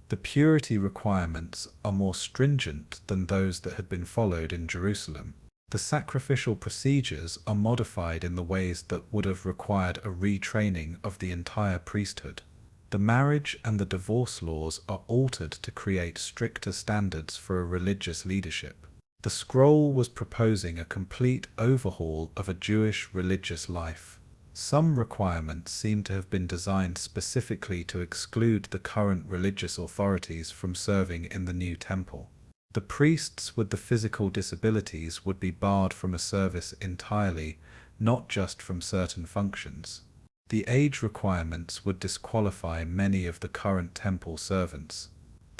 The purity requirements are more stringent than those that had been followed in Jerusalem. The sacrificial procedures are modified in the ways that would have required a retraining of the entire priesthood. The marriage and the divorce laws are altered to create stricter standards for a religious leadership. The scroll was proposing a complete overhaul of a Jewish religious life. Some requirements seem to have been designed specifically to exclude the current religious authorities from serving in the new temple. The priests with the physical disabilities would be barred from a service entirely, not just from certain functions. The age requirements would disqualify many of the current temple servants.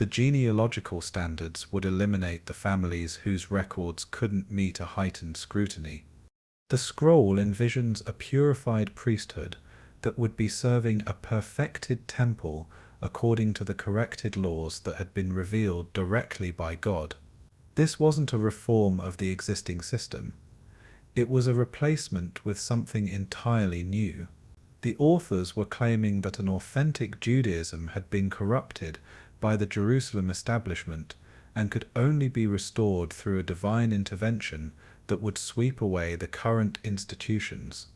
The genealogical standards would eliminate the families whose records couldn't meet a heightened scrutiny. The scroll envisions a purified priesthood that would be serving a perfected temple according to the corrected laws that had been revealed directly by God. This wasn't a reform of the existing system. It was a replacement with something entirely new. The authors were claiming that an authentic Judaism had been corrupted by the Jerusalem establishment and could only be restored through a divine intervention that would sweep away the current institutions.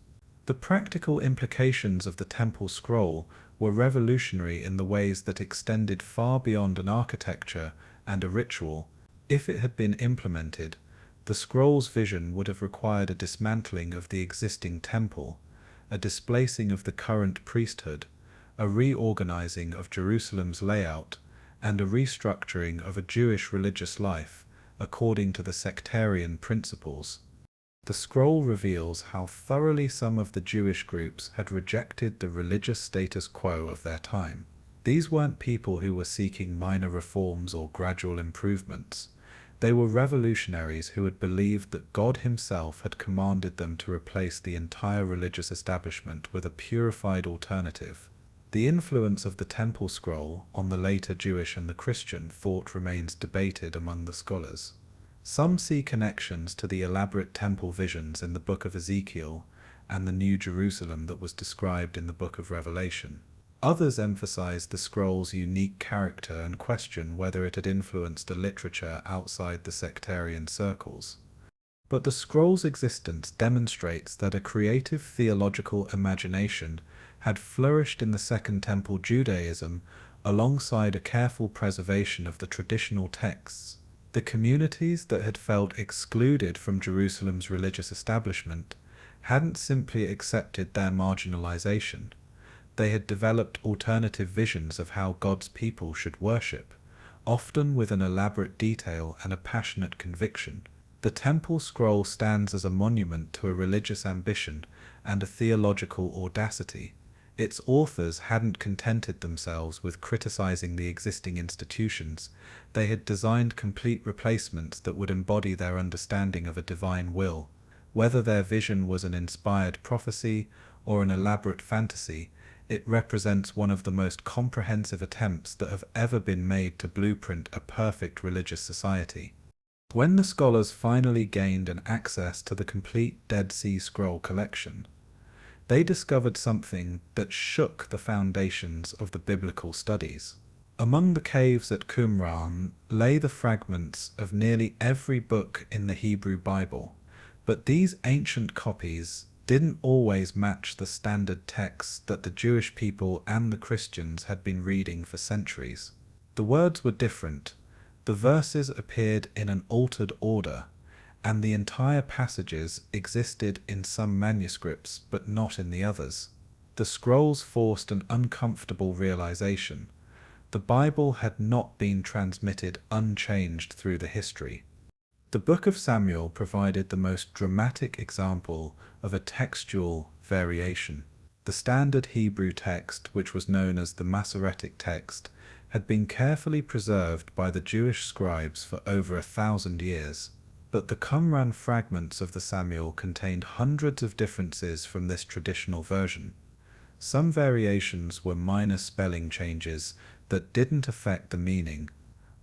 The practical implications of the temple scroll were revolutionary in the ways that extended far beyond an architecture and a ritual. If it had been implemented, the scroll's vision would have required a dismantling of the existing temple, a displacing of the current priesthood, a reorganizing of Jerusalem's layout, and a restructuring of a Jewish religious life according to the sectarian principles. The scroll reveals how thoroughly some of the Jewish groups had rejected the religious status quo of their time. These weren't people who were seeking minor reforms or gradual improvements. They were revolutionaries who had believed that God himself had commanded them to replace the entire religious establishment with a purified alternative. The influence of the temple scroll on the later Jewish and the Christian thought remains debated among the scholars. Some see connections to the elaborate temple visions in the book of Ezekiel and the New Jerusalem that was described in the book of Revelation. Others emphasize the scroll's unique character and question whether it had influenced a literature outside the sectarian circles. But the scroll's existence demonstrates that a creative theological imagination had flourished in the Second Temple Judaism alongside a careful preservation of the traditional texts. The communities that had felt excluded from Jerusalem's religious establishment hadn't simply accepted their marginalization. They had developed alternative visions of how God's people should worship, often with an elaborate detail and a passionate conviction. The temple scroll stands as a monument to a religious ambition and a theological audacity. Its authors hadn't contented themselves with criticizing the existing institutions. They had designed complete replacements that would embody their understanding of a divine will. Whether their vision was an inspired prophecy or an elaborate fantasy, it represents one of the most comprehensive attempts that have ever been made to blueprint a perfect religious society. When the scholars finally gained an access to the complete Dead Sea Scroll collection, they discovered something that shook the foundations of the biblical studies. Among the caves at Qumran lay the fragments of nearly every book in the Hebrew Bible, but these ancient copies didn't always match the standard texts that the Jewish people and the Christians had been reading for centuries. The words were different, The verses appeared in an altered order, and the entire passages existed in some manuscripts but not in the others. The scrolls forced an uncomfortable realization. The Bible had not been transmitted unchanged through the history. The Book of Samuel provided the most dramatic example of a textual variation. The standard Hebrew text, which was known as the Masoretic text, had been carefully preserved by the Jewish scribes for over 1,000 years. But the Qumran fragments of the Samuel contained hundreds of differences from this traditional version. Some variations were minor spelling changes that didn't affect the meaning.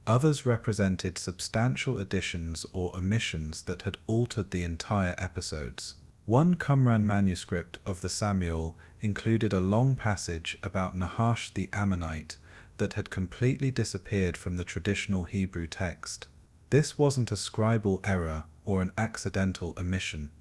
Others represented substantial additions or omissions that had altered the entire episodes. One Qumran manuscript of the Samuel included a long passage about Nahash the Ammonite that had completely disappeared from the traditional Hebrew text. This wasn't a scribal error or an accidental omission.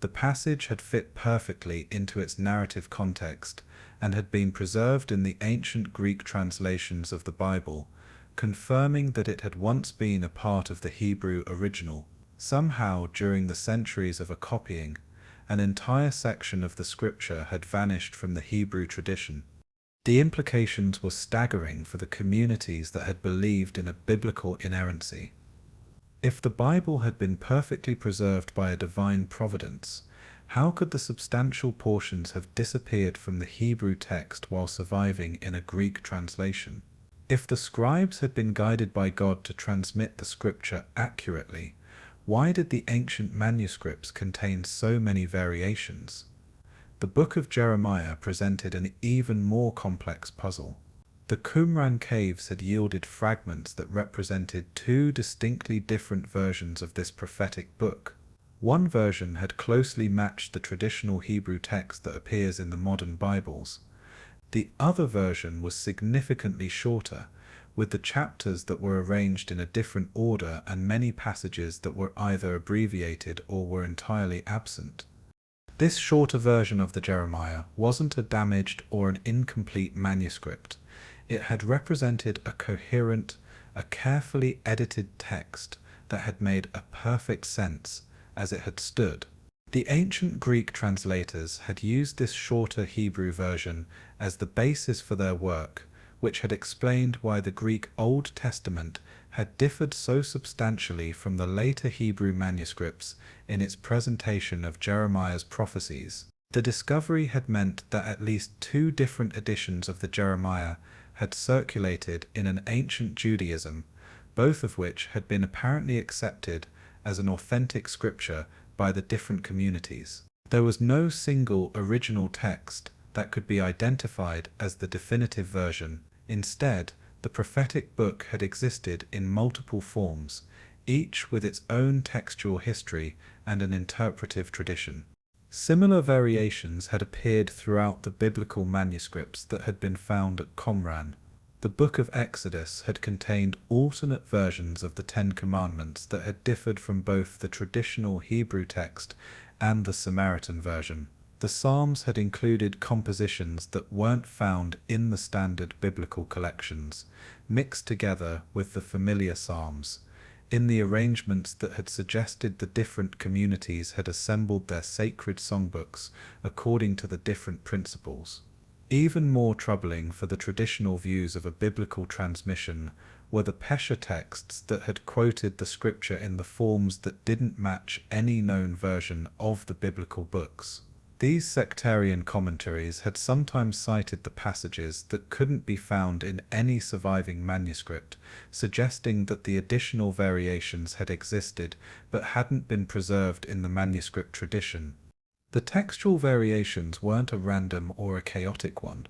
The passage had fit perfectly into its narrative context and had been preserved in the ancient Greek translations of the Bible, confirming that it had once been a part of the Hebrew original. Somehow, during the centuries of a copying, an entire section of the scripture had vanished from the Hebrew tradition. The implications were staggering for the communities that had believed in a biblical inerrancy. If the Bible had been perfectly preserved by a divine providence, how could the substantial portions have disappeared from the Hebrew text while surviving in a Greek translation? If the scribes had been guided by God to transmit the scripture accurately, why did the ancient manuscripts contain so many variations? The book of Jeremiah presented an even more complex puzzle. The Qumran caves had yielded fragments that represented two distinctly different versions of this prophetic book. One version had closely matched the traditional Hebrew text that appears in the modern Bibles. The other version was significantly shorter, with the chapters that were arranged in a different order and many passages that were either abbreviated or were entirely absent. This shorter version of the Jeremiah wasn't a damaged or an incomplete manuscript. It had represented a coherent, a carefully edited text that had made a perfect sense as it had stood. The ancient Greek translators had used this shorter Hebrew version as the basis for their work, which had explained why the Greek Old Testament had differed so substantially from the later Hebrew manuscripts in its presentation of Jeremiah's prophecies. The discovery had meant that at least two different editions of the Jeremiah had circulated in an ancient Judaism, both of which had been apparently accepted as an authentic scripture by the different communities. There was no single original text that could be identified as the definitive version. Instead, the prophetic book had existed in multiple forms, each with its own textual history and an interpretive tradition. Similar variations had appeared throughout the biblical manuscripts that had been found at Qumran. The Book of Exodus had contained alternate versions of the Ten Commandments that had differed from both the traditional Hebrew text and the Samaritan version. The Psalms had included compositions that weren't found in the standard biblical collections, mixed together with the familiar Psalms, in the arrangements that had suggested the different communities had assembled their sacred songbooks according to the different principles. Even more troubling for the traditional views of a biblical transmission were the Pesher texts that had quoted the scripture in the forms that didn't match any known version of the biblical books. These sectarian commentaries had sometimes cited the passages that couldn't be found in any surviving manuscript, suggesting that the additional variations had existed but hadn't been preserved in the manuscript tradition. The textual variations weren't a random or a chaotic one.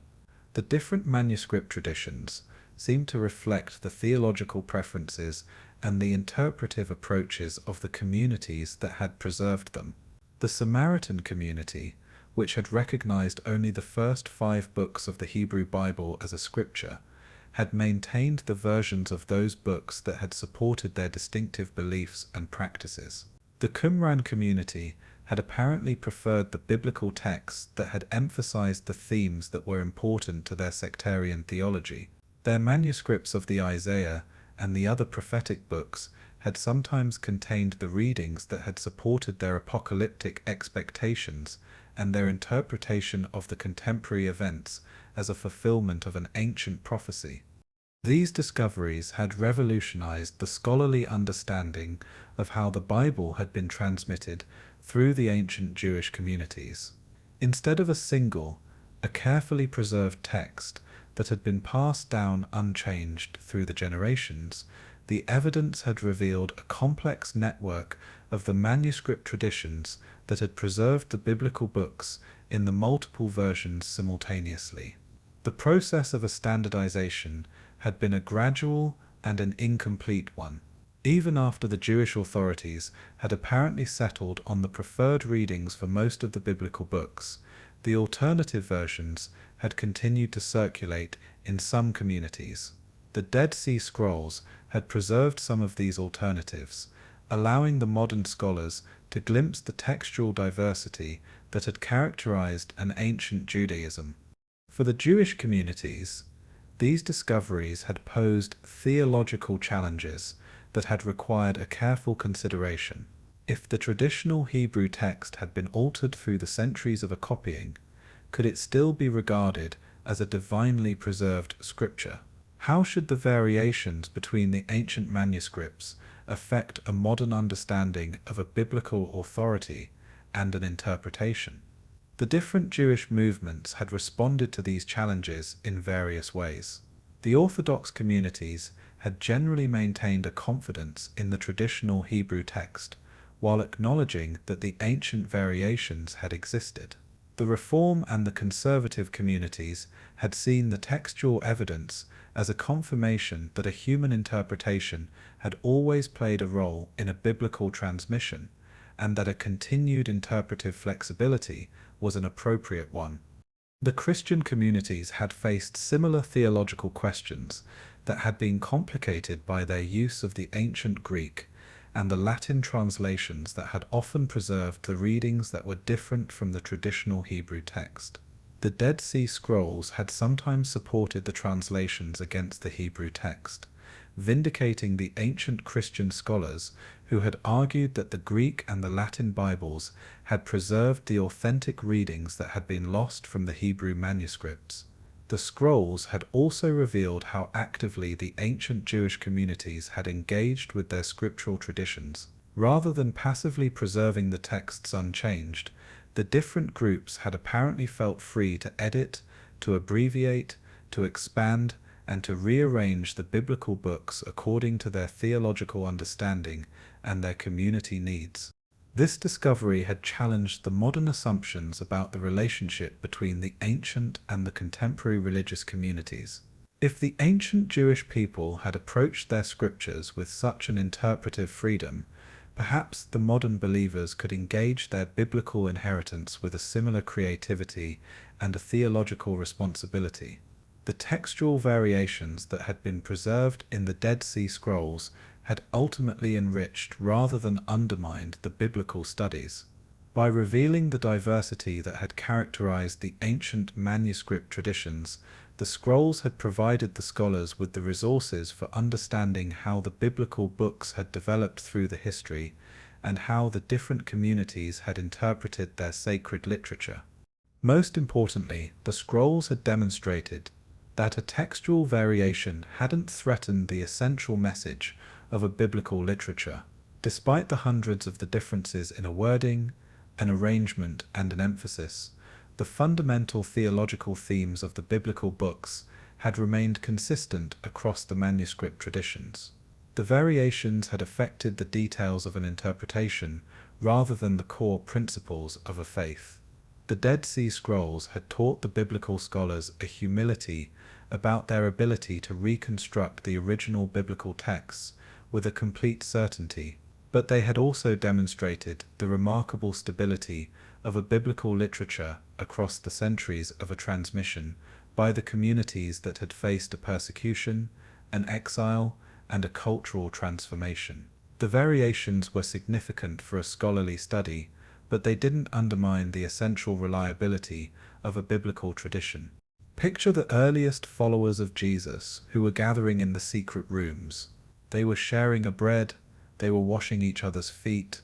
The different manuscript traditions seemed to reflect the theological preferences and the interpretive approaches of the communities that had preserved them. The Samaritan community, which had recognized only the first 5 books of the Hebrew Bible as a scripture, had maintained the versions of those books that had supported their distinctive beliefs and practices. The Qumran community had apparently preferred the biblical texts that had emphasized the themes that were important to their sectarian theology. Their manuscripts of the Isaiah and the other prophetic books had sometimes contained the readings that had supported their apocalyptic expectations and their interpretation of the contemporary events as a fulfillment of an ancient prophecy. These discoveries had revolutionized the scholarly understanding of how the Bible had been transmitted through the ancient Jewish communities. Instead of a carefully preserved text that had been passed down unchanged through the generations, the evidence had revealed a complex network of the manuscript traditions that had preserved the biblical books in the multiple versions simultaneously. The process of a standardization had been a gradual and an incomplete one. Even after the Jewish authorities had apparently settled on the preferred readings for most of the biblical books, the alternative versions had continued to circulate in some communities. The Dead Sea Scrolls had preserved some of these alternatives, allowing the modern scholars to glimpse the textual diversity that had characterized an ancient Judaism. For the Jewish communities, these discoveries had posed theological challenges that had required a careful consideration. If the traditional Hebrew text had been altered through the centuries of a copying, could it still be regarded as a divinely preserved scripture? How should the variations between the ancient manuscripts affect a modern understanding of a biblical authority and an interpretation? The different Jewish movements had responded to these challenges in various ways. The Orthodox communities had generally maintained a confidence in the traditional Hebrew text, while acknowledging that the ancient variations had existed. The Reform and the conservative communities had seen the textual evidence as a confirmation that a human interpretation had always played a role in a biblical transmission, and that a continued interpretive flexibility was an appropriate one. The Christian communities had faced similar theological questions that had been complicated by their use of the ancient Greek and the Latin translations that had often preserved the readings that were different from the traditional Hebrew text. The Dead Sea Scrolls had sometimes supported the translations against the Hebrew text, vindicating the ancient Christian scholars who had argued that the Greek and the Latin Bibles had preserved the authentic readings that had been lost from the Hebrew manuscripts. The scrolls had also revealed how actively the ancient Jewish communities had engaged with their scriptural traditions. Rather than passively preserving the texts unchanged, the different groups had apparently felt free to edit, to abbreviate, to expand, and to rearrange the biblical books according to their theological understanding and their community needs. This discovery had challenged the modern assumptions about the relationship between the ancient and the contemporary religious communities. If the ancient Jewish people had approached their scriptures with such an interpretive freedom, perhaps the modern believers could engage their biblical inheritance with a similar creativity and a theological responsibility. The textual variations that had been preserved in the Dead Sea Scrolls had ultimately enriched rather than undermined the biblical studies. By revealing the diversity that had characterized the ancient manuscript traditions, the scrolls had provided the scholars with the resources for understanding how the biblical books had developed through the history and how the different communities had interpreted their sacred literature. Most importantly, the scrolls had demonstrated that a textual variation hadn't threatened the essential message of a biblical literature. Despite the hundreds of the differences in a wording, an arrangement, and an emphasis, the fundamental theological themes of the biblical books had remained consistent across the manuscript traditions. The variations had affected the details of an interpretation rather than the core principles of a faith. The Dead Sea Scrolls had taught the biblical scholars a humility about their ability to reconstruct the original biblical texts with a complete certainty, but they had also demonstrated the remarkable stability of a biblical literature across the centuries of a transmission by the communities that had faced a persecution, an exile, and a cultural transformation. The variations were significant for a scholarly study, but they didn't undermine the essential reliability of a biblical tradition. Picture the earliest followers of Jesus who were gathering in the secret rooms. They were sharing a bread, they were washing each other's feet,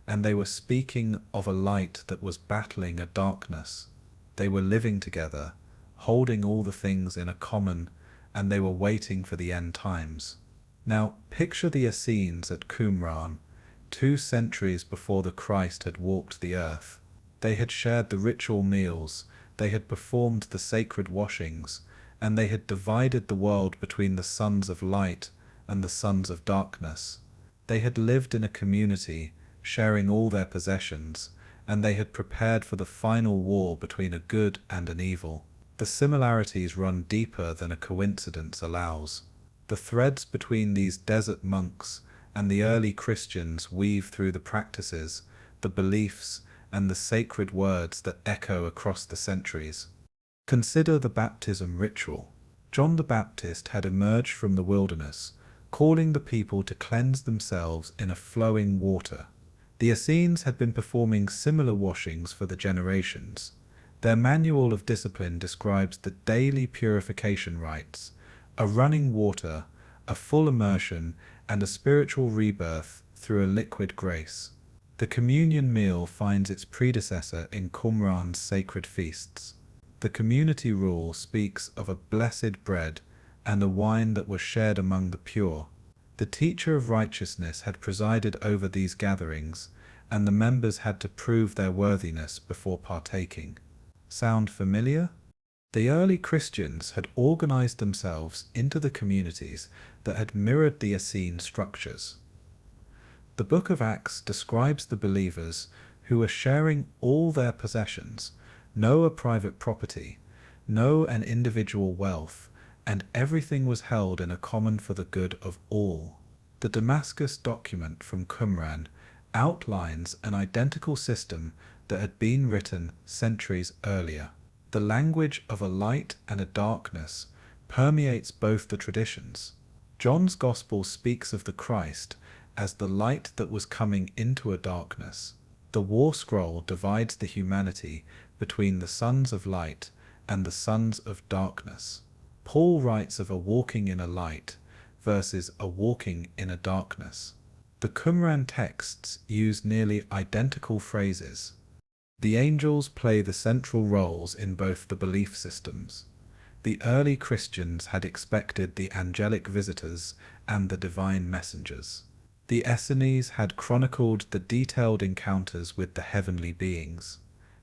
and they were speaking of a light that was battling a darkness. They were living together, holding all the things in a common, and they were waiting for the end times. Now, picture the Essenes at Qumran, 2 centuries before the Christ had walked the earth. They had shared the ritual meals, they had performed the sacred washings, and they had divided the world between the sons of light and the sons of darkness. They had lived in a community, sharing all their possessions, and they had prepared for the final war between a good and an evil. The similarities run deeper than a coincidence allows. The threads between these desert monks and the early Christians weave through the practices, the beliefs, and the sacred words that echo across the centuries. Consider the baptism ritual. John the Baptist had emerged from the wilderness, calling the people to cleanse themselves in a flowing water. The Essenes had been performing similar washings for the generations. Their manual of discipline describes the daily purification rites, a running water, a full immersion, and a spiritual rebirth through a liquid grace. The communion meal finds its predecessor in Qumran's sacred feasts. The community rule speaks of a blessed bread and a wine that was shared among the pure. The teacher of righteousness had presided over these gatherings, and the members had to prove their worthiness before partaking. Sound familiar? The early Christians had organized themselves into the communities that had mirrored the Essene structures. The book of Acts describes the believers who were sharing all their possessions, no private property, no an individual wealth, and everything was held in a common for the good of all. The Damascus document from Qumran outlines an identical system that had been written centuries earlier. The language of a light and a darkness permeates both the traditions. John's Gospel speaks of the Christ as the light that was coming into a darkness. The War Scroll divides the humanity between the sons of light and the sons of darkness. Paul writes of a walking in a light versus a walking in a darkness. The Qumran texts use nearly identical phrases. The angels play the central roles in both the belief systems. The early Christians had expected the angelic visitors and the divine messengers. The Essenes had chronicled the detailed encounters with the heavenly beings.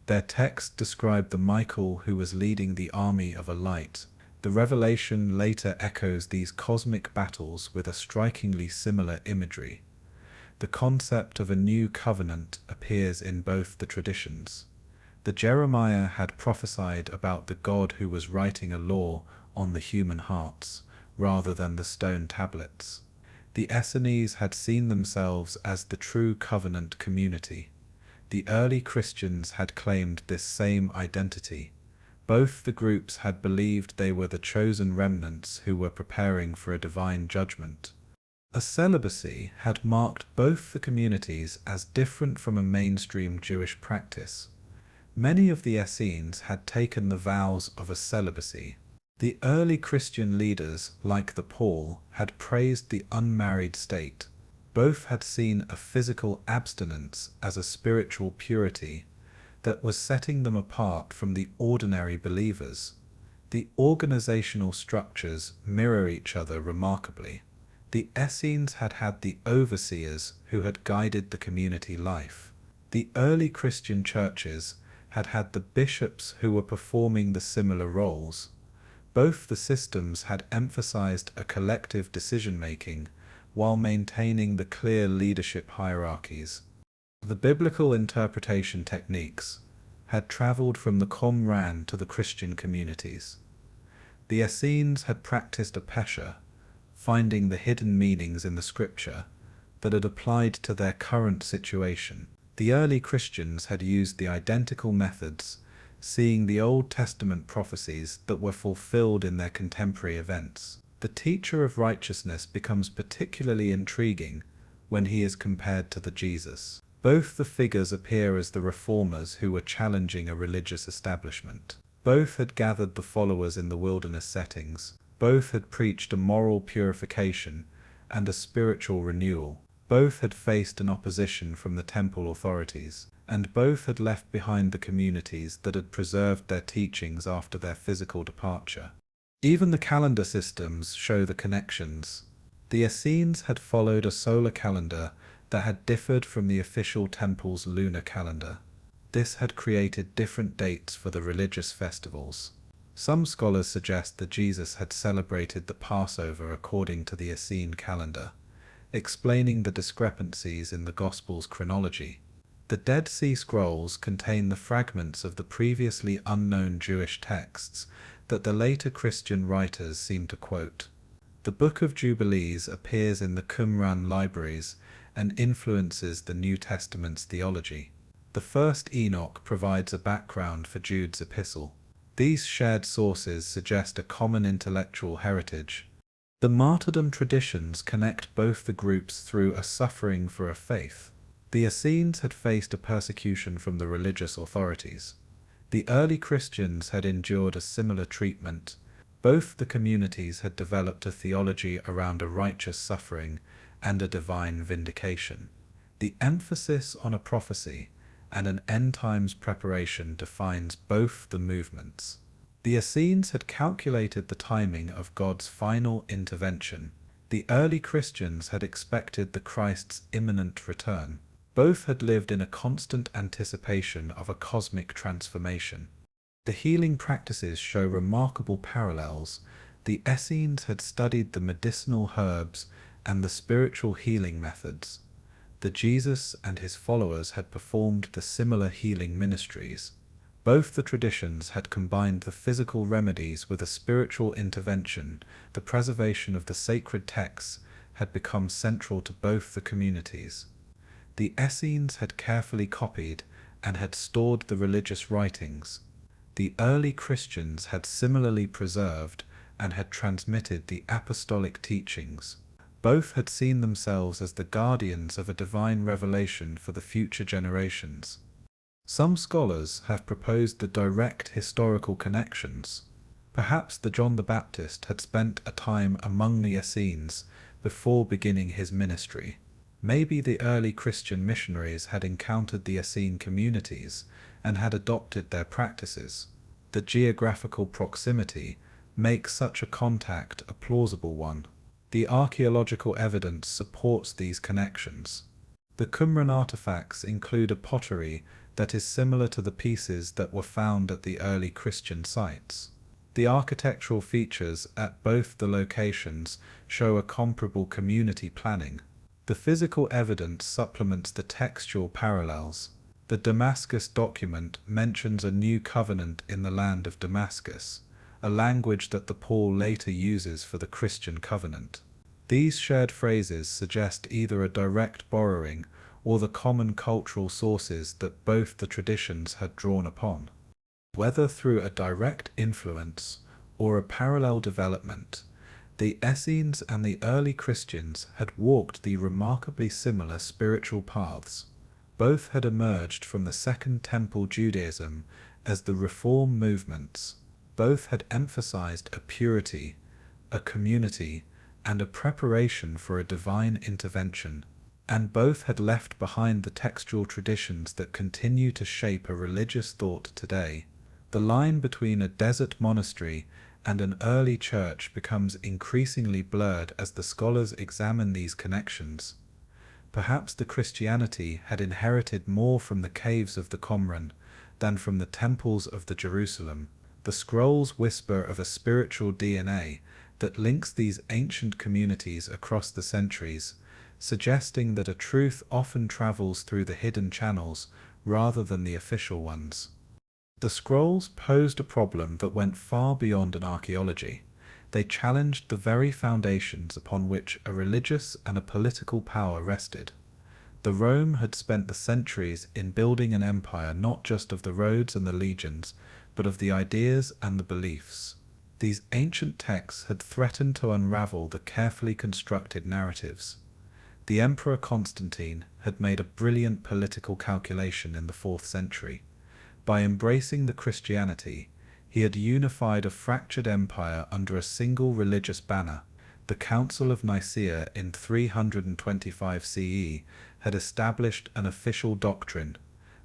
Their text described the Michael who was leading the army of a light. The Revelation later echoes these cosmic battles with a strikingly similar imagery. The concept of a new covenant appears in both the traditions. The Jeremiah had prophesied about the God who was writing a law on the human hearts, rather than the stone tablets. The Essenes had seen themselves as the true covenant community. The early Christians had claimed this same identity. Both the groups had believed they were the chosen remnants who were preparing for a divine judgment. A celibacy had marked both the communities as different from a mainstream Jewish practice. Many of the Essenes had taken the vows of a celibacy. The early Christian leaders, like the Paul, had praised the unmarried state. Both had seen a physical abstinence as a spiritual purity that was setting them apart from the ordinary believers. The organizational structures mirror each other remarkably. The Essenes had had the overseers who had guided the community life. The early Christian churches had had the bishops who were performing the similar roles. Both the systems had emphasized a collective decision-making while maintaining the clear leadership hierarchies. The biblical interpretation techniques had traveled from the Qumran to the Christian communities. The Essenes had practiced a pesha, finding the hidden meanings in the scripture that had applied to their current situation. The early Christians had used the identical methods, seeing the Old Testament prophecies that were fulfilled in their contemporary events. The teacher of righteousness becomes particularly intriguing when he is compared to the Jesus. Both the figures appear as the reformers who were challenging a religious establishment. Both had gathered the followers in the wilderness settings. Both had preached a moral purification and a spiritual renewal. Both had faced an opposition from the temple authorities, and both had left behind the communities that had preserved their teachings after their physical departure. Even the calendar systems show the connections. The Essenes had followed a solar calendar that had differed from the official temple's lunar calendar. This had created different dates for the religious festivals. Some scholars suggest that Jesus had celebrated the Passover according to the Essene calendar, explaining the discrepancies in the Gospel's chronology. The Dead Sea Scrolls contain the fragments of the previously unknown Jewish texts that the later Christian writers seem to quote. The Book of Jubilees appears in the Qumran libraries and influences the New Testament's theology. The first Enoch provides a background for Jude's epistle. These shared sources suggest a common intellectual heritage. The martyrdom traditions connect both the groups through a suffering for a faith. The Essenes had faced a persecution from the religious authorities. The early Christians had endured a similar treatment. Both the communities had developed a theology around a righteous suffering and a divine vindication. The emphasis on a prophecy and an end-times preparation defines both the movements. The Essenes had calculated the timing of God's final intervention. The early Christians had expected the Christ's imminent return. Both had lived in a constant anticipation of a cosmic transformation. The healing practices show remarkable parallels. The Essenes had studied the medicinal herbs and the spiritual healing methods. The Jesus and his followers had performed the similar healing ministries. Both the traditions had combined the physical remedies with a spiritual intervention. The preservation of the sacred texts had become central to both the communities. The Essenes had carefully copied and had stored the religious writings. The early Christians had similarly preserved and had transmitted the apostolic teachings. Both had seen themselves as the guardians of a divine revelation for the future generations. Some scholars have proposed the direct historical connections. Perhaps the John the Baptist had spent a time among the Essenes before beginning his ministry. Maybe the early Christian missionaries had encountered the Essene communities and had adopted their practices. The geographical proximity makes such a contact a plausible one. The archaeological evidence supports these connections. The Qumran artifacts include a pottery that is similar to the pieces that were found at the early Christian sites. The architectural features at both the locations show a comparable community planning. The physical evidence supplements the textual parallels. The Damascus document mentions a new covenant in the land of Damascus, a language that the Paul later uses for the Christian covenant. These shared phrases suggest either a direct borrowing or the common cultural sources that both the traditions had drawn upon. Whether through a direct influence or a parallel development, the Essenes and the early Christians had walked the remarkably similar spiritual paths. Both had emerged from the Second Temple Judaism as the Reform movements. Both had emphasized a purity, a community, and a preparation for a divine intervention. And both had left behind the textual traditions that continue to shape a religious thought today. The line between a desert monastery and an early church becomes increasingly blurred as the scholars examine these connections. Perhaps the Christianity had inherited more from the caves of the Qumran than from the temples of the Jerusalem. The scrolls whisper of a spiritual DNA that links these ancient communities across the centuries, suggesting that a truth often travels through the hidden channels rather than the official ones. The scrolls posed a problem that went far beyond an archaeology. They challenged the very foundations upon which a religious and a political power rested. The Rome had spent the centuries in building an empire not just of the roads and the legions, but of the ideas and the beliefs. These ancient texts had threatened to unravel the carefully constructed narratives. The Emperor Constantine had made a brilliant political calculation in the 4th century. By embracing the Christianity, he had unified a fractured empire under a single religious banner. The Council of Nicaea in 325 CE had established an official doctrine.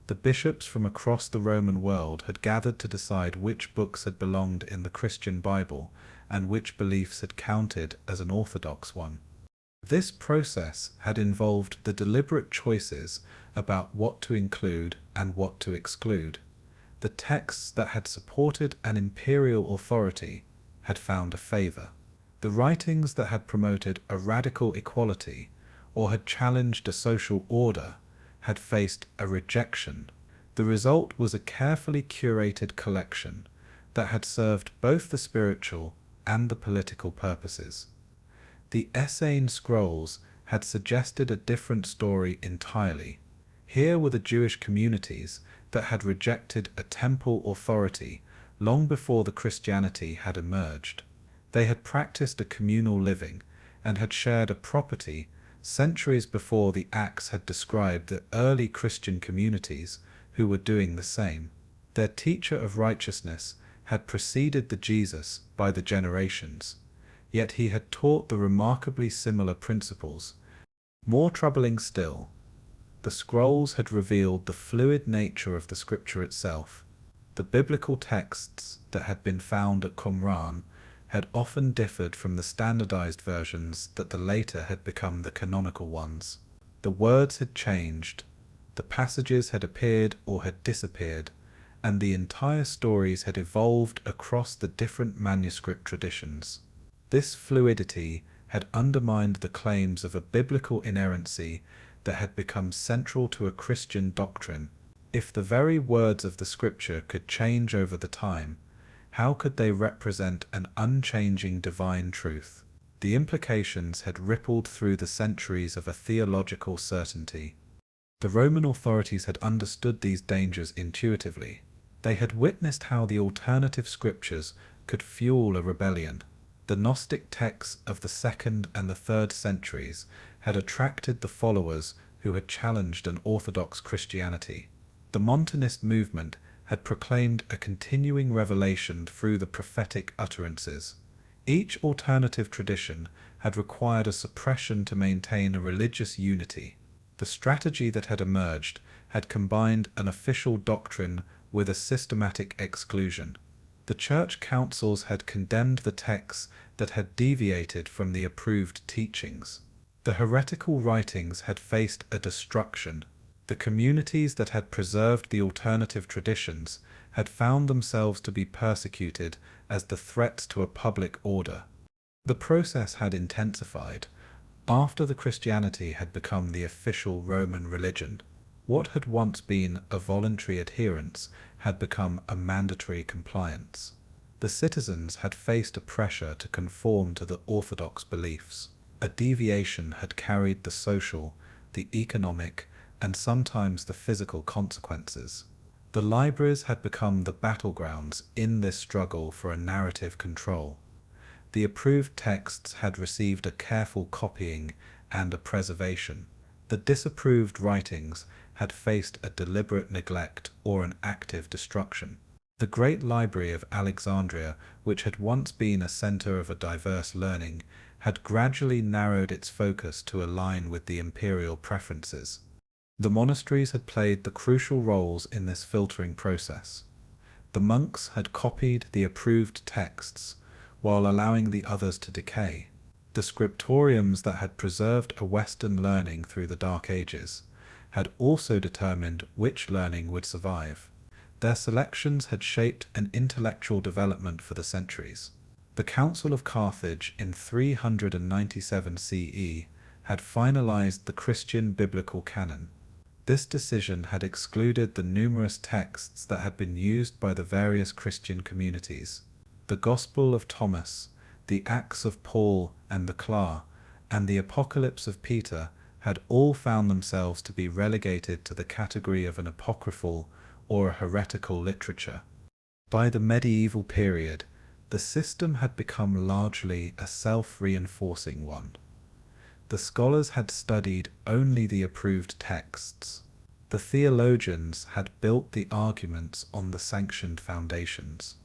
The bishops from across the Roman world had gathered to decide which books had belonged in the Christian Bible and which beliefs had counted as an orthodox one. This process had involved the deliberate choices about what to include and what to exclude. The texts that had supported an imperial authority had found a favor. The writings that had promoted a radical equality or had challenged a social order had faced a rejection. The result was a carefully curated collection that had served both the spiritual and the political purposes. The Essene scrolls had suggested a different story entirely. Here were the Jewish communities that had rejected a temple authority long before the Christianity had emerged. They had practiced a communal living and had shared a property centuries before the Acts had described the early Christian communities who were doing the same. Their teacher of righteousness had preceded the Jesus by the generations, yet he had taught the remarkably similar principles. More troubling still, the scrolls had revealed the fluid nature of the scripture itself. The biblical texts that had been found at Qumran had often differed from the standardized versions that the later had become the canonical ones. The words had changed, the passages had appeared or had disappeared, and the entire stories had evolved across the different manuscript traditions. This fluidity had undermined the claims of a biblical inerrancy that had become central to a Christian doctrine. If the very words of the scripture could change over the time, how could they represent an unchanging divine truth? The implications had rippled through the centuries of a theological certainty. The Roman authorities had understood these dangers intuitively. They had witnessed how the alternative scriptures could fuel a rebellion. The Gnostic texts of the 2nd and the 3rd centuries had attracted the followers who had challenged an orthodox Christianity. The Montanist movement had proclaimed a continuing revelation through the prophetic utterances. Each alternative tradition had required a suppression to maintain a religious unity. The strategy that had emerged had combined an official doctrine with a systematic exclusion. The church councils had condemned the texts that had deviated from the approved teachings. The heretical writings had faced a destruction. The communities that had preserved the alternative traditions had found themselves to be persecuted as the threats to a public order. The process had intensified. After the Christianity had become the official Roman religion, what had once been a voluntary adherence had become a mandatory compliance. The citizens had faced a pressure to conform to the orthodox beliefs. A deviation had carried the social, the economic, and sometimes the physical consequences. The libraries had become the battlegrounds in this struggle for a narrative control. The approved texts had received a careful copying and a preservation. The disapproved writings had faced a deliberate neglect or an active destruction. The great library of Alexandria, which had once been a center of a diverse learning, had gradually narrowed its focus to align with the imperial preferences. The monasteries had played the crucial roles in this filtering process. The monks had copied the approved texts, while allowing the others to decay. The scriptoriums that had preserved a Western learning through the Dark Ages had also determined which learning would survive. Their selections had shaped an intellectual development for the centuries. The Council of Carthage in 397 CE had finalized the Christian biblical canon. This decision had excluded the numerous texts that had been used by the various Christian communities. The Gospel of Thomas, the Acts of Paul and the Clara, and the Apocalypse of Peter had all found themselves to be relegated to the category of an apocryphal or a heretical literature. By the medieval period, the system had become largely a self-reinforcing one. The scholars had studied only the approved texts. The theologians had built the arguments on the sanctioned foundations.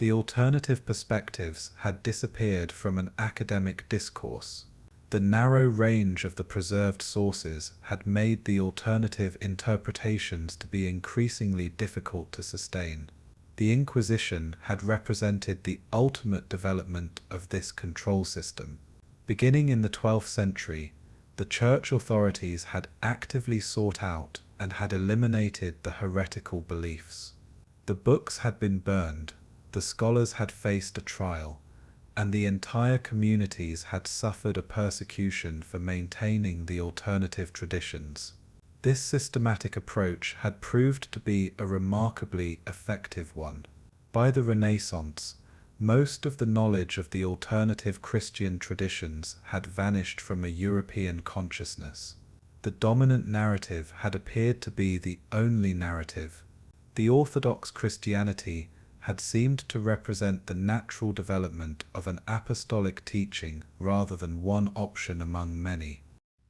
The alternative perspectives had disappeared from an academic discourse. The narrow range of the preserved sources had made the alternative interpretations to be increasingly difficult to sustain. The Inquisition had represented the ultimate development of this control system. Beginning in the 12th century, the church authorities had actively sought out and had eliminated the heretical beliefs. The books had been burned, the scholars had faced a trial, and the entire communities had suffered a persecution for maintaining the alternative traditions. This systematic approach had proved to be a remarkably effective one. By the Renaissance, most of the knowledge of the alternative Christian traditions had vanished from a European consciousness. The dominant narrative had appeared to be the only narrative. The Orthodox Christianity had seemed to represent the natural development of an apostolic teaching rather than one option among many.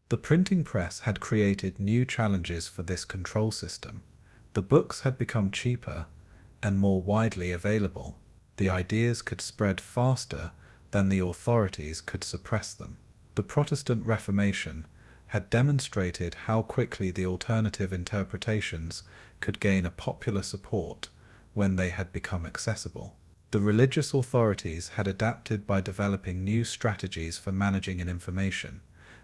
The printing press had created new challenges for this control system. The books had become cheaper and more widely available. The ideas could spread faster than the authorities could suppress them. The Protestant Reformation had demonstrated how quickly the alternative interpretations could gain a popular support when they had become accessible. The religious authorities had adapted by developing new strategies for managing information.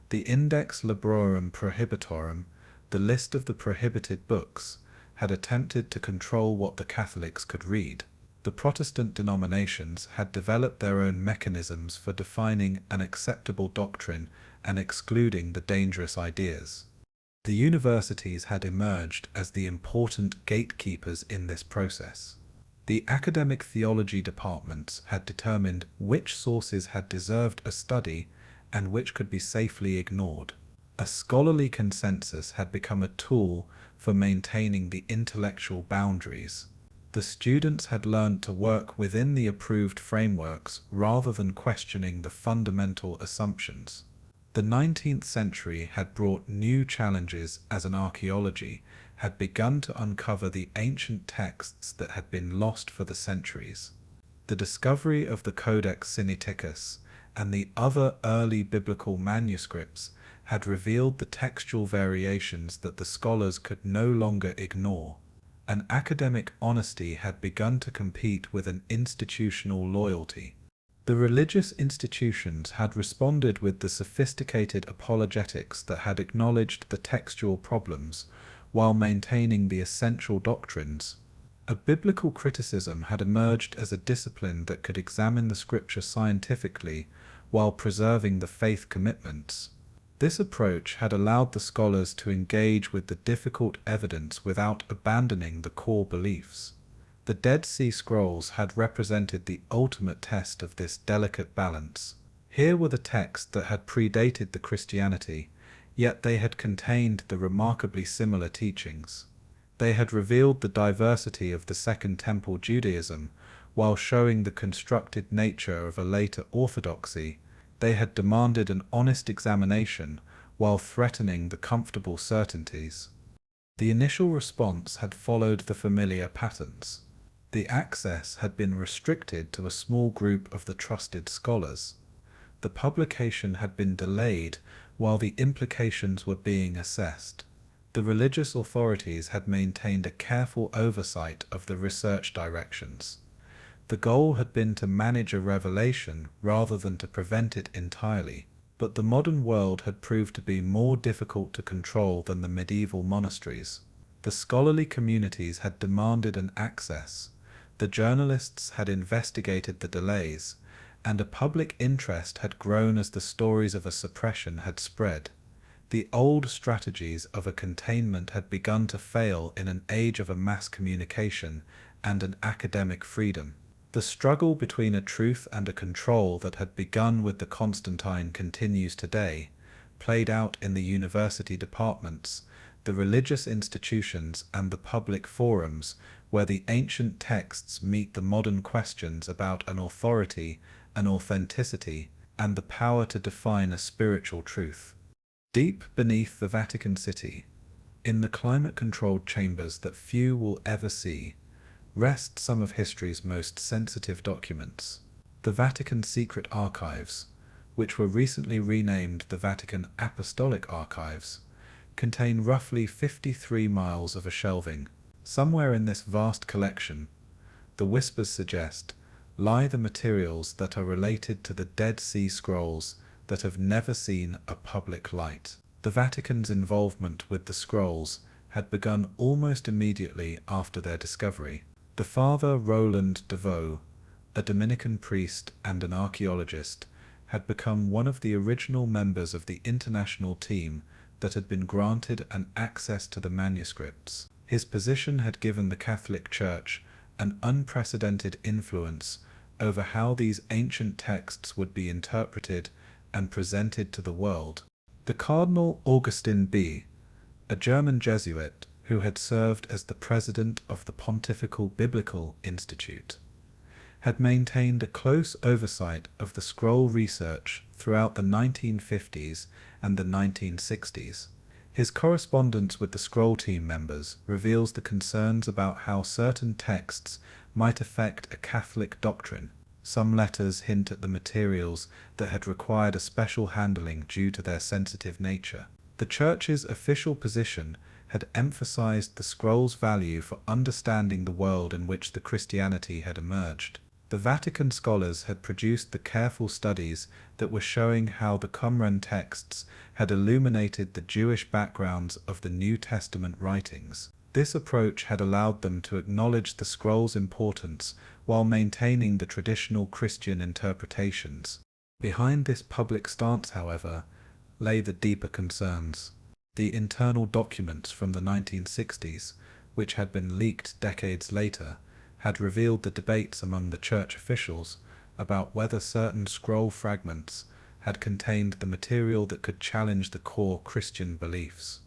The Index Librorum Prohibitorum, the list of the prohibited books, had attempted to control what the Catholics could read. The Protestant denominations had developed their own mechanisms for defining an acceptable doctrine and excluding the dangerous ideas. The universities had emerged as the important gatekeepers in this process. The academic theology departments had determined which sources had deserved a study and which could be safely ignored. A scholarly consensus had become a tool for maintaining the intellectual boundaries. The students had learned to work within the approved frameworks rather than questioning the fundamental assumptions. The 19th century had brought new challenges as an archaeology had begun to uncover the ancient texts that had been lost for the centuries. The discovery of the Codex Sinaiticus and the other early biblical manuscripts had revealed the textual variations that the scholars could no longer ignore. An academic honesty had begun to compete with an institutional loyalty. The religious institutions had responded with the sophisticated apologetics that had acknowledged the textual problems while maintaining the essential doctrines. A biblical criticism had emerged as a discipline that could examine the scripture scientifically while preserving the faith commitments. This approach had allowed the scholars to engage with the difficult evidence without abandoning the core beliefs. The Dead Sea Scrolls had represented the ultimate test of this delicate balance. Here were the texts that had predated the Christianity, yet they had contained the remarkably similar teachings. They had revealed the diversity of the Second Temple Judaism, while showing the constructed nature of a later orthodoxy. They had demanded an honest examination, while threatening the comfortable certainties. The initial response had followed the familiar patterns. The access had been restricted to a small group of the trusted scholars. The publication had been delayed while the implications were being assessed. The religious authorities had maintained a careful oversight of the research directions. The goal had been to manage a revelation rather than to prevent it entirely. But the modern world had proved to be more difficult to control than the medieval monasteries. The scholarly communities had demanded an access. The journalists had investigated the delays, and a public interest had grown as the stories of a suppression had spread. The old strategies of a containment had begun to fail in an age of a mass communication and an academic freedom. The struggle between a truth and a control that had begun with the Constantine continues today, played out in the university departments, the religious institutions, and the public forums, where the ancient texts meet the modern questions about an authority, an authenticity, and the power to define a spiritual truth. Deep beneath the Vatican City, in the climate-controlled chambers that few will ever see, rest some of history's most sensitive documents. The Vatican's secret archives, which were recently renamed the Vatican Apostolic Archives, contain roughly 53 miles of a shelving. Somewhere in this vast collection, the whispers suggest, lie the materials that are related to the Dead Sea Scrolls that have never seen a public light. The Vatican's involvement with the scrolls had begun almost immediately after their discovery. The Father Roland de Vaux, a Dominican priest and an archaeologist, had become one of the original members of the international team that had been granted an access to the manuscripts. His position had given the Catholic Church an unprecedented influence over how these ancient texts would be interpreted and presented to the world. The Cardinal Augustin B., a German Jesuit who had served as the president of the Pontifical Biblical Institute, had maintained a close oversight of the scroll research throughout the 1950s and the 1960s. His correspondence with the scroll team members reveals the concerns about how certain texts might affect a Catholic doctrine. Some letters hint at the materials that had required a special handling due to their sensitive nature. The Church's official position had emphasized the scroll's value for understanding the world in which the Christianity had emerged. The Vatican scholars had produced the careful studies that were showing how the Qumran texts had illuminated the Jewish backgrounds of the New Testament writings. This approach had allowed them to acknowledge the scroll's importance while maintaining the traditional Christian interpretations. Behind this public stance, however, lay the deeper concerns. The internal documents from the 1960s, which had been leaked decades later, had revealed the debates among the church officials about whether certain scroll fragments had contained the material that could challenge the core Christian beliefs.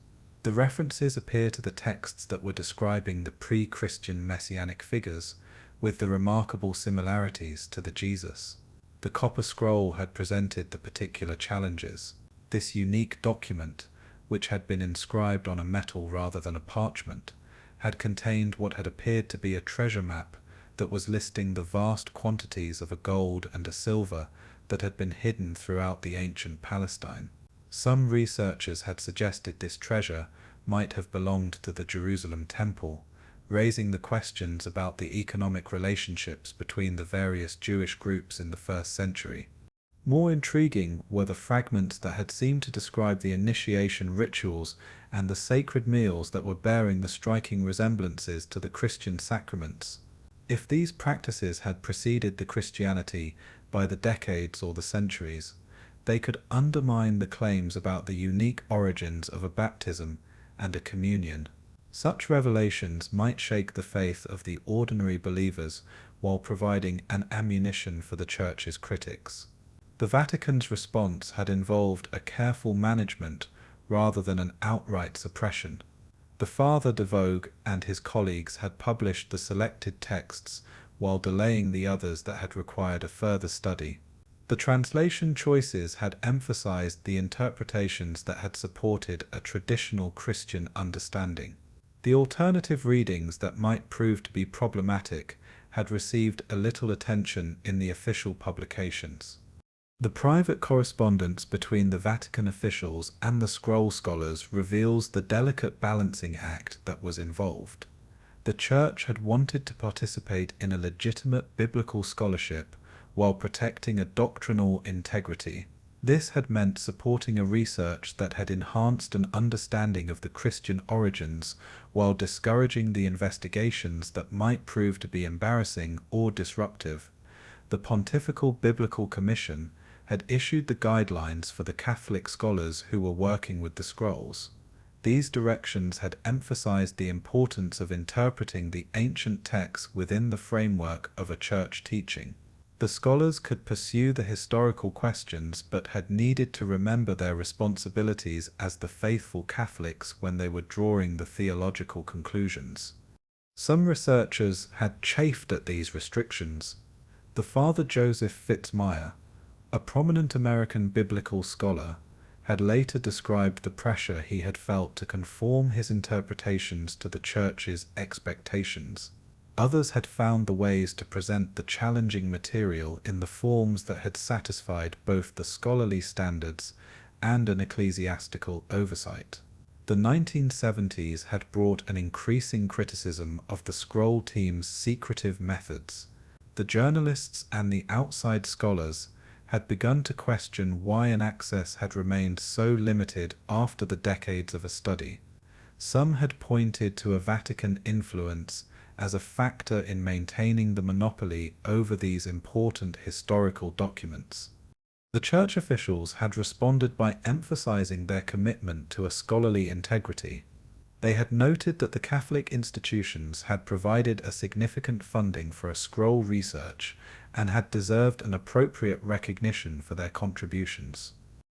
The references appear to the texts that were describing the pre-Christian messianic figures, with the remarkable similarities to the Jesus. The copper scroll had presented the particular challenges. This unique document, which had been inscribed on a metal rather than a parchment, had contained what had appeared to be a treasure map that was listing the vast quantities of a gold and a silver that had been hidden throughout the ancient Palestine. Some researchers had suggested this treasure might have belonged to the Jerusalem temple, raising the questions about the economic relationships between the various Jewish groups in the first century. More intriguing were the fragments that had seemed to describe the initiation rituals and the sacred meals that were bearing the striking resemblances to the Christian sacraments. If these practices had preceded the Christianity by the decades or the centuries, they could undermine the claims about the unique origins of a baptism and a communion. Such revelations might shake the faith of the ordinary believers while providing an ammunition for the Church's critics. The Vatican's response had involved a careful management rather than an outright suppression. The Father de Vaux and his colleagues had published the selected texts while delaying the others that had required a further study. The translation choices had emphasized the interpretations that had supported a traditional Christian understanding. The alternative readings that might prove to be problematic had received a little attention in the official publications. The private correspondence between the Vatican officials and the scroll scholars reveals the delicate balancing act that was involved. The Church had wanted to participate in a legitimate biblical scholarship while protecting a doctrinal integrity. This had meant supporting a research that had enhanced an understanding of the Christian origins while discouraging the investigations that might prove to be embarrassing or disruptive. The Pontifical Biblical Commission had issued the guidelines for the Catholic scholars who were working with the scrolls. These directions had emphasized the importance of interpreting the ancient texts within the framework of a church teaching. The scholars could pursue the historical questions but had needed to remember their responsibilities as the faithful Catholics when they were drawing the theological conclusions. Some researchers had chafed at these restrictions. The Father Joseph Fitzmyer, a prominent American biblical scholar, had later described the pressure he had felt to conform his interpretations to the Church's expectations. Others had found the ways to present the challenging material in the forms that had satisfied both the scholarly standards and an ecclesiastical oversight. The 1970s had brought an increasing criticism of the scroll team's secretive methods. The journalists and the outside scholars had begun to question why an access had remained so limited after the decades of a study. Some had pointed to a Vatican influence as a factor in maintaining the monopoly over these important historical documents. The church officials had responded by emphasizing their commitment to a scholarly integrity. They had noted that the Catholic institutions had provided a significant funding for a scroll research and had deserved an appropriate recognition for their contributions.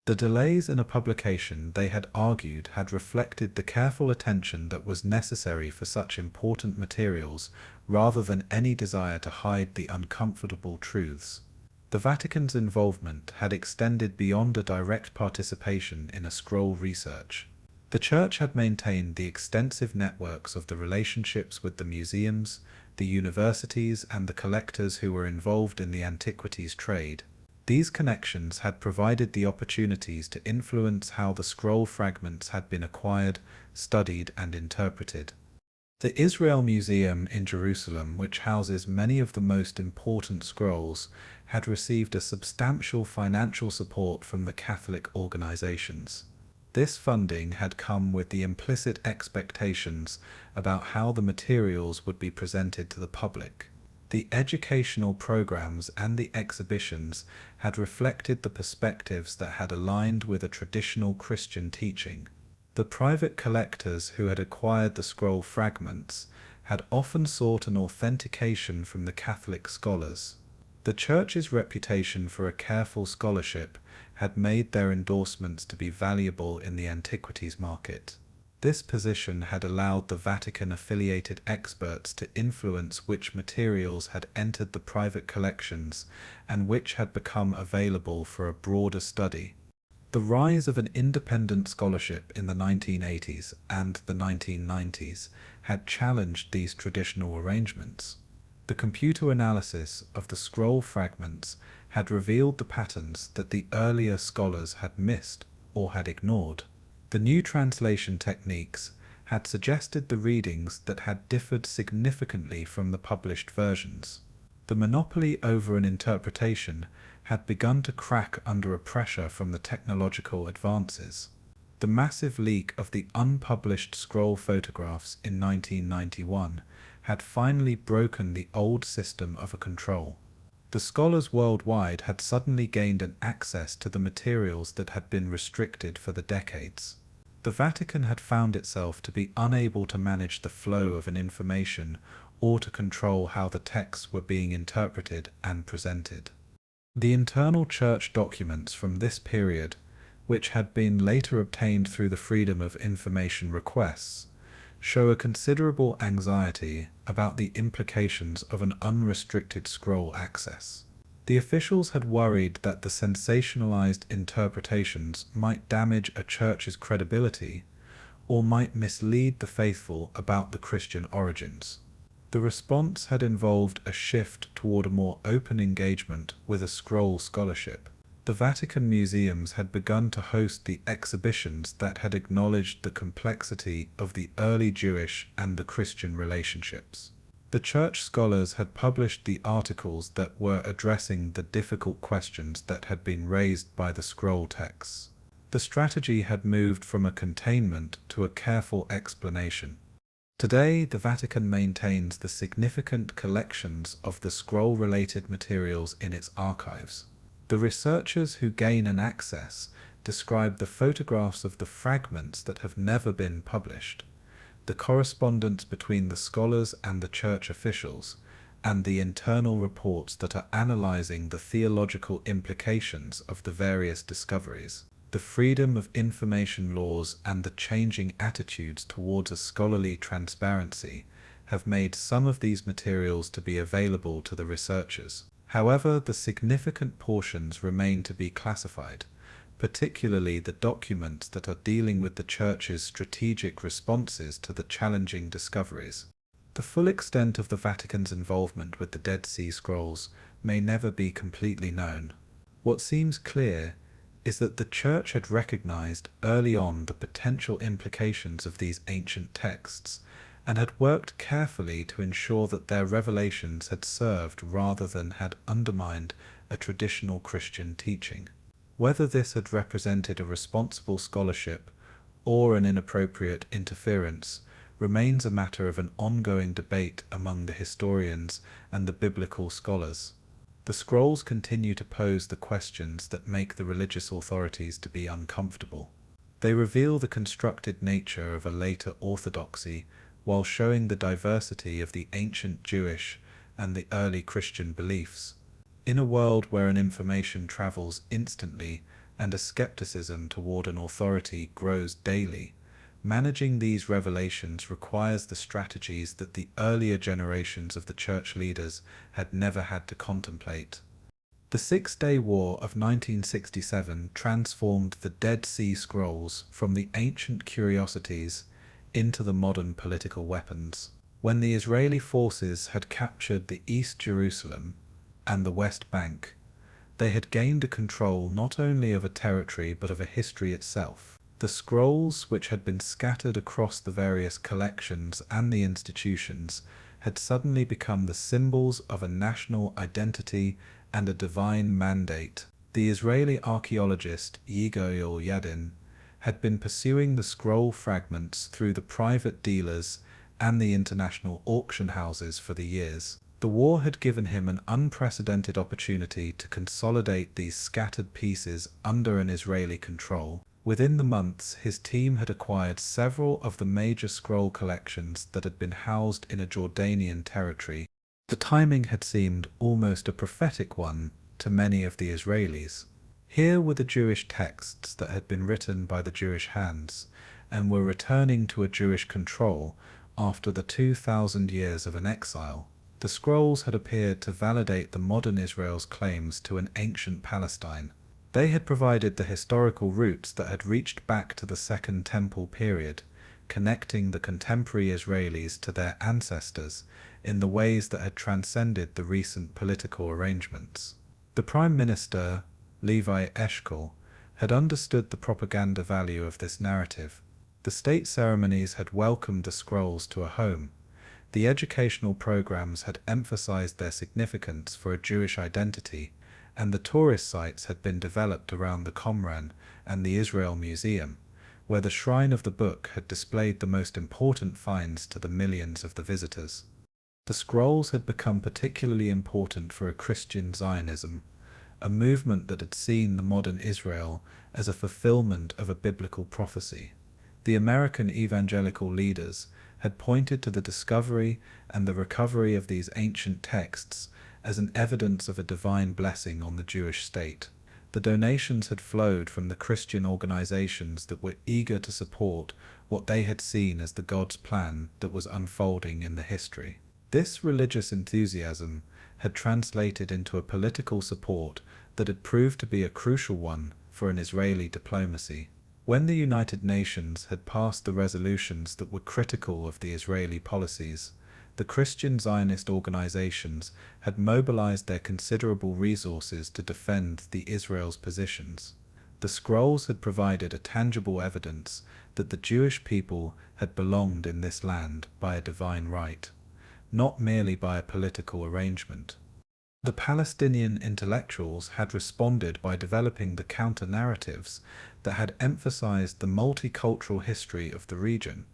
The delays in a publication, they had argued, had reflected the careful attention that was necessary for such important materials rather than any desire to hide the uncomfortable truths. The Vatican's involvement had extended beyond a direct participation in a scroll research. The Church had maintained the extensive networks of the relationships with the museums, the universities, and the collectors who were involved in the antiquities trade. These connections had provided the opportunities to influence how the scroll fragments had been acquired, studied, and interpreted. The Israel Museum in Jerusalem, which houses many of the most important scrolls, had received a substantial financial support from the Catholic organizations. This funding had come with the implicit expectations about how the materials would be presented to the public. The educational programs and the exhibitions had reflected the perspectives that had aligned with a traditional Christian teaching. The private collectors who had acquired the scroll fragments had often sought an authentication from the Catholic scholars. The Church's reputation for a careful scholarship had made their endorsements to be valuable in the antiquities market. This position had allowed the Vatican-affiliated experts to influence which materials had entered the private collections and which had become available for a broader study. The rise of an independent scholarship in the 1980s and the 1990s had challenged these traditional arrangements. The computer analysis of the scroll fragments had revealed the patterns that the earlier scholars had missed or had ignored. The new translation techniques had suggested the readings that had differed significantly from the published versions. The monopoly over an interpretation had begun to crack under a pressure from the technological advances. The massive leak of the unpublished scroll photographs in 1991 had finally broken the old system of control. The scholars worldwide had suddenly gained an access to the materials that had been restricted for the decades. The Vatican had found itself to be unable to manage the flow of an information or to control how the texts were being interpreted and presented. The internal church documents from this period, which had been later obtained through the Freedom of Information requests, show a considerable anxiety about the implications of an unrestricted scroll access. The officials had worried that the sensationalized interpretations might damage a church's credibility or might mislead the faithful about the Christian origins. The response had involved a shift toward a more open engagement with a scroll scholarship. The Vatican museums had begun to host the exhibitions that had acknowledged the complexity of the early Jewish and the Christian relationships. The church scholars had published the articles that were addressing the difficult questions that had been raised by the scroll texts. The strategy had moved from a containment to a careful explanation. Today, the Vatican maintains the significant collections of the scroll-related materials in its archives. The researchers who gain an access describe the photographs of the fragments that have never been published, the correspondence between the scholars and the church officials, and the internal reports that are analyzing the theological implications of the various discoveries. The freedom of information laws and the changing attitudes towards a scholarly transparency have made some of these materials to be available to the researchers. However, the significant portions remain to be classified, particularly the documents that are dealing with the Church's strategic responses to the challenging discoveries. The full extent of the Vatican's involvement with the Dead Sea Scrolls may never be completely known. What seems clear is that the Church had recognized early on the potential implications of these ancient texts and had worked carefully to ensure that their revelations had served rather than had undermined a traditional Christian teaching. Whether this had represented a responsible scholarship or an inappropriate interference remains a matter of an ongoing debate among the historians and the biblical scholars. The scrolls continue to pose the questions that make the religious authorities to be uncomfortable. They reveal the constructed nature of a later orthodoxy while showing the diversity of the ancient Jewish and the early Christian beliefs. In a world where an information travels instantly and a skepticism toward an authority grows daily, managing these revelations requires the strategies that the earlier generations of the church leaders had never had to contemplate. The Six-Day War of 1967 transformed the Dead Sea Scrolls from the ancient curiosities into the modern political weapons. When the Israeli forces had captured the East Jerusalem and the West Bank, they had gained a control not only of a territory but of a history itself. The scrolls, which had been scattered across the various collections and the institutions, had suddenly become the symbols of a national identity and a divine mandate. The Israeli archaeologist Yigael Yadin had been pursuing the scroll fragments through the private dealers and the international auction houses for the years. The war had given him an unprecedented opportunity to consolidate these scattered pieces under an Israeli control. Within the months, his team had acquired several of the major scroll collections that had been housed in a Jordanian territory. The timing had seemed almost a prophetic one to many of the Israelis. Here were the Jewish texts that had been written by the Jewish hands and were returning to a Jewish control after the 2,000 years of an exile. The scrolls had appeared to validate the modern Israel's claims to an ancient Palestine. They had provided the historical roots that had reached back to the Second Temple period, connecting the contemporary Israelis to their ancestors in the ways that had transcended the recent political arrangements. The Prime Minister, Levi Eshkol, had understood the propaganda value of this narrative. The state ceremonies had welcomed the scrolls to a home. The educational programs had emphasized their significance for a Jewish identity, and the tourist sites had been developed around the Qumran and the Israel Museum, where the Shrine of the Book had displayed the most important finds to the millions of the visitors. The scrolls had become particularly important for a Christian Zionism, a movement that had seen the modern Israel as a fulfillment of a biblical prophecy. The American evangelical leaders had pointed to the discovery and the recovery of these ancient texts as an evidence of a divine blessing on the Jewish state. The donations had flowed from the Christian organizations that were eager to support what they had seen as the God's plan that was unfolding in the history. This religious enthusiasm had translated into a political support that had proved to be a crucial one for an Israeli diplomacy. When the United Nations had passed the resolutions that were critical of the Israeli policies, the Christian Zionist organizations had mobilized their considerable resources to defend the Israel's positions. The scrolls had provided a tangible evidence that the Jewish people had belonged in this land by a divine right, not merely by a political arrangement. The Palestinian intellectuals had responded by developing the counter-narratives that had emphasized the multicultural history of the region.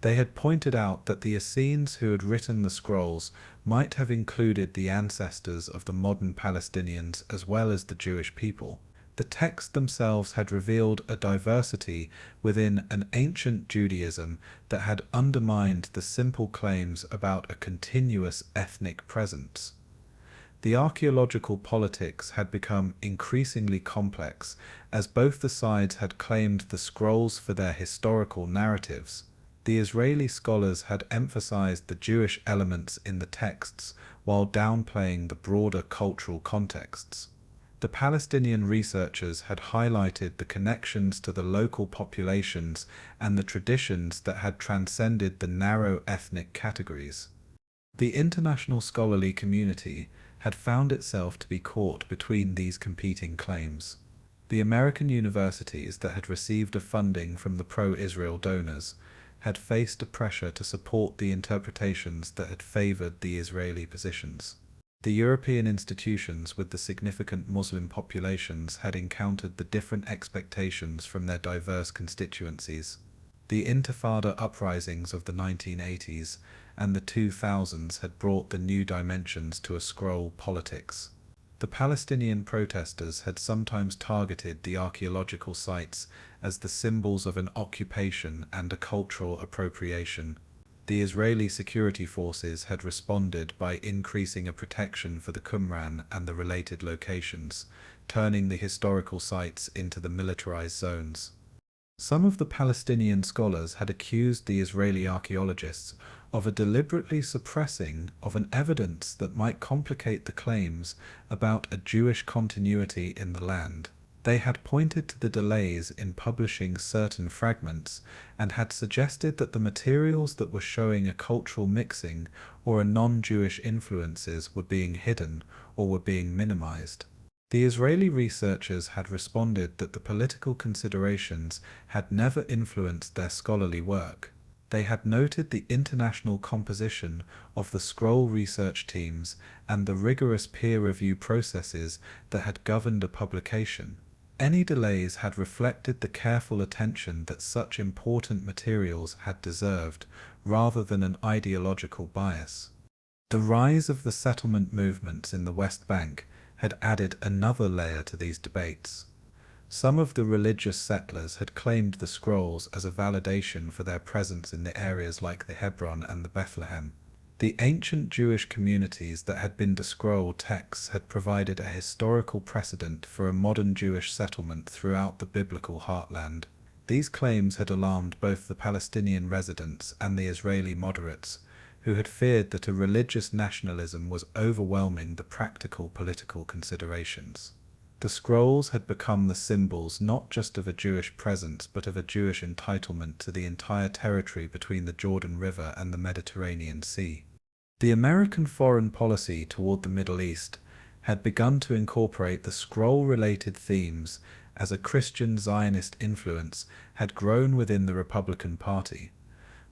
They had pointed out that the Essenes who had written the scrolls might have included the ancestors of the modern Palestinians as well as the Jewish people. The texts themselves had revealed a diversity within an ancient Judaism that had undermined the simple claims about a continuous ethnic presence. The archaeological politics had become increasingly complex as both the sides had claimed the scrolls for their historical narratives. The Israeli scholars had emphasized the Jewish elements in the texts while downplaying the broader cultural contexts. The Palestinian researchers had highlighted the connections to the local populations and the traditions that had transcended the narrow ethnic categories. The international scholarly community had found itself to be caught between these competing claims. The American universities that had received funding from the pro-Israel donors had faced a pressure to support the interpretations that had favored the Israeli positions. The European institutions with the significant Muslim populations had encountered the different expectations from their diverse constituencies. The Intifada uprisings of the 1980s and the 2000s had brought the new dimensions to a scroll politics. The Palestinian protesters had sometimes targeted the archaeological sites as the symbols of an occupation and a cultural appropriation. The Israeli security forces had responded by increasing a protection for the Qumran and the related locations, turning the historical sites into the militarized zones. Some of the Palestinian scholars had accused the Israeli archaeologists of a deliberately suppressing of an evidence that might complicate the claims about a Jewish continuity in the land. They had pointed to the delays in publishing certain fragments and had suggested that the materials that were showing a cultural mixing or a non-Jewish influences were being hidden or were being minimized. The Israeli researchers had responded that the political considerations had never influenced their scholarly work. They had noted the international composition of the scroll research teams and the rigorous peer review processes that had governed a publication. Any delays had reflected the careful attention that such important materials had deserved, rather than an ideological bias. The rise of the settlement movements in the West Bank had added another layer to these debates. Some of the religious settlers had claimed the scrolls as a validation for their presence in the areas like the Hebron and the Bethlehem. The ancient Jewish communities that had been descrolled texts had provided a historical precedent for a modern Jewish settlement throughout the biblical heartland. These claims had alarmed both the Palestinian residents and the Israeli moderates, who had feared that a religious nationalism was overwhelming the practical political considerations. The scrolls had become the symbols not just of a Jewish presence but of a Jewish entitlement to the entire territory between the Jordan River and the Mediterranean Sea. The American foreign policy toward the Middle East had begun to incorporate the scroll-related themes as a Christian Zionist influence had grown within the Republican Party.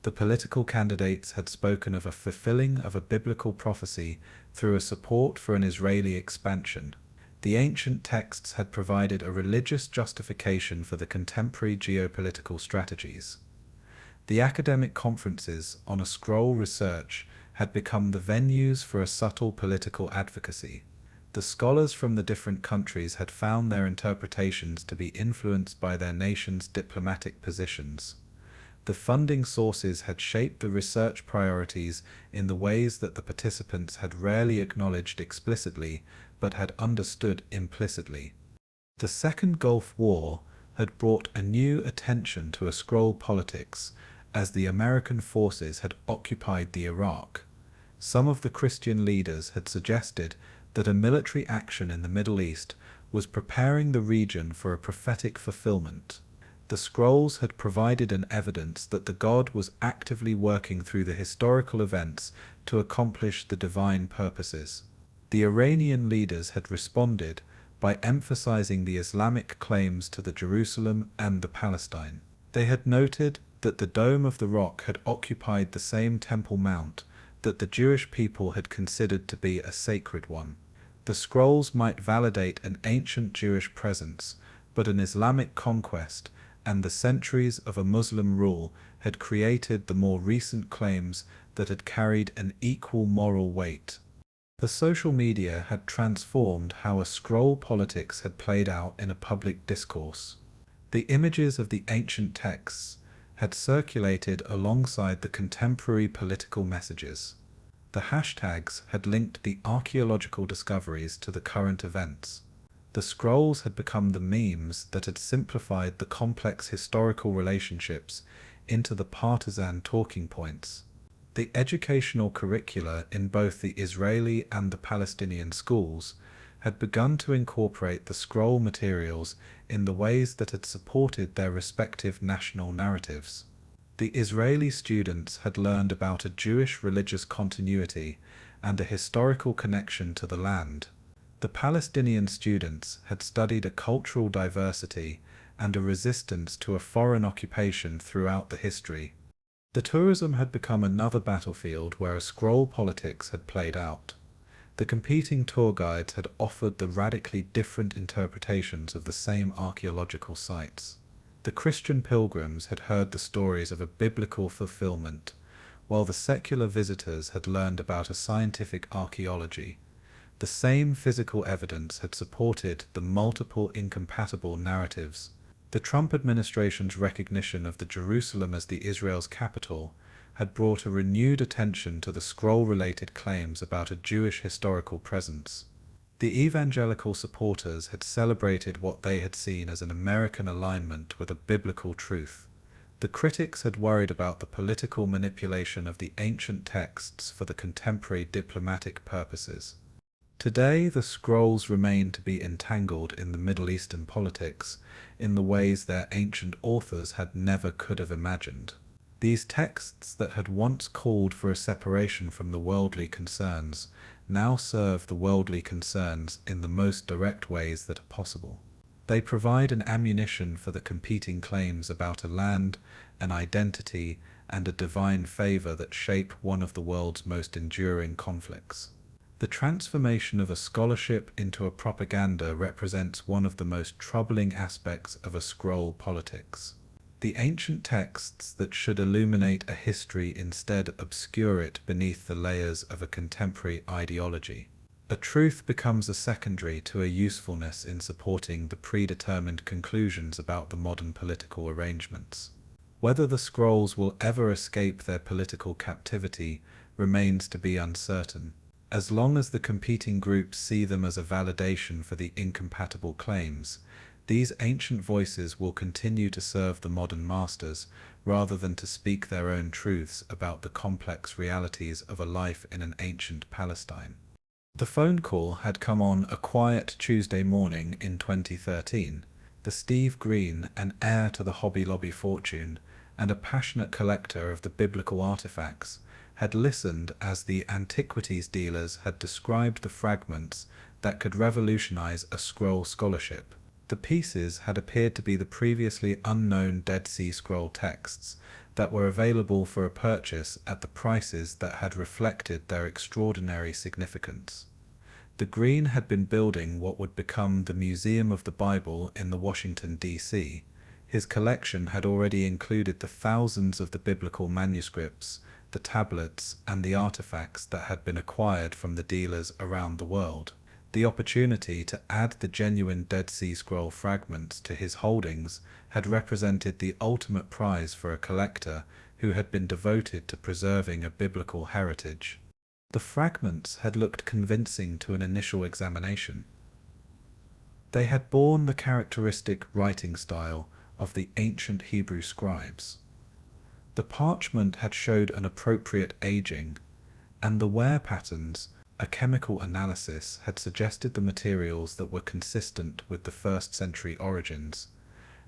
The political candidates had spoken of a fulfilling of a biblical prophecy through a support for an Israeli expansion. The ancient texts had provided a religious justification for the contemporary geopolitical strategies. The academic conferences on a scroll research had become the venues for a subtle political advocacy. The scholars from the different countries had found their interpretations to be influenced by their nation's diplomatic positions. The funding sources had shaped the research priorities in the ways that the participants had rarely acknowledged explicitly, but had understood implicitly. The Second Gulf War had brought a new attention to a scroll politics as the American forces had occupied the Iraq. Some of the Christian leaders had suggested that a military action in the Middle East was preparing the region for a prophetic fulfillment. The scrolls had provided an evidence that the God was actively working through the historical events to accomplish the divine purposes. The Iranian leaders had responded by emphasizing the Islamic claims to the Jerusalem and the Palestine. They had noted that the Dome of the Rock had occupied the same Temple Mount that the Jewish people had considered to be a sacred one. The scrolls might validate an ancient Jewish presence, but an Islamic conquest and the centuries of a Muslim rule had created the more recent claims that had carried an equal moral weight. The social media had transformed how a scroll politics had played out in a public discourse. The images of the ancient texts had circulated alongside the contemporary political messages. The hashtags had linked the archaeological discoveries to the current events. The scrolls had become the memes that had simplified the complex historical relationships into the partisan talking points. The educational curricula in both the Israeli and the Palestinian schools had begun to incorporate the scroll materials in the ways that had supported their respective national narratives. The Israeli students had learned about a Jewish religious continuity and a historical connection to the land. The Palestinian students had studied a cultural diversity and a resistance to a foreign occupation throughout the history. The tourism had become another battlefield where a scroll politics had played out. The competing tour guides had offered the radically different interpretations of the same archaeological sites. The Christian pilgrims had heard the stories of a biblical fulfillment, while the secular visitors had learned about a scientific archaeology. The same physical evidence had supported the multiple incompatible narratives. The Trump administration's recognition of the Jerusalem as the Israel's capital had brought a renewed attention to the scroll-related claims about a Jewish historical presence. The evangelical supporters had celebrated what they had seen as an American alignment with a biblical truth. The critics had worried about the political manipulation of the ancient texts for the contemporary diplomatic purposes. Today, the scrolls remain to be entangled in the Middle Eastern politics in the ways their ancient authors had never could have imagined. These texts that had once called for a separation from the worldly concerns now serve the worldly concerns in the most direct ways that are possible. They provide an ammunition for the competing claims about a land, an identity, and a divine favor that shape one of the world's most enduring conflicts. The transformation of a scholarship into a propaganda represents one of the most troubling aspects of a scroll politics. The ancient texts that should illuminate a history instead obscure it beneath the layers of a contemporary ideology. A truth becomes a secondary to a usefulness in supporting the predetermined conclusions about the modern political arrangements. Whether the scrolls will ever escape their political captivity remains to be uncertain. As long as the competing groups see them as a validation for the incompatible claims, these ancient voices will continue to serve the modern masters rather than to speak their own truths about the complex realities of a life in an ancient Palestine. The phone call had come on a quiet Tuesday morning in 2013. The Steve Green, an heir to the Hobby Lobby fortune and a passionate collector of the biblical artifacts, had listened as the antiquities dealers had described the fragments that could revolutionize a scroll scholarship. The pieces had appeared to be the previously unknown Dead Sea Scroll texts that were available for a purchase at the prices that had reflected their extraordinary significance. The Green had been building what would become the Museum of the Bible in the Washington, D.C. His collection had already included the thousands of the biblical manuscripts, the tablets, and the artifacts that had been acquired from the dealers around the world. The opportunity to add the genuine Dead Sea Scroll fragments to his holdings had represented the ultimate prize for a collector who had been devoted to preserving a biblical heritage. The fragments had looked convincing to an initial examination. They had borne the characteristic writing style of the ancient Hebrew scribes. The parchment had showed an appropriate aging, and the wear patterns, a chemical analysis, had suggested the materials that were consistent with the first century origins,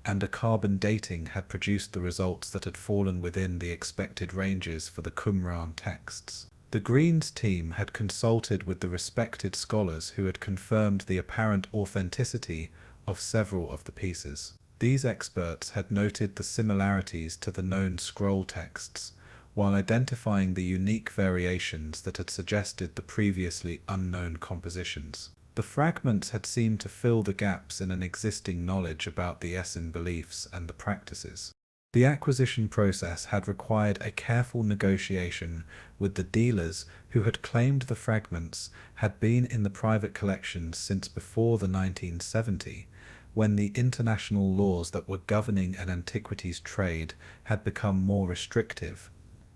and a carbon dating had produced the results that had fallen within the expected ranges for the Qumran texts. The Greens team had consulted with the respected scholars who had confirmed the apparent authenticity of several of the pieces. These experts had noted the similarities to the known scroll texts, while identifying the unique variations that had suggested the previously unknown compositions. The fragments had seemed to fill the gaps in an existing knowledge about the Essene beliefs and the practices. The acquisition process had required a careful negotiation with the dealers who had claimed the fragments had been in the private collections since before the 1970s, when the international laws that were governing an antiquities trade had become more restrictive.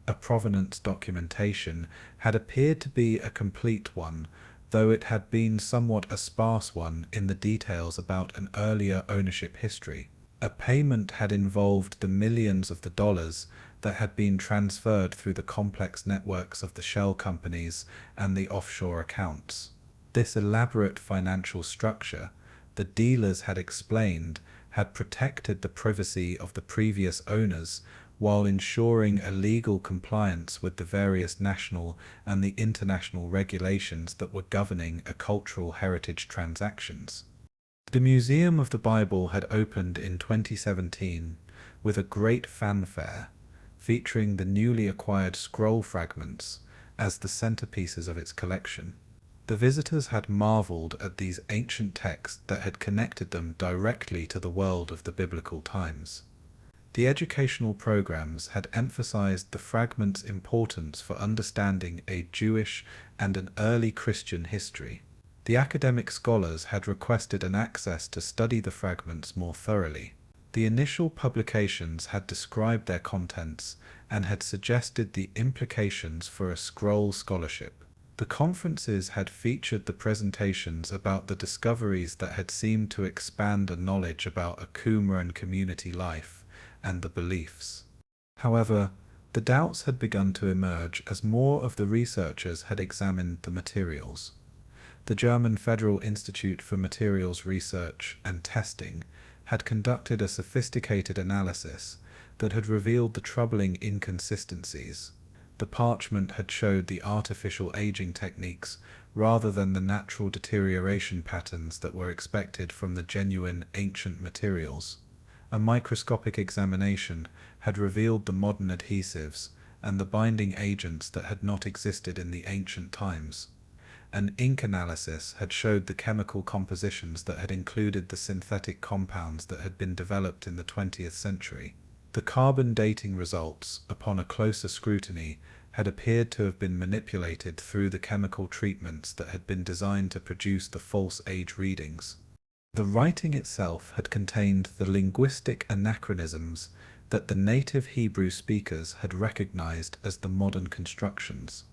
A provenance documentation had appeared to be a complete one, though it had been somewhat a sparse one in the details about an earlier ownership history. A payment had involved the millions of the dollars that had been transferred through the complex networks of the shell companies and the offshore accounts. This elaborate financial structure, the dealers had explained, had protected the privacy of the previous owners while ensuring a legal compliance with the various national and the international regulations that were governing a cultural heritage transactions. The Museum of the Bible had opened in 2017 with a great fanfare, featuring the newly acquired scroll fragments as the centerpieces of its collection. The visitors had marveled at these ancient texts that had connected them directly to the world of the biblical times. The educational programs had emphasized the fragments' importance for understanding a Jewish and an early Christian history. The academic scholars had requested an access to study the fragments more thoroughly. The initial publications had described their contents and had suggested the implications for a scroll scholarship. The conferences had featured the presentations about the discoveries that had seemed to expand a knowledge about a Qumran community life and the beliefs. However, the doubts had begun to emerge as more of the researchers had examined the materials. The German Federal Institute for Materials Research and Testing had conducted a sophisticated analysis that had revealed the troubling inconsistencies. The parchment had showed the artificial aging techniques rather than the natural deterioration patterns that were expected from the genuine ancient materials. A microscopic examination had revealed the modern adhesives and the binding agents that had not existed in the ancient times. An ink analysis had showed the chemical compositions that had included the synthetic compounds that had been developed in the 20th century. The carbon dating results, upon a closer scrutiny, had appeared to have been manipulated through the chemical treatments that had been designed to produce the false age readings. The writing itself had contained the linguistic anachronisms that the native Hebrew speakers had recognized as the modern constructions.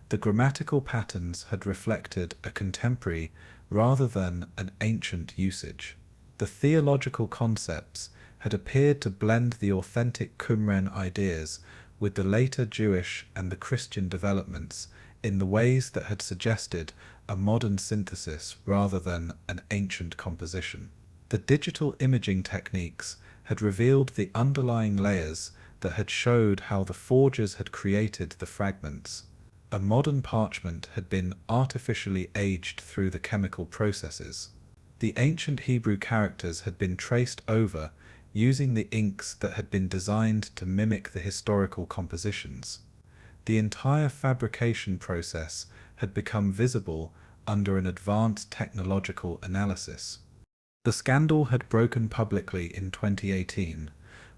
The grammatical patterns had reflected a contemporary rather than an ancient usage. The theological concepts had appeared to blend the authentic Qumran ideas with the later Jewish and the Christian developments in the ways that had suggested a modern synthesis rather than an ancient composition. The digital imaging techniques had revealed the underlying layers that had showed how the forgers had created the fragments. A modern parchment had been artificially aged through the chemical processes. The ancient Hebrew characters had been traced over using the inks that had been designed to mimic the historical compositions. The entire fabrication process had become visible under an advanced technological analysis. The scandal had broken publicly in 2018,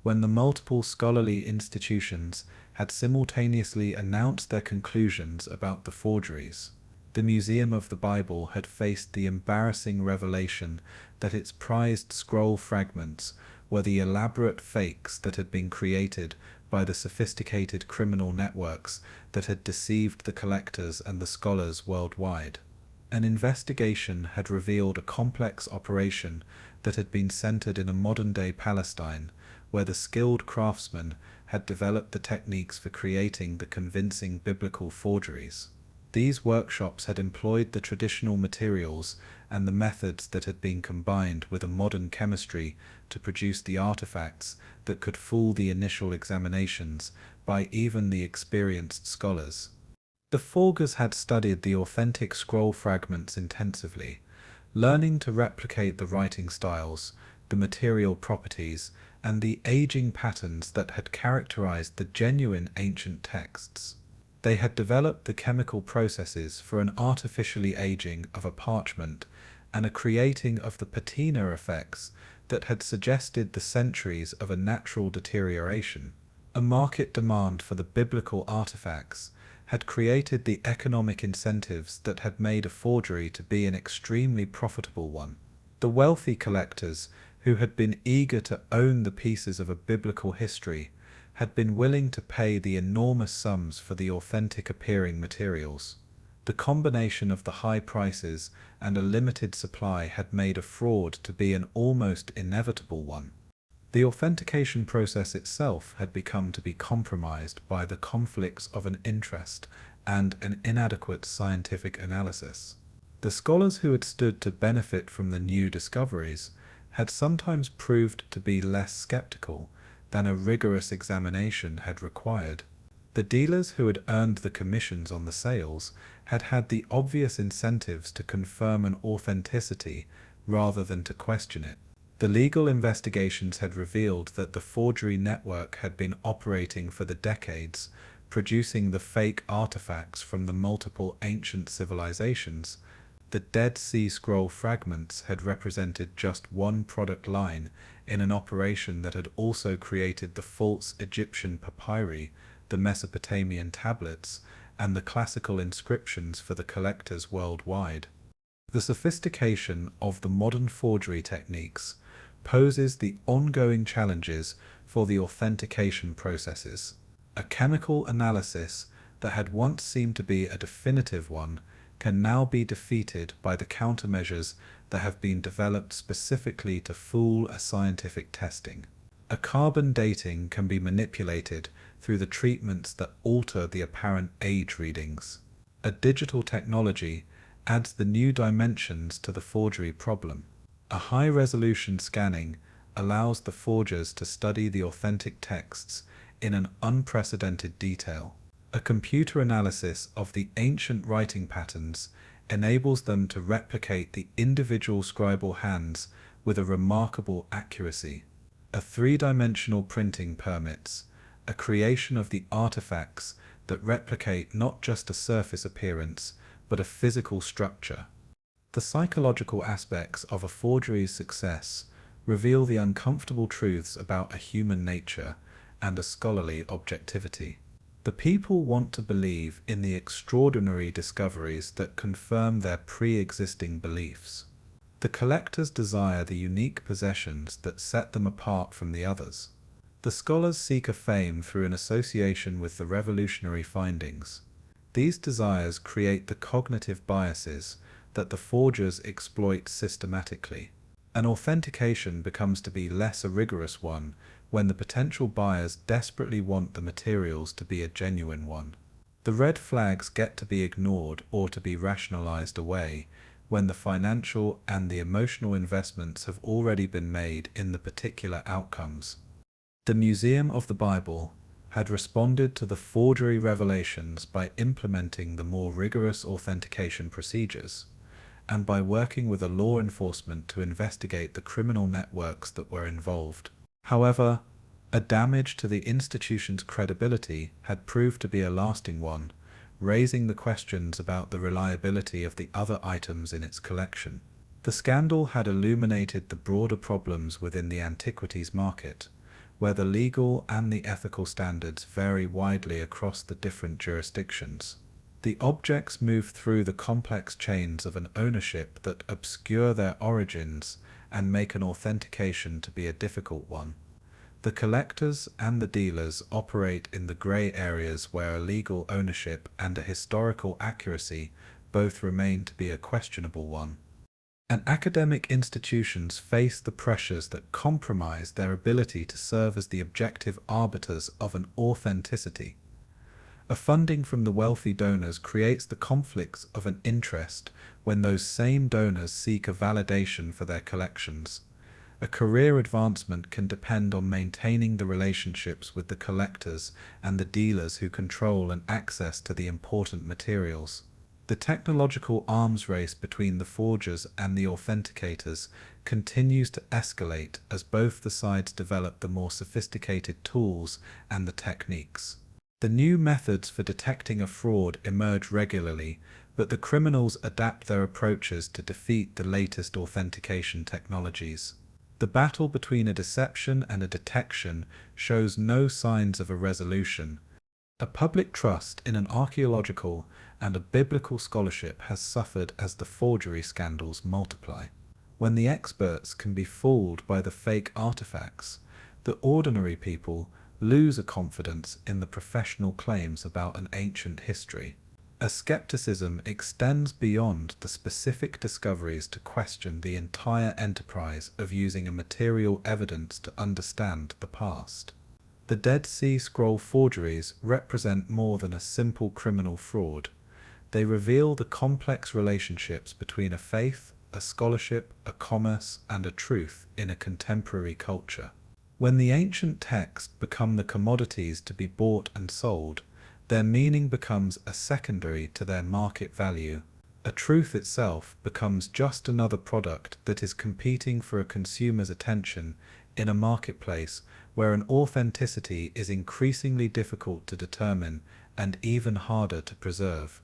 when the multiple scholarly institutions had simultaneously announced their conclusions about the forgeries. The Museum of the Bible had faced the embarrassing revelation that its prized scroll fragments were the elaborate fakes that had been created by the sophisticated criminal networks that had deceived the collectors and the scholars worldwide. An investigation had revealed a complex operation that had been centered in a modern-day Palestine, where the skilled craftsmen had developed the techniques for creating the convincing biblical forgeries. These workshops had employed the traditional materials and the methods that had been combined with a modern chemistry to produce the artifacts that could fool the initial examinations by even the experienced scholars. The forgers had studied the authentic scroll fragments intensively, learning to replicate the writing styles, the material properties, and the aging patterns that had characterized the genuine ancient texts. They had developed the chemical processes for an artificially aging of a parchment and a creating of the patina effects that had suggested the centuries of a natural deterioration. A market demand for the biblical artifacts had created the economic incentives that had made a forgery to be an extremely profitable one. The wealthy collectors, who had been eager to own the pieces of a biblical history, had been willing to pay the enormous sums for the authentic appearing materials. The combination of the high prices and a limited supply had made a fraud to be an almost inevitable one. The authentication process itself had become to be compromised by the conflicts of an interest and an inadequate scientific analysis. The scholars who had stood to benefit from the new discoveries had sometimes proved to be less skeptical than a rigorous examination had required. The dealers who had earned the commissions on the sales had had the obvious incentives to confirm an authenticity rather than to question it. The legal investigations had revealed that the forgery network had been operating for the decades, producing the fake artifacts from the multiple ancient civilizations. The Dead Sea Scroll fragments had represented just one product line in an operation that had also created the false Egyptian papyri, the Mesopotamian tablets, and the classical inscriptions for the collectors worldwide. The sophistication of the modern forgery techniques poses the ongoing challenges for the authentication processes. A chemical analysis that had once seemed to be a definitive one can now be defeated by the countermeasures that have been developed specifically to fool a scientific testing. A carbon dating can be manipulated through the treatments that alter the apparent age readings. A digital technology adds the new dimensions to the forgery problem. A high-resolution scanning allows the forgers to study the authentic texts in an unprecedented detail. A computer analysis of the ancient writing patterns enables them to replicate the individual scribal hands with a remarkable accuracy. A three-dimensional printing permits a creation of the artifacts that replicate not just a surface appearance, but a physical structure. The psychological aspects of a forgery's success reveal the uncomfortable truths about a human nature and a scholarly objectivity. The people want to believe in the extraordinary discoveries that confirm their pre-existing beliefs. The collectors desire the unique possessions that set them apart from the others. The scholars seek a fame through an association with the revolutionary findings. These desires create the cognitive biases that the forgers exploit systematically. An authentication becomes to be less a rigorous one when the potential buyers desperately want the materials to be a genuine one. The red flags get to be ignored or to be rationalized away when the financial and the emotional investments have already been made in the particular outcomes. The Museum of the Bible had responded to the forgery revelations by implementing the more rigorous authentication procedures, and by working with a law enforcement to investigate the criminal networks that were involved. However, a damage to the institution's credibility had proved to be a lasting one, raising the questions about the reliability of the other items in its collection. The scandal had illuminated the broader problems within the antiquities market, where the legal and the ethical standards vary widely across the different jurisdictions. The objects move through the complex chains of an ownership that obscure their origins and make an authentication to be a difficult one. The collectors and the dealers operate in the grey areas where a legal ownership and a historical accuracy both remain to be a questionable one. And academic institutions face the pressures that compromise their ability to serve as the objective arbiters of an authenticity. A funding from the wealthy donors creates the conflicts of an interest when those same donors seek a validation for their collections. A career advancement can depend on maintaining the relationships with the collectors and the dealers who control and access to the important materials. The technological arms race between the forgers and the authenticators continues to escalate as both the sides develop the more sophisticated tools and the techniques. The new methods for detecting a fraud emerge regularly, but the criminals adapt their approaches to defeat the latest authentication technologies. The battle between a deception and a detection shows no signs of a resolution. A public trust in an archaeological and a biblical scholarship has suffered as the forgery scandals multiply. When the experts can be fooled by the fake artifacts, the ordinary people lose a confidence in the professional claims about an ancient history. A skepticism extends beyond the specific discoveries to question the entire enterprise of using a material evidence to understand the past. The Dead Sea Scroll forgeries represent more than a simple criminal fraud. They reveal the complex relationships between a faith, a scholarship, a commerce, and a truth in a contemporary culture. When the ancient texts become the commodities to be bought and sold, their meaning becomes a secondary to their market value. A truth itself becomes just another product that is competing for a consumer's attention in a marketplace where an authenticity is increasingly difficult to determine and even harder to preserve.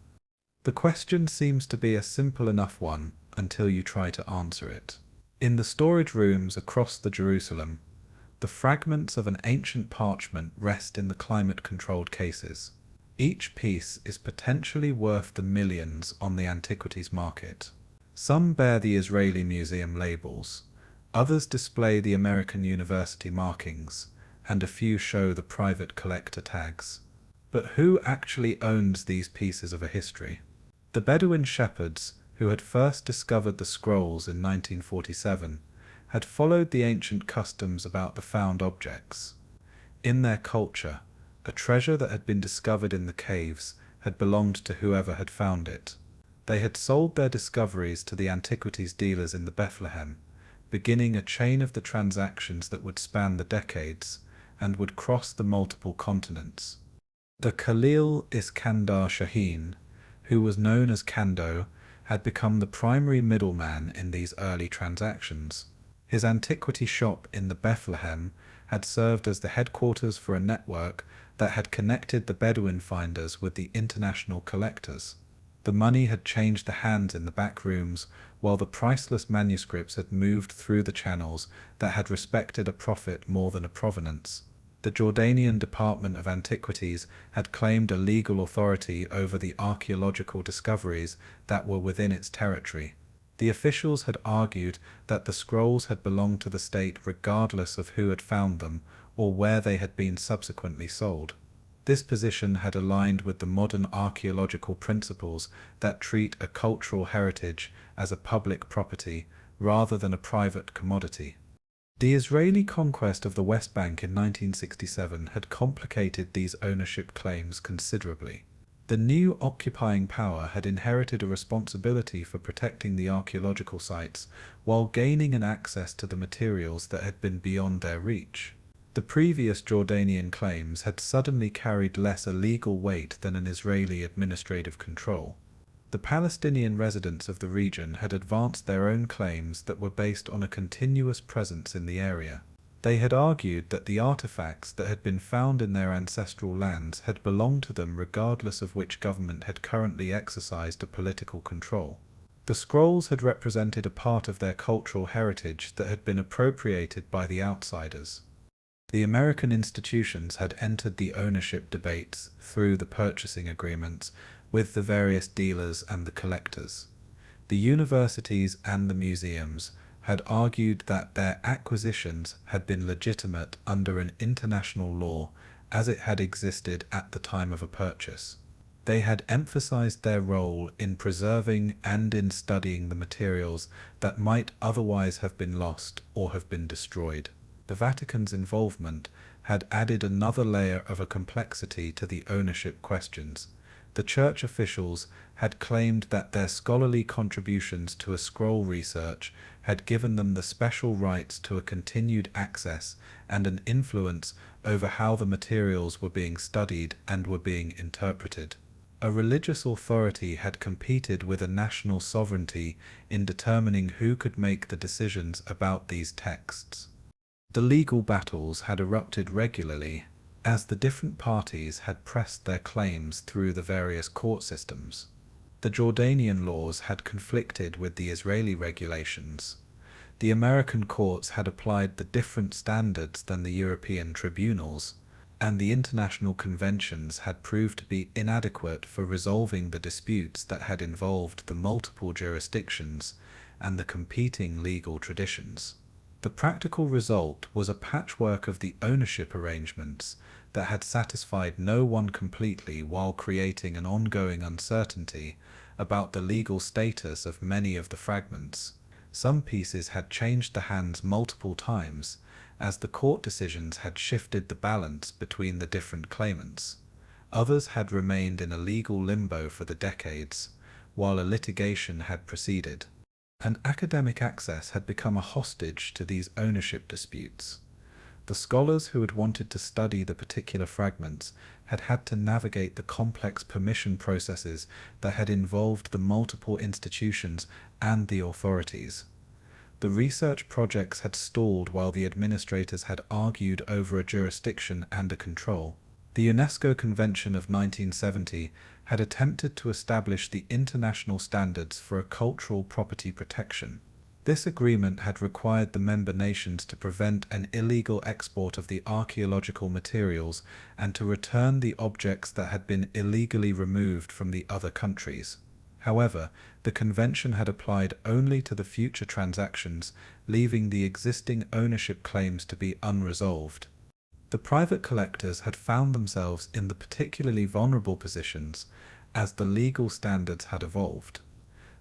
The question seems to be a simple enough one until you try to answer it. In the storage rooms across the Jerusalem, the fragments of an ancient parchment rest in the climate-controlled cases. Each piece is potentially worth the millions on the antiquities market. Some bear the Israeli Museum labels, others display the American University markings, and a few show the private collector tags. But who actually owns these pieces of a history? The Bedouin shepherds, who had first discovered the scrolls in 1947, had followed the ancient customs about the found objects. In their culture, a treasure that had been discovered in the caves had belonged to whoever had found it. They had sold their discoveries to the antiquities dealers in the Bethlehem, beginning a chain of the transactions that would span the decades and would cross the multiple continents. The Khalil Iskandar Shaheen, who was known as Kando, had become the primary middleman in these early transactions. His antiquity shop in the Bethlehem had served as the headquarters for a network that had connected the Bedouin finders with the international collectors. The money had changed the hands in the back rooms, while the priceless manuscripts had moved through the channels that had respected a profit more than a provenance. The Jordanian Department of Antiquities had claimed a legal authority over the archaeological discoveries that were within its territory. The officials had argued that the scrolls had belonged to the state regardless of who had found them or where they had been subsequently sold. This position had aligned with the modern archaeological principles that treat a cultural heritage as a public property rather than a private commodity. The Israeli conquest of the West Bank in 1967 had complicated these ownership claims considerably. The new occupying power had inherited a responsibility for protecting the archaeological sites while gaining an access to the materials that had been beyond their reach. The previous Jordanian claims had suddenly carried less a legal weight than an Israeli administrative control. The Palestinian residents of the region had advanced their own claims that were based on a continuous presence in the area. They had argued that the artifacts that had been found in their ancestral lands had belonged to them regardless of which government had currently exercised a political control. The scrolls had represented a part of their cultural heritage that had been appropriated by the outsiders. The American institutions had entered the ownership debates through the purchasing agreements with the various dealers and the collectors. The universities and the museums had argued that their acquisitions had been legitimate under an international law as it had existed at the time of a purchase. They had emphasized their role in preserving and in studying the materials that might otherwise have been lost or have been destroyed. The Vatican's involvement had added another layer of a complexity to the ownership questions. The church officials had claimed that their scholarly contributions to a scroll research had given them the special rights to a continued access and an influence over how the materials were being studied and were being interpreted. A religious authority had competed with a national sovereignty in determining who could make the decisions about these texts. The legal battles had erupted regularly as the different parties had pressed their claims through the various court systems. The Jordanian laws had conflicted with the Israeli regulations. The American courts had applied the different standards than the European tribunals, and the international conventions had proved to be inadequate for resolving the disputes that had involved the multiple jurisdictions and the competing legal traditions. The practical result was a patchwork of the ownership arrangements that had satisfied no one completely while creating an ongoing uncertainty about the legal status of many of the fragments. Some pieces had changed the hands multiple times, as the court decisions had shifted the balance between the different claimants. Others had remained in a legal limbo for the decades, while a litigation had proceeded. And academic access had become a hostage to these ownership disputes. The scholars who had wanted to study the particular fragments had had to navigate the complex permission processes that had involved the multiple institutions and the authorities. The research projects had stalled while the administrators had argued over a jurisdiction and a control. The UNESCO Convention of 1970 had attempted to establish the international standards for a cultural property protection. This agreement had required the member nations to prevent an illegal export of the archaeological materials and to return the objects that had been illegally removed from the other countries. However, the convention had applied only to the future transactions, leaving the existing ownership claims to be unresolved. The private collectors had found themselves in the particularly vulnerable positions as the legal standards had evolved.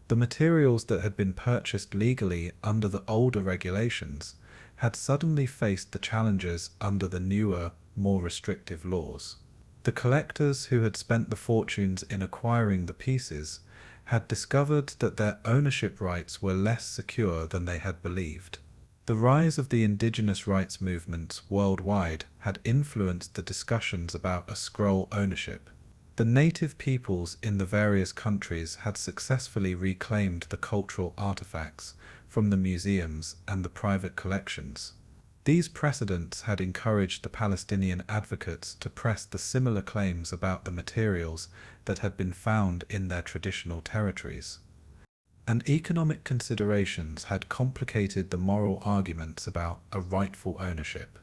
The materials that had been purchased legally under the older regulations had suddenly faced the challenges under the newer, more restrictive laws. The collectors who had spent the fortunes in acquiring the pieces had discovered that their ownership rights were less secure than they had believed. The rise of the indigenous rights movements worldwide had influenced the discussions about a scroll ownership. The native peoples in the various countries had successfully reclaimed the cultural artifacts from the museums and the private collections. These precedents had encouraged the Palestinian advocates to press the similar claims about the materials that had been found in their traditional territories. And economic considerations had complicated the moral arguments about a rightful ownership.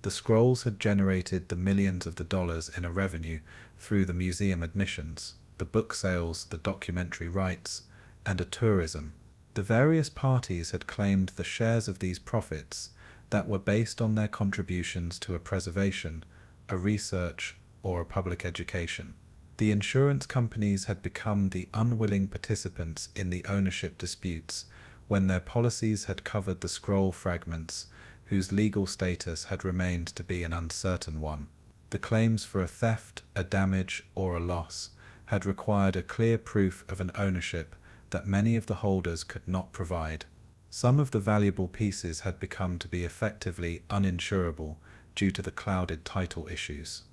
The scrolls had generated the millions of dollars in a revenue through the museum admissions, the book sales, the documentary rights, and a tourism. The various parties had claimed the shares of these profits that were based on their contributions to a preservation, a research, or a public education. The insurance companies had become the unwilling participants in the ownership disputes when their policies had covered the scroll fragments whose legal status had remained to be an uncertain one. The claims for a theft, a damage, or a loss had required a clear proof of an ownership that many of the holders could not provide. Some of the valuable pieces had become to be effectively uninsurable due to the clouded title issues.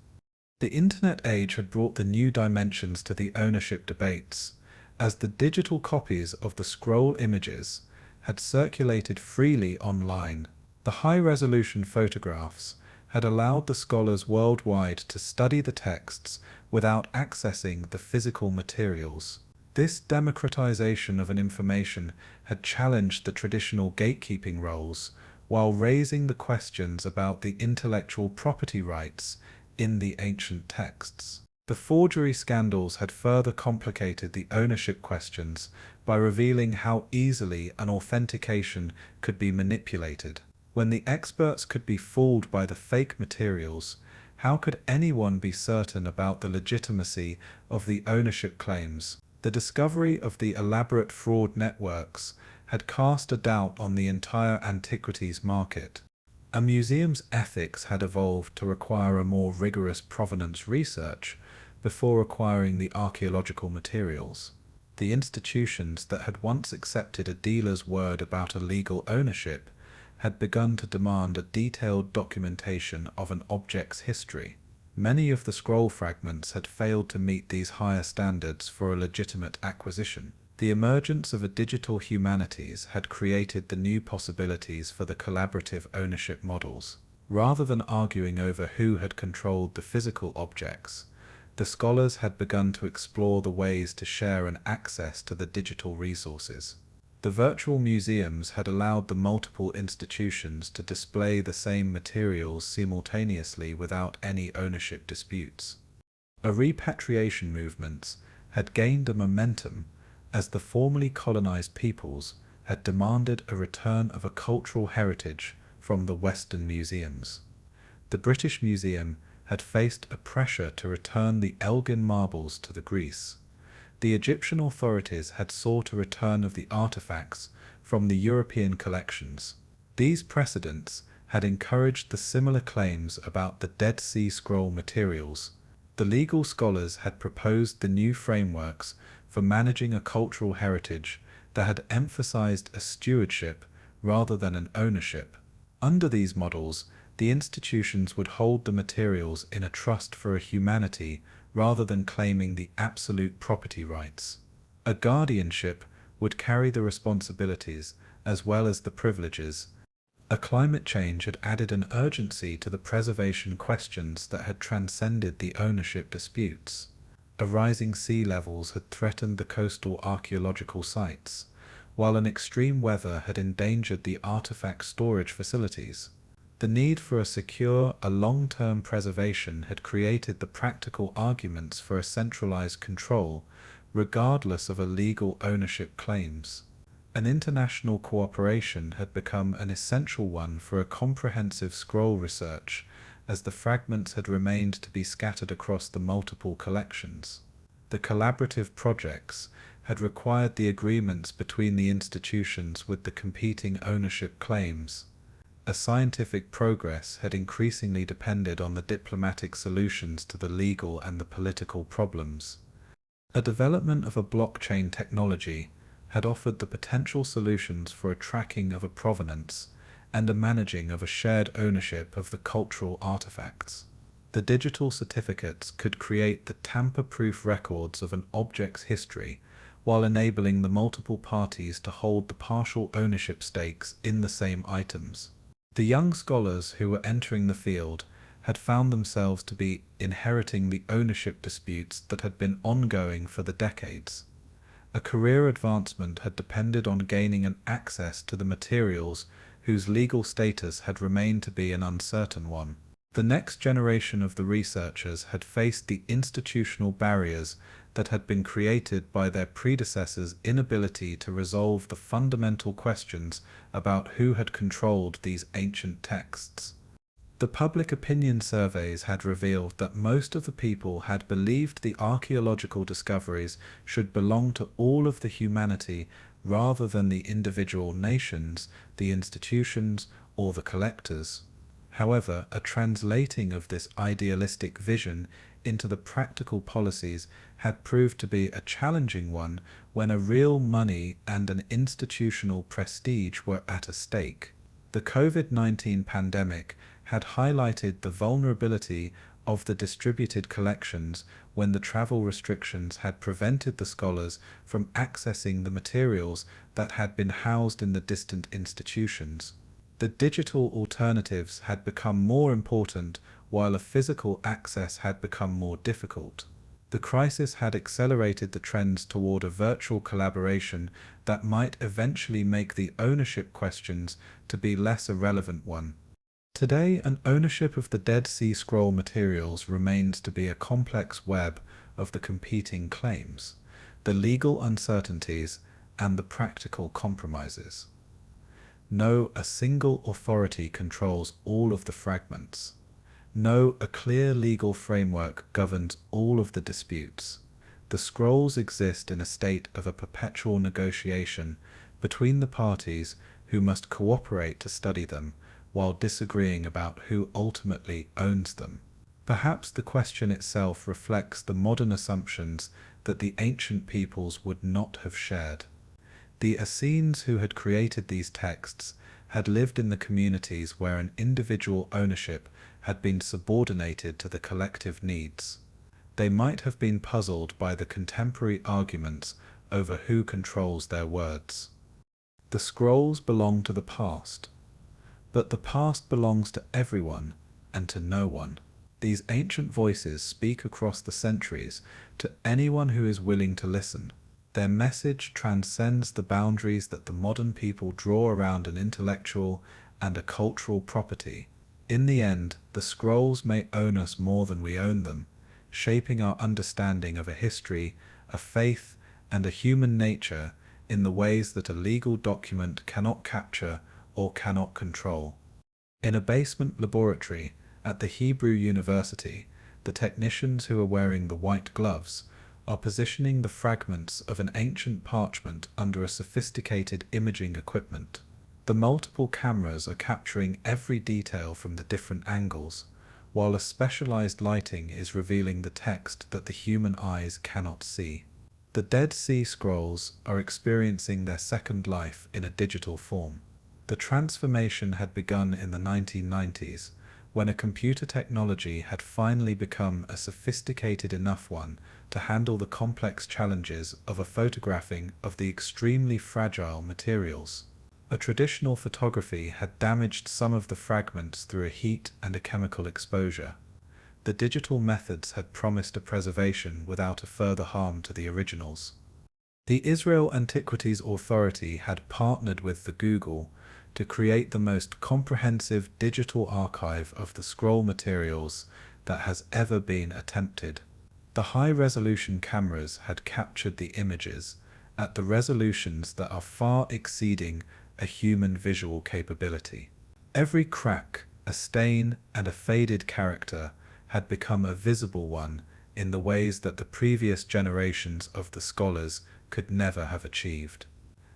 The Internet age had brought the new dimensions to the ownership debates, as the digital copies of the scroll images had circulated freely online. The high-resolution photographs had allowed the scholars worldwide to study the texts without accessing the physical materials. This democratization of an information had challenged the traditional gatekeeping roles while raising the questions about the intellectual property rights in the ancient texts. The forgery scandals had further complicated the ownership questions by revealing how easily an authentication could be manipulated. When the experts could be fooled by the fake materials, how could anyone be certain about the legitimacy of the ownership claims? The discovery of the elaborate fraud networks had cast a doubt on the entire antiquities market. A museum's ethics had evolved to require a more rigorous provenance research before acquiring the archaeological materials. The institutions that had once accepted a dealer's word about a legal ownership had begun to demand a detailed documentation of an object's history. Many of the scroll fragments had failed to meet these higher standards for a legitimate acquisition. The emergence of a digital humanities had created the new possibilities for the collaborative ownership models. Rather than arguing over who had controlled the physical objects, the scholars had begun to explore the ways to share an access to the digital resources. The virtual museums had allowed the multiple institutions to display the same materials simultaneously without any ownership disputes. A repatriation movement had gained a momentum as the formerly colonized peoples had demanded a return of a cultural heritage from the Western museums. The British Museum had faced a pressure to return the Elgin marbles to the Greece. The Egyptian authorities had sought a return of the artifacts from the European collections. These precedents had encouraged the similar claims about the Dead Sea Scroll materials. The legal scholars had proposed the new frameworks for managing a cultural heritage that had emphasized a stewardship rather than an ownership. Under these models, the institutions would hold the materials in a trust for a humanity rather than claiming the absolute property rights. A guardianship would carry the responsibilities as well as the privileges. A climate change had added an urgency to the preservation questions that had transcended the ownership disputes. A rising sea levels had threatened the coastal archaeological sites, while an extreme weather had endangered the artifact storage facilities. The need for a long-term preservation had created the practical arguments for a centralized control, regardless of a legal ownership claims. An international cooperation had become an essential one for a comprehensive scroll research, as the fragments had remained to be scattered across the multiple collections. The collaborative projects had required the agreements between the institutions with the competing ownership claims. A scientific progress had increasingly depended on the diplomatic solutions to the legal and the political problems. A development of a blockchain technology had offered the potential solutions for a tracking of a provenance and a managing of a shared ownership of the cultural artifacts. The digital certificates could create the tamper-proof records of an object's history, while enabling the multiple parties to hold the partial ownership stakes in the same items. The young scholars who were entering the field had found themselves to be inheriting the ownership disputes that had been ongoing for the decades. A career advancement had depended on gaining an access to the materials whose legal status had remained to be an uncertain one. The next generation of the researchers had faced the institutional barriers that had been created by their predecessors' inability to resolve the fundamental questions about who had controlled these ancient texts. The public opinion surveys had revealed that most of the people had believed the archaeological discoveries should belong to all of the humanity rather than the individual nations, the institutions, or the collectors. However, a translating of this idealistic vision into the practical policies had proved to be a challenging one when a real money and an institutional prestige were at a stake. The COVID-19 pandemic had highlighted the vulnerability of the distributed collections when the travel restrictions had prevented the scholars from accessing the materials that had been housed in the distant institutions. The digital alternatives had become more important while a physical access had become more difficult. The crisis had accelerated the trends toward a virtual collaboration that might eventually make the ownership questions to be less a relevant one. Today, an ownership of the Dead Sea Scroll materials remains to be a complex web of the competing claims, the legal uncertainties, and the practical compromises. No, a single authority controls all of the fragments. No, a clear legal framework governs all of the disputes. The scrolls exist in a state of a perpetual negotiation between the parties who must cooperate to study them, while disagreeing about who ultimately owns them. Perhaps the question itself reflects the modern assumptions that the ancient peoples would not have shared. The Essenes who had created these texts had lived in the communities where an individual ownership had been subordinated to the collective needs. They might have been puzzled by the contemporary arguments over who controls their words. The scrolls belong to the past, but the past belongs to everyone and to no one. These ancient voices speak across the centuries to anyone who is willing to listen. Their message transcends the boundaries that the modern people draw around an intellectual and a cultural property. In the end, the scrolls may own us more than we own them, shaping our understanding of a history, a faith, and a human nature in the ways that a legal document cannot capture or cannot control. In a basement laboratory at the Hebrew University, the technicians who are wearing the white gloves are positioning the fragments of an ancient parchment under a sophisticated imaging equipment. The multiple cameras are capturing every detail from the different angles, while a specialized lighting is revealing the text that the human eyes cannot see. The Dead Sea Scrolls are experiencing their second life in a digital form. The transformation had begun in the 1990s, when a computer technology had finally become a sophisticated enough one to handle the complex challenges of a photographing of the extremely fragile materials. A traditional photography had damaged some of the fragments through a heat and a chemical exposure. The digital methods had promised a preservation without a further harm to the originals. The Israel Antiquities Authority had partnered with the Google to create the most comprehensive digital archive of the scroll materials that has ever been attempted. The high-resolution cameras had captured the images at the resolutions that are far exceeding a human visual capability. Every crack, a stain, and a faded character had become a visible one in the ways that the previous generations of the scholars could never have achieved.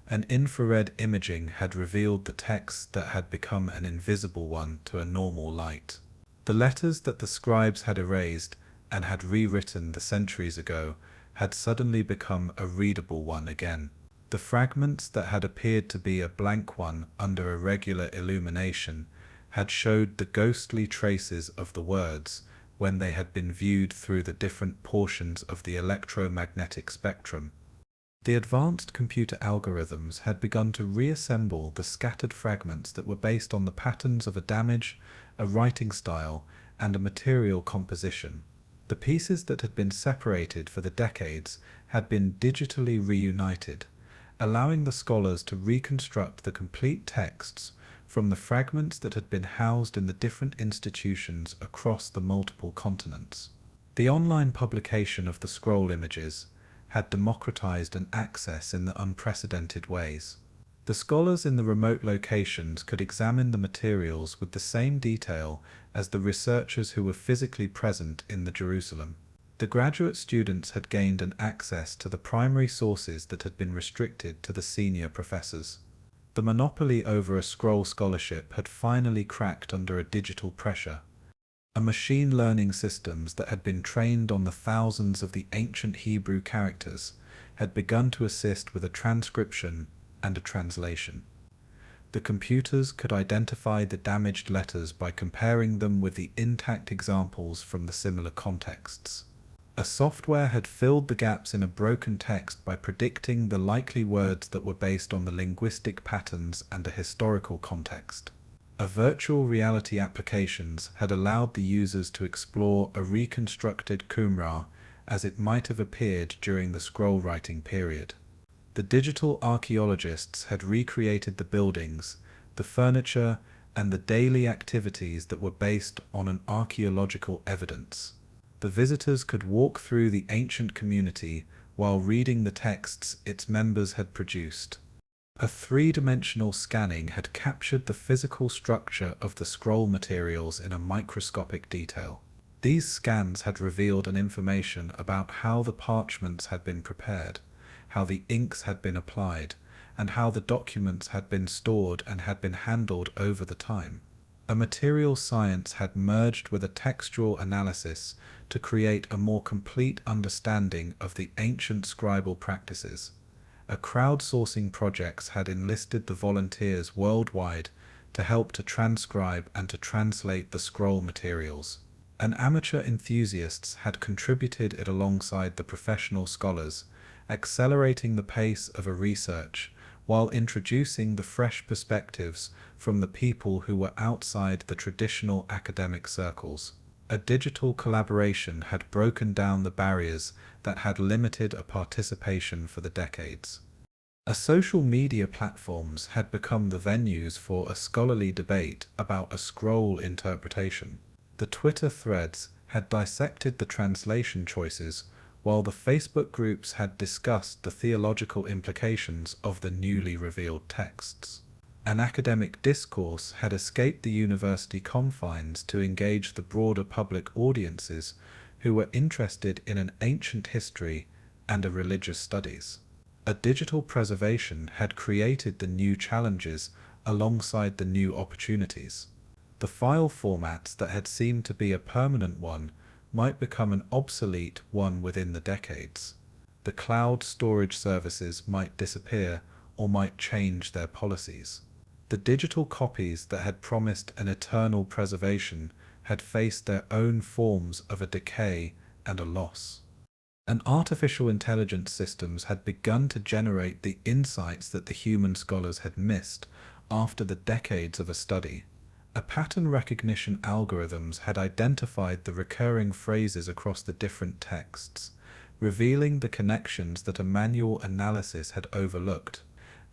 An infrared imaging had revealed the text that had become an invisible one to a normal light. The letters that the scribes had erased and had rewritten the centuries ago had suddenly become a readable one again. The fragments that had appeared to be a blank one under a regular illumination had showed the ghostly traces of the words when they had been viewed through the different portions of the electromagnetic spectrum. The advanced computer algorithms had begun to reassemble the scattered fragments that were based on the patterns of a damage, a writing style, and a material composition. The pieces that had been separated for the decades had been digitally reunited, allowing the scholars to reconstruct the complete texts from the fragments that had been housed in the different institutions across the multiple continents. The online publication of the scroll images had democratized an access in the unprecedented ways. The scholars in the remote locations could examine the materials with the same detail as the researchers who were physically present in the Jerusalem. The graduate students had gained an access to the primary sources that had been restricted to the senior professors. The monopoly over a scroll scholarship had finally cracked under a digital pressure. Machine learning systems that had been trained on the thousands of the ancient Hebrew characters had begun to assist with a transcription and a translation. The computers could identify the damaged letters by comparing them with the intact examples from the similar contexts. A software had filled the gaps in a broken text by predicting the likely words that were based on the linguistic patterns and a historical context. A virtual reality applications had allowed the users to explore a reconstructed Qumran as it might have appeared during the scroll writing period. The digital archaeologists had recreated the buildings, the furniture, and the daily activities that were based on an archaeological evidence. The visitors could walk through the ancient community while reading the texts its members had produced. A three-dimensional scanning had captured the physical structure of the scroll materials in a microscopic detail. These scans had revealed an information about how the parchments had been prepared, how the inks had been applied, and how the documents had been stored and had been handled over the time. A material science had merged with a textual analysis to create a more complete understanding of the ancient scribal practices. A crowdsourcing projects had enlisted the volunteers worldwide to help to transcribe and to translate the scroll materials. And amateur enthusiasts had contributed it alongside the professional scholars, accelerating the pace of a research while introducing the fresh perspectives from the people who were outside the traditional academic circles. A digital collaboration had broken down the barriers that had limited a participation for the decades. Social media platforms had become the venues for a scholarly debate about a scroll interpretation. The Twitter threads had dissected the translation choices, while the Facebook groups had discussed the theological implications of the newly revealed texts. An academic discourse had escaped the university confines to engage the broader public audiences who were interested in an ancient history and a religious studies. A digital preservation had created the new challenges alongside the new opportunities. The file formats that had seemed to be a permanent one might become an obsolete one within the decades. The cloud storage services might disappear or might change their policies. The digital copies that had promised an eternal preservation had faced their own forms of a decay and a loss. And artificial intelligence systems had begun to generate the insights that the human scholars had missed after the decades of a study. A pattern recognition algorithms had identified the recurring phrases across the different texts, revealing the connections that a manual analysis had overlooked.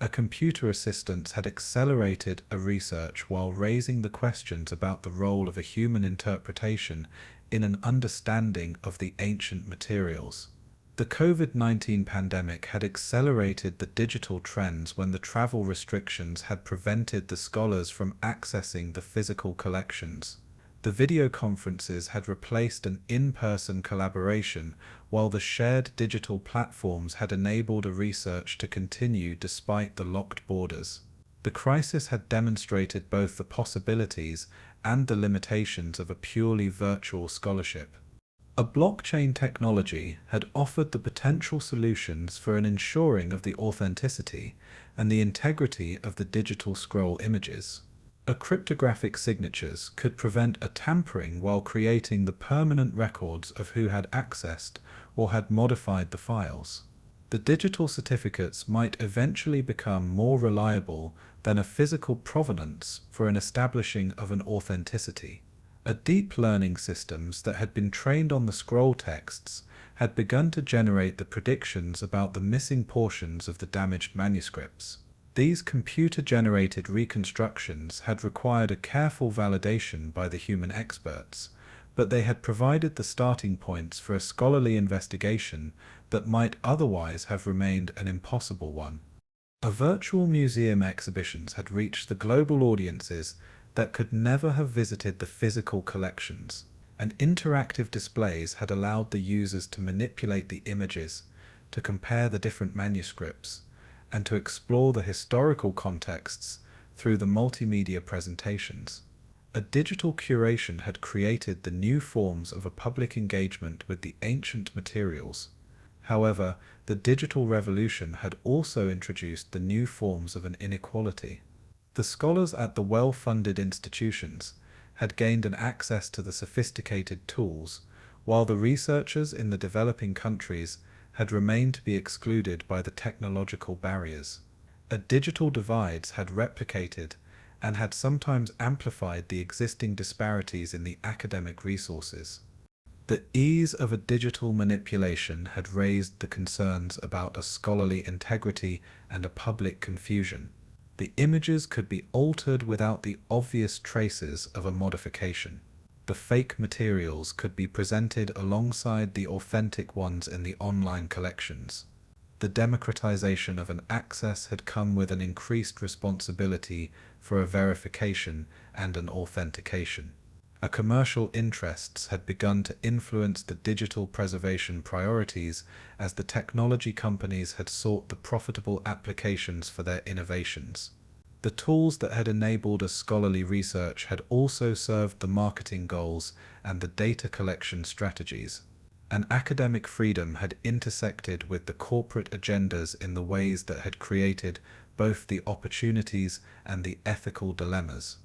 A computer assistance had accelerated a research while raising the questions about the role of a human interpretation in an understanding of the ancient materials. The COVID-19 pandemic had accelerated the digital trends when the travel restrictions had prevented the scholars from accessing the physical collections. The video conferences had replaced an in-person collaboration, while the shared digital platforms had enabled a research to continue despite the locked borders. The crisis had demonstrated both the possibilities and the limitations of a purely virtual scholarship. A blockchain technology had offered the potential solutions for an ensuring of the authenticity and the integrity of the digital scroll images. A cryptographic signatures could prevent a tampering while creating the permanent records of who had accessed or had modified the files. The digital certificates might eventually become more reliable than a physical provenance for an establishing of an authenticity. A deep learning systems that had been trained on the scroll texts had begun to generate the predictions about the missing portions of the damaged manuscripts. These computer-generated reconstructions had required a careful validation by the human experts, but they had provided the starting points for a scholarly investigation that might otherwise have remained an impossible one. A virtual museum exhibitions had reached the global audiences that could never have visited the physical collections, and interactive displays had allowed the users to manipulate the images, to compare the different manuscripts, and to explore the historical contexts through the multimedia presentations. A digital curation had created the new forms of a public engagement with the ancient materials. However, the digital revolution had also introduced the new forms of an inequality. The scholars at the well-funded institutions had gained an access to the sophisticated tools, while the researchers in the developing countries had remained to be excluded by the technological barriers. A digital divides had replicated and had sometimes amplified the existing disparities in the academic resources. The ease of a digital manipulation had raised the concerns about a scholarly integrity and a public confusion. The images could be altered without the obvious traces of a modification. The fake materials could be presented alongside the authentic ones in the online collections. The democratization of an access had come with an increased responsibility for a verification and an authentication. A commercial interests had begun to influence the digital preservation priorities as the technology companies had sought the profitable applications for their innovations. The tools that had enabled a scholarly research had also served the marketing goals and the data collection strategies. An academic freedom had intersected with the corporate agendas in the ways that had created both the opportunities and the ethical dilemmas.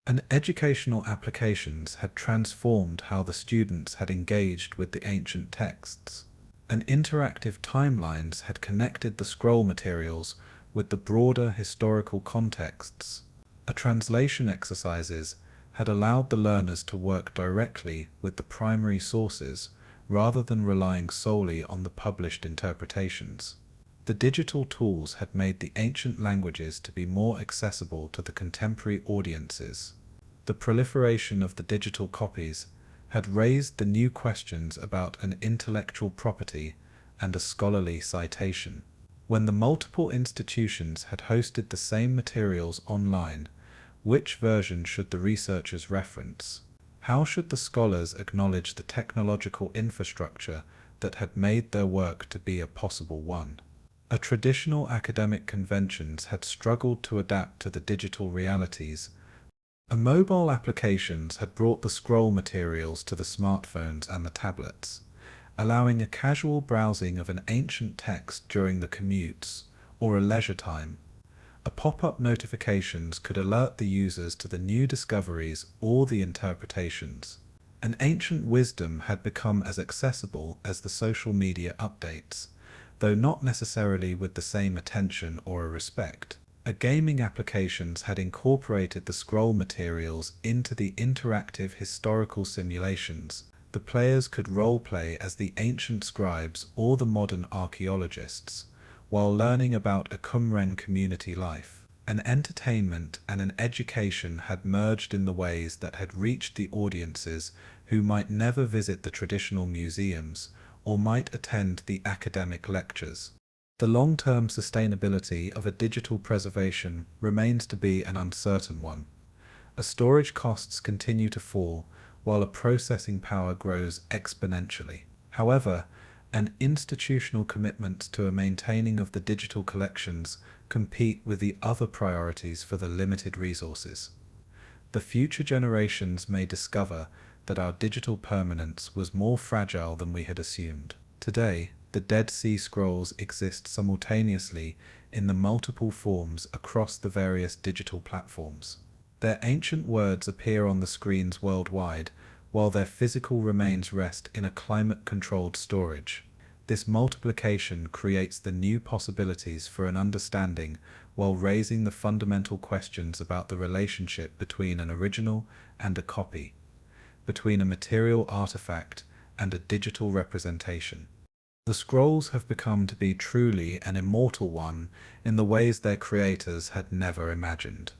And educational applications had transformed how the students had engaged with the ancient texts. And interactive timelines had connected the scroll materials with the broader historical contexts. A translation exercises had allowed the learners to work directly with the primary sources rather than relying solely on the published interpretations. The digital tools had made the ancient languages to be more accessible to the contemporary audiences. The proliferation of the digital copies had raised the new questions about an intellectual property and a scholarly citation. When the multiple institutions had hosted the same materials online, which version should the researchers reference? How should the scholars acknowledge the technological infrastructure that had made their work to be a possible one? A traditional academic conventions had struggled to adapt to the digital realities, Mobile applications had brought the scroll materials to the smartphones and the tablets, allowing a casual browsing of an ancient text during the commutes or a leisure time. A pop-up notifications could alert the users to the new discoveries or the interpretations. An ancient wisdom had become as accessible as the social media updates, though not necessarily with the same attention or respect. Gaming applications had incorporated the scroll materials into the interactive historical simulations. The players could roleplay as the ancient scribes or the modern archaeologists, while learning about a Qumran community life. An entertainment and an education had merged in the ways that had reached the audiences who might never visit the traditional museums or might attend the academic lectures. The long-term sustainability of a digital preservation remains to be an uncertain one. Storage costs continue to fall, while a processing power grows exponentially. However, an institutional commitment to a maintaining of the digital collections compete with the other priorities for the limited resources. The future generations may discover that our digital permanence was more fragile than we had assumed. Today, the Dead Sea Scrolls exist simultaneously in the multiple forms across the various digital platforms. Their ancient words appear on the screens worldwide, while their physical remains rest in a climate-controlled storage. This multiplication creates the new possibilities for an understanding while raising the fundamental questions about the relationship between an original and a copy, between a material artifact and a digital representation. The scrolls have become to be truly an immortal one in the ways their creators had never imagined.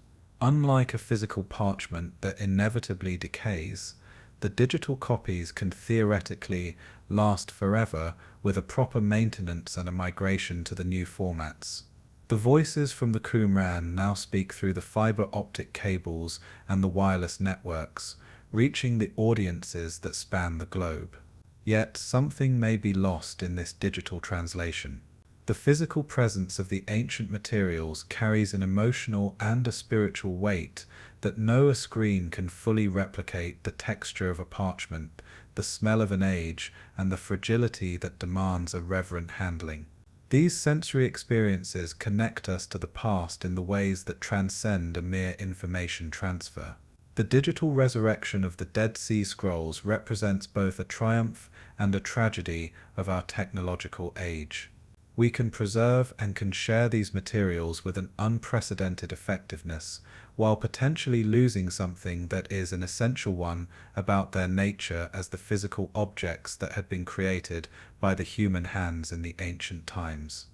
Unlike a physical parchment that inevitably decays, the digital copies can theoretically last forever with a proper maintenance and a migration to the new formats. The voices from the Qumran now speak through the fiber optic cables and the wireless networks, reaching the audiences that span the globe. Yet something may be lost in this digital translation. The physical presence of the ancient materials carries an emotional and a spiritual weight that no screen can fully replicate: the texture of a parchment, the smell of an age, and the fragility that demands a reverent handling. These sensory experiences connect us to the past in the ways that transcend a mere information transfer. The digital resurrection of the Dead Sea Scrolls represents both a triumph and a tragedy of our technological age. We can preserve and can share these materials with an unprecedented effectiveness, while potentially losing something that is an essential one about their nature as the physical objects that had been created by the human hands in the ancient times.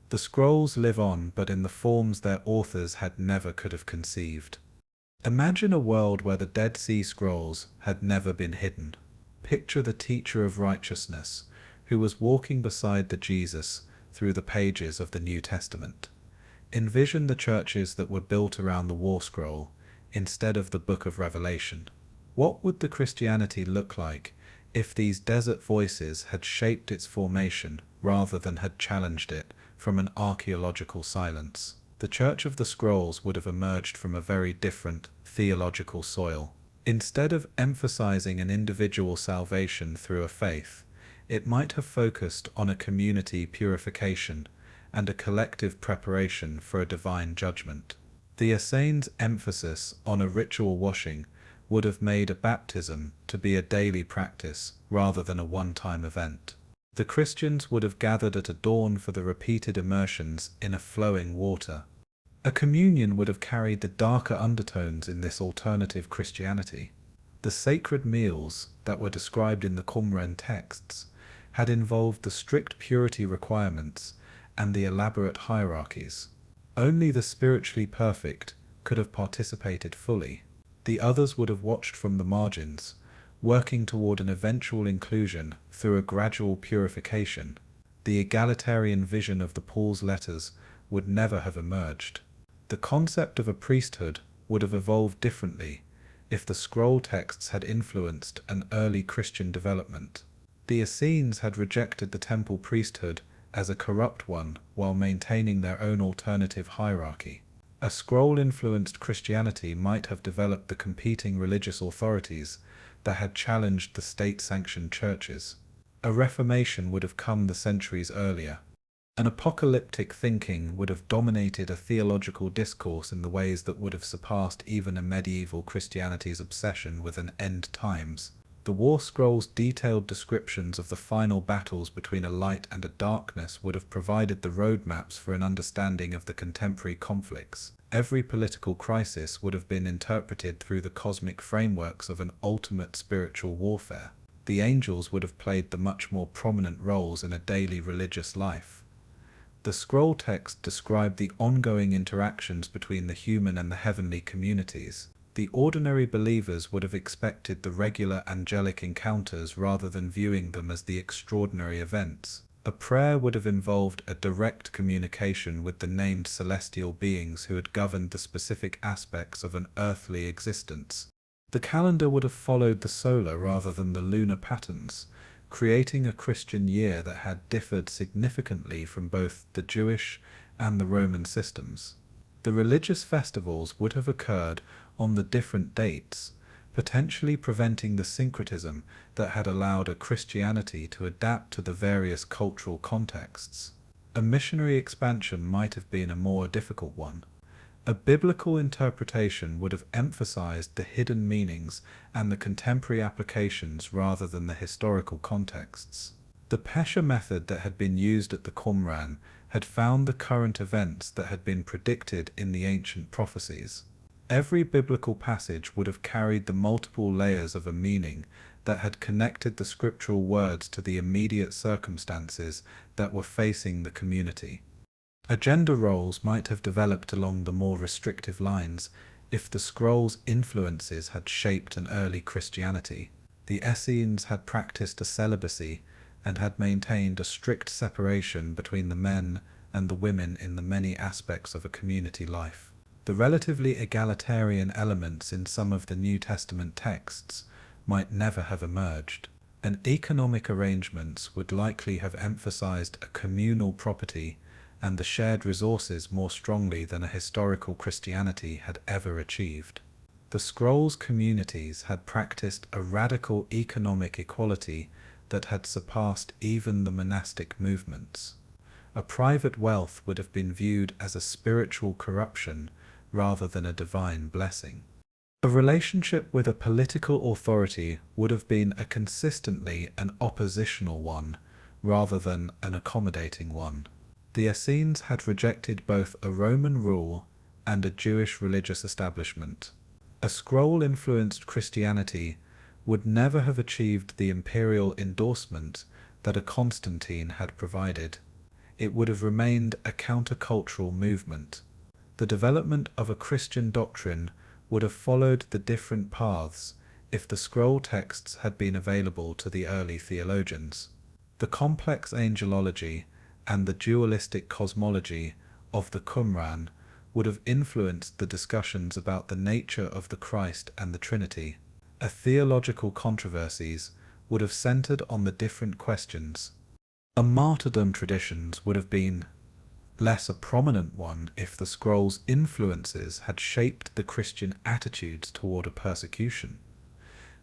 The scrolls live on, but in the forms their authors had never could have conceived. Imagine a world where the Dead Sea Scrolls had never been hidden. Picture the teacher of righteousness, who was walking beside the Jesus through the pages of the New Testament. Envision the churches that were built around the War Scroll instead of the Book of Revelation. What would the Christianity look like if these desert voices had shaped its formation rather than had challenged it from an archaeological silence? The Church of the Scrolls would have emerged from a very different theological soil. Instead of emphasizing an individual salvation through a faith, it might have focused on a community purification and a collective preparation for a divine judgment. The Essenes' emphasis on a ritual washing would have made a baptism to be a daily practice rather than a one-time event. The Christians would have gathered at a dawn for the repeated immersions in a flowing water. A communion would have carried the darker undertones in this alternative Christianity. The sacred meals that were described in the Qumran texts had involved the strict purity requirements and the elaborate hierarchies. Only the spiritually perfect could have participated fully. The others would have watched from the margins, working toward an eventual inclusion through a gradual purification. The egalitarian vision of the Paul's letters would never have emerged. The concept of a priesthood would have evolved differently if the scroll texts had influenced an early Christian development. The Essenes had rejected the temple priesthood as a corrupt one while maintaining their own alternative hierarchy. A scroll-influenced Christianity might have developed the competing religious authorities that had challenged the state-sanctioned churches. A reformation would have come the centuries earlier. An apocalyptic thinking would have dominated a theological discourse in the ways that would have surpassed even a medieval Christianity's obsession with an end times. The War Scrolls' detailed descriptions of the final battles between a light and a darkness would have provided the roadmaps for an understanding of the contemporary conflicts. Every political crisis would have been interpreted through the cosmic frameworks of an ultimate spiritual warfare. The angels would have played the much more prominent roles in a daily religious life. The scroll text described the ongoing interactions between the human and the heavenly communities. The ordinary believers would have expected the regular angelic encounters rather than viewing them as the extraordinary events. A prayer would have involved a direct communication with the named celestial beings who had governed the specific aspects of an earthly existence. The calendar would have followed the solar rather than the lunar patterns, creating a Christian year that had differed significantly from both the Jewish and the Roman systems. The religious festivals would have occurred on the different dates, potentially preventing the syncretism that had allowed a Christianity to adapt to the various cultural contexts. A missionary expansion might have been a more difficult one. A biblical interpretation would have emphasized the hidden meanings and the contemporary applications rather than the historical contexts. The Pesher method that had been used at the Qumran had found the current events that had been predicted in the ancient prophecies. Every biblical passage would have carried the multiple layers of a meaning that had connected the scriptural words to the immediate circumstances that were facing the community. Agenda roles might have developed along the more restrictive lines if the scroll's influences had shaped an early Christianity. The Essenes had practiced a celibacy and had maintained a strict separation between the men and the women in the many aspects of a community life. The relatively egalitarian elements in some of the New Testament texts might never have emerged. And economic arrangements would likely have emphasized a communal property and the shared resources more strongly than a historical Christianity had ever achieved. The Scrolls communities had practiced a radical economic equality that had surpassed even the monastic movements. A private wealth would have been viewed as a spiritual corruption rather than a divine blessing. A relationship with a political authority would have been consistently an oppositional one rather than an accommodating one. The Essenes had rejected both a Roman rule and a Jewish religious establishment. A scroll-influenced Christianity would never have achieved the imperial endorsement that a Constantine had provided. It would have remained a countercultural movement. The development of a Christian doctrine would have followed the different paths if the scroll texts had been available to the early theologians. The complex angelology and the dualistic cosmology of the Qumran would have influenced the discussions about the nature of the Christ and the Trinity. Theological controversies would have centered on the different questions. A martyrdom traditions would have been less a prominent one if the scroll's influences had shaped the Christian attitudes toward a persecution.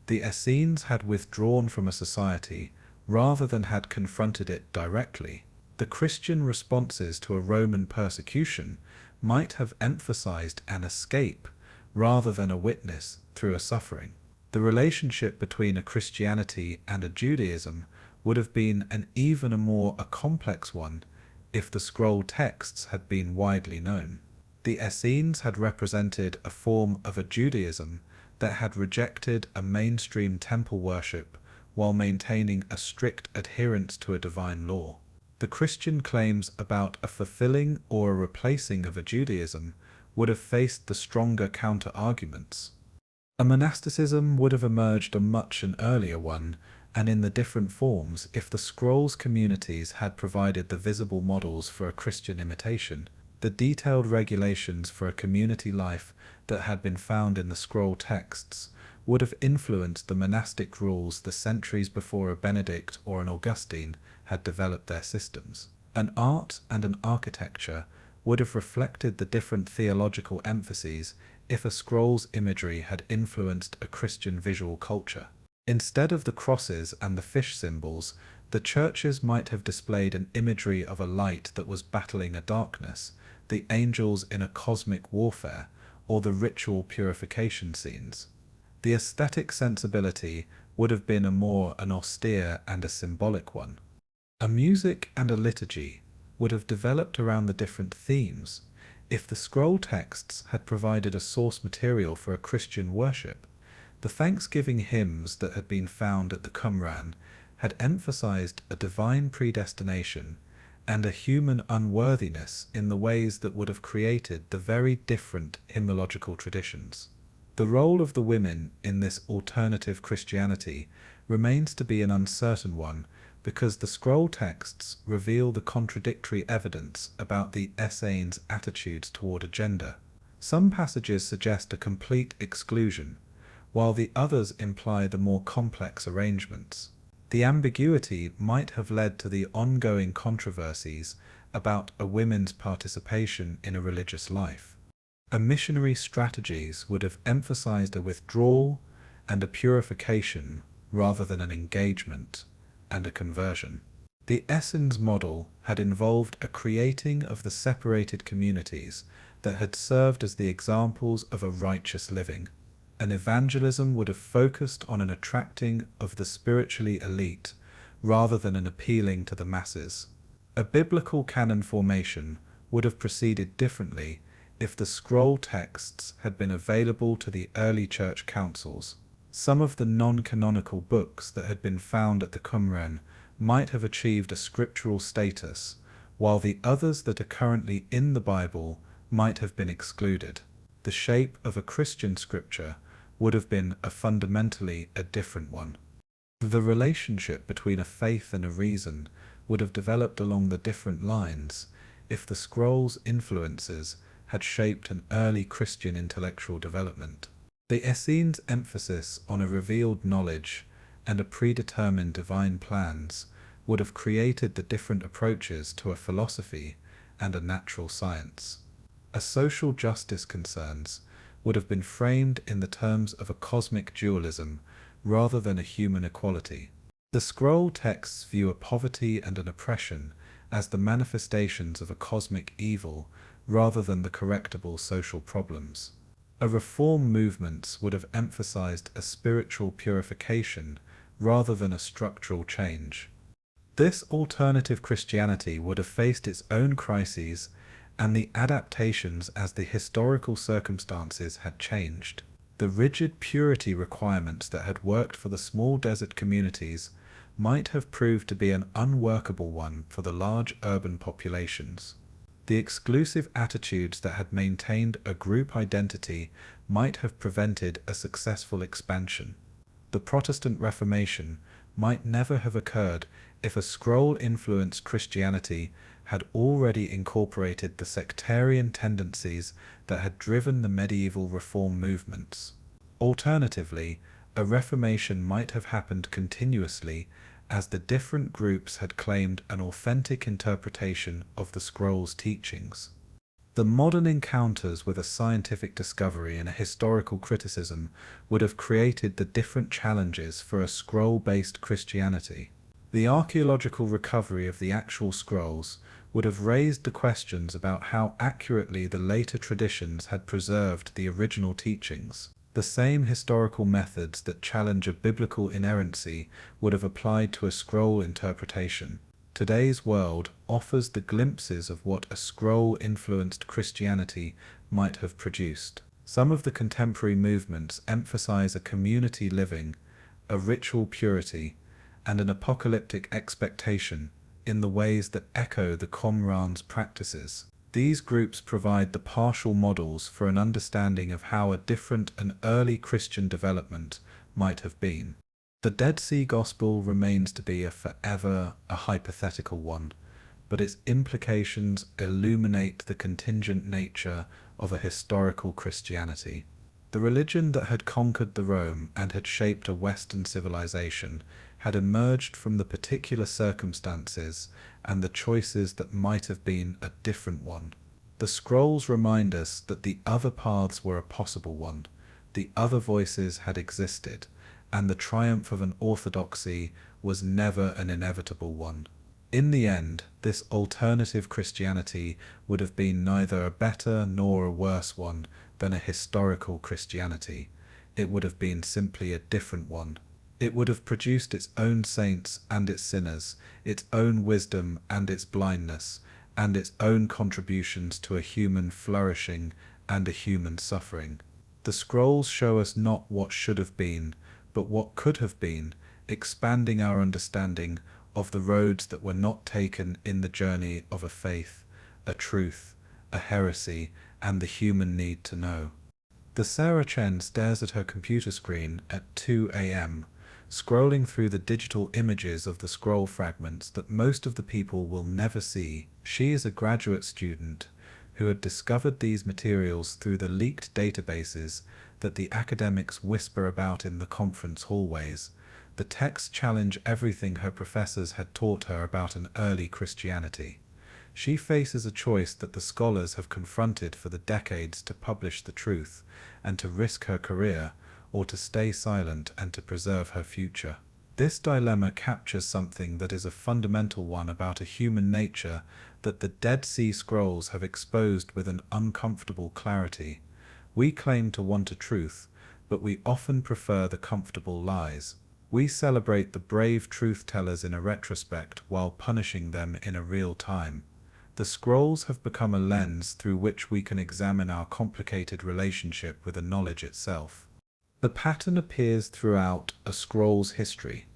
The Essenes had withdrawn from a society rather than had confronted it directly. The Christian responses to a Roman persecution might have emphasized an escape rather than a witness through a suffering. The relationship between a Christianity and a Judaism would have been an even more complex one if the scroll texts had been widely known. The Essenes had represented a form of a Judaism that had rejected a mainstream temple worship while maintaining a strict adherence to a divine law. The Christian claims about a fulfilling or a replacing of a Judaism would have faced the stronger counter-arguments. A monasticism would have emerged a much earlier one, and in the different forms, if the scrolls communities had provided the visible models for a Christian imitation. The detailed regulations for a community life that had been found in the scroll texts would have influenced the monastic rules the centuries before a Benedict or an Augustine had developed their systems. An art and an architecture would have reflected the different theological emphases if a scroll's imagery had influenced a Christian visual culture. Instead of the crosses and the fish symbols, the churches might have displayed an imagery of a light that was battling a darkness, the angels in a cosmic warfare, or the ritual purification scenes. The aesthetic sensibility would have been an austere and a symbolic one. A music and a liturgy would have developed around the different themes. If the scroll texts had provided a source material for a Christian worship, the thanksgiving hymns that had been found at the Qumran had emphasized a divine predestination and a human unworthiness in the ways that would have created the very different hymnological traditions. The role of the women in this alternative Christianity remains to be an uncertain one, because the scroll texts reveal the contradictory evidence about the Essenes' attitudes toward a gender. Some passages suggest a complete exclusion, while the others imply the more complex arrangements. The ambiguity might have led to the ongoing controversies about a woman's participation in a religious life. A missionary's strategies would have emphasized a withdrawal and a purification rather than an engagement and a conversion. The Essenes model had involved a creating of the separated communities that had served as the examples of a righteous living. An evangelism would have focused on an attracting of the spiritually elite rather than an appealing to the masses. A biblical canon formation would have proceeded differently if the scroll texts had been available to the early church councils. Some of the non-canonical books that had been found at the Qumran might have achieved a scriptural status, while the others that are currently in the Bible might have been excluded. The shape of a Christian scripture would have been fundamentally a different one. The relationship between a faith and a reason would have developed along the different lines if the scroll's influences had shaped an early Christian intellectual development. The Essenes' emphasis on a revealed knowledge and a predetermined divine plans would have created the different approaches to a philosophy and a natural science. A social justice concerns would have been framed in the terms of a cosmic dualism rather than a human equality. The scroll texts view a poverty and an oppression as the manifestations of a cosmic evil rather than the correctable social problems. A reform movements would have emphasized a spiritual purification rather than a structural change. This alternative Christianity would have faced its own crises and the adaptations as the historical circumstances had changed. The rigid purity requirements that had worked for the small desert communities might have proved to be an unworkable one for the large urban populations. The exclusive attitudes that had maintained a group identity might have prevented a successful expansion. The Protestant Reformation might never have occurred if a scroll-influenced Christianity had already incorporated the sectarian tendencies that had driven the medieval reform movements. Alternatively, a reformation might have happened continuously as the different groups had claimed an authentic interpretation of the scroll's teachings. The modern encounters with a scientific discovery and a historical criticism would have created the different challenges for a scroll-based Christianity. The archaeological recovery of the actual scrolls would have raised the questions about how accurately the later traditions had preserved the original teachings. The same historical methods that challenge a biblical inerrancy would have applied to a scroll interpretation. Today's world offers the glimpses of what a scroll-influenced Christianity might have produced. Some of the contemporary movements emphasize a community living, a ritual purity, and an apocalyptic expectation in the ways that echo the Qumran's practices. These groups provide the partial models for an understanding of how a different and early Christian development might have been. The Dead Sea Gospel remains to be forever a hypothetical one, but its implications illuminate the contingent nature of a historical Christianity. The religion that had conquered the Rome and had shaped a Western civilization had emerged from the particular circumstances and the choices that might have been a different one. The scrolls remind us that the other paths were a possible one, the other voices had existed, and the triumph of an orthodoxy was never an inevitable one. In the end, this alternative Christianity would have been neither a better nor a worse one than a historical Christianity. It would have been simply a different one. It would have produced its own saints and its sinners, its own wisdom and its blindness, and its own contributions to a human flourishing and a human suffering. The scrolls show us not what should have been, but what could have been, expanding our understanding of the roads that were not taken in the journey of a faith, a truth, a heresy, and the human need to know. The Sarah Chen stares at her computer screen at 2 a.m., scrolling through the digital images of the scroll fragments that most of the people will never see. She is a graduate student who had discovered these materials through the leaked databases that the academics whisper about in the conference hallways. The texts challenge everything her professors had taught her about an early Christianity. She faces a choice that the scholars have confronted for the decades: to publish the truth and to risk her career, or to stay silent and to preserve her future. This dilemma captures something that is a fundamental one about a human nature that the Dead Sea Scrolls have exposed with an uncomfortable clarity. We claim to want a truth, but we often prefer the comfortable lies. We celebrate the brave truth-tellers in a retrospect while punishing them in a real time. The scrolls have become a lens through which we can examine our complicated relationship with the knowledge itself. The pattern appears throughout a scroll's history.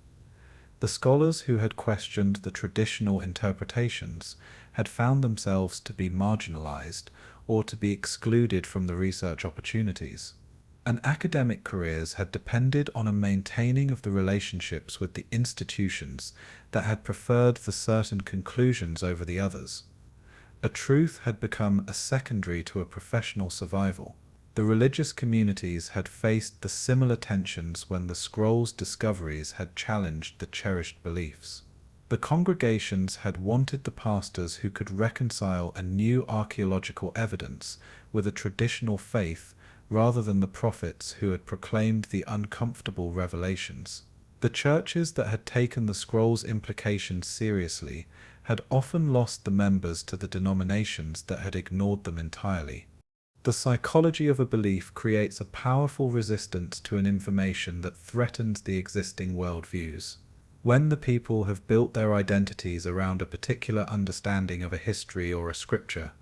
The scholars who had questioned the traditional interpretations had found themselves to be marginalized or to be excluded from the research opportunities. And academic careers had depended on a maintaining of the relationships with the institutions that had preferred the certain conclusions over the others. A truth had become a secondary to a professional survival. The religious communities had faced the similar tensions when the scrolls' discoveries had challenged the cherished beliefs. The congregations had wanted the pastors who could reconcile a new archaeological evidence with a traditional faith rather than the prophets who had proclaimed the uncomfortable revelations. The churches that had taken the scrolls' implications seriously had often lost the members to the denominations that had ignored them entirely. The psychology of a belief creates a powerful resistance to an information that threatens the existing worldviews. When the people have built their identities around a particular understanding of a history or a scripture,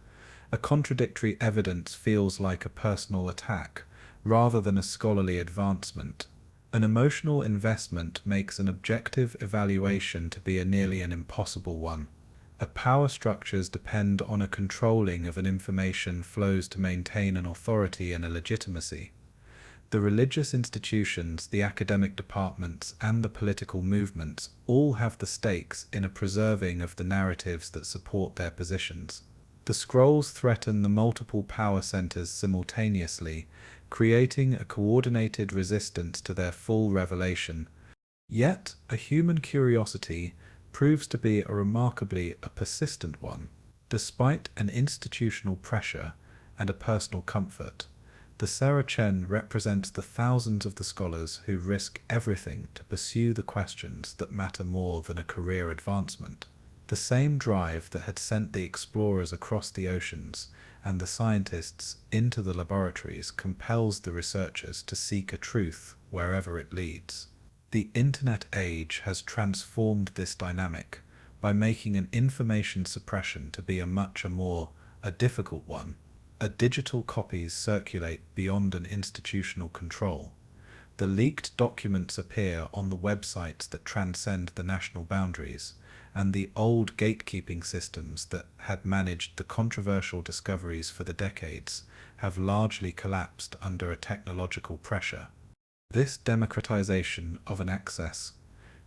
a contradictory evidence feels like a personal attack rather than a scholarly advancement. An emotional investment makes an objective evaluation to be nearly an impossible one. Power structures depend on a controlling of an information flows to maintain an authority and a legitimacy. The religious institutions, the academic departments, and the political movements all have the stakes in a preserving of the narratives that support their positions. The scrolls threaten the multiple power centers simultaneously, creating a coordinated resistance to their full revelation. Yet, a human curiosity proves to be a persistent one. Despite an institutional pressure and a personal comfort, the Sarah Chen represents the thousands of the scholars who risk everything to pursue the questions that matter more than a career advancement. The same drive that had sent the explorers across the oceans and the scientists into the laboratories compels the researchers to seek a truth wherever it leads. The internet age has transformed this dynamic by making an information suppression to be a difficult one. Digital copies circulate beyond an institutional control. The leaked documents appear on the websites that transcend the national boundaries, and the old gatekeeping systems that had managed the controversial discoveries for the decades have largely collapsed under a technological pressure. This democratization of an access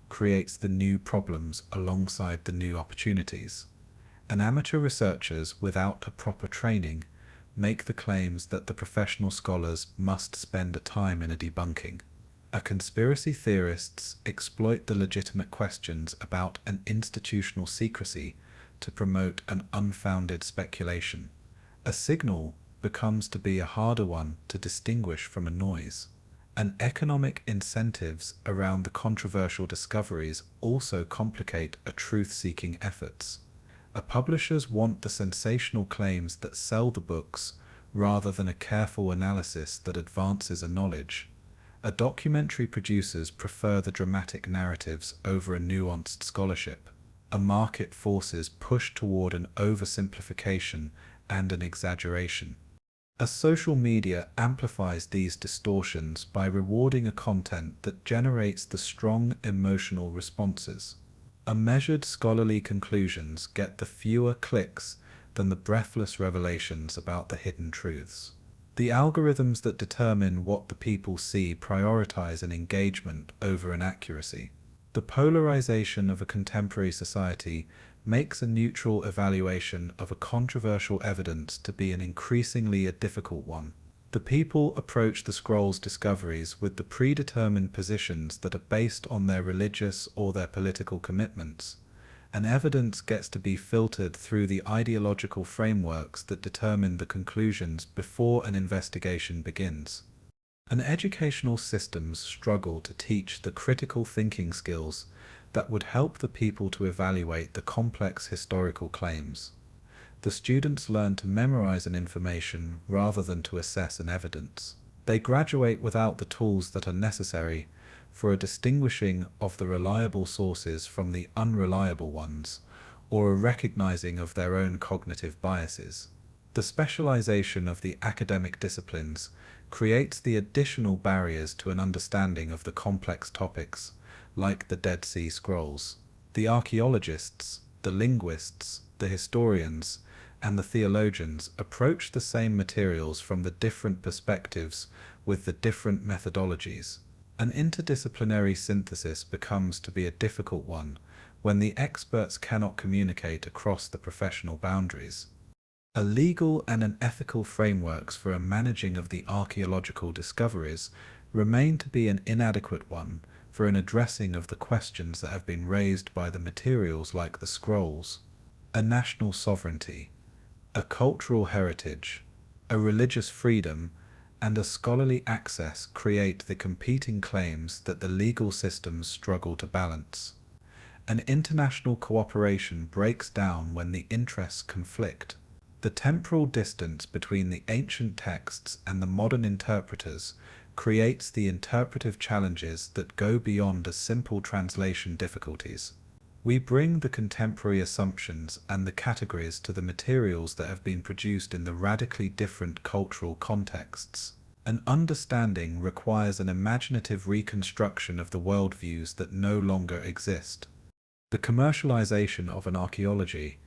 creates the new problems alongside the new opportunities. Amateur researchers without a proper training make the claims that the professional scholars must spend time in a debunking. Conspiracy theorists exploit the legitimate questions about an institutional secrecy to promote an unfounded speculation. A signal becomes to be a harder one to distinguish from a noise. And economic incentives around the controversial discoveries also complicate a truth-seeking efforts. Publishers want the sensational claims that sell the books rather than a careful analysis that advances a knowledge. Documentary producers prefer the dramatic narratives over a nuanced scholarship. Market forces push toward an oversimplification and an exaggeration. Social media amplifies these distortions by rewarding a content that generates the strong emotional responses. Measured scholarly conclusions get the fewer clicks than the breathless revelations about the hidden truths. The algorithms that determine what the people see prioritize an engagement over an accuracy. The polarization of a contemporary society makes a neutral evaluation of a controversial evidence to be an increasingly difficult one. The people approach the scroll's discoveries with the predetermined positions that are based on their religious or their political commitments, and evidence gets to be filtered through the ideological frameworks that determine the conclusions before an investigation begins. Educational systems struggle to teach the critical thinking skills that would help the people to evaluate the complex historical claims. The students learn to memorize an information rather than to assess an evidence. They graduate without the tools that are necessary for a distinguishing of the reliable sources from the unreliable ones, or a recognizing of their own cognitive biases. The specialization of the academic disciplines creates the additional barriers to an understanding of the complex topics, like the Dead Sea Scrolls. The archaeologists, the linguists, the historians, and the theologians approach the same materials from the different perspectives with the different methodologies. An interdisciplinary synthesis becomes to be a difficult one when the experts cannot communicate across the professional boundaries. A legal and an ethical frameworks for a managing of the archaeological discoveries remain to be an inadequate one for an addressing of the questions that have been raised by the materials like the scrolls. A national sovereignty, a cultural heritage, a religious freedom, and a scholarly access create the competing claims that the legal systems struggle to balance. An international cooperation breaks down when the interests conflict. The temporal distance between the ancient texts and the modern interpreters creates the interpretive challenges that go beyond a simple translation difficulties. We bring the contemporary assumptions and the categories to the materials that have been produced in the radically different cultural contexts. An understanding requires an imaginative reconstruction of the worldviews that no longer exist. The commercialization of an archaeology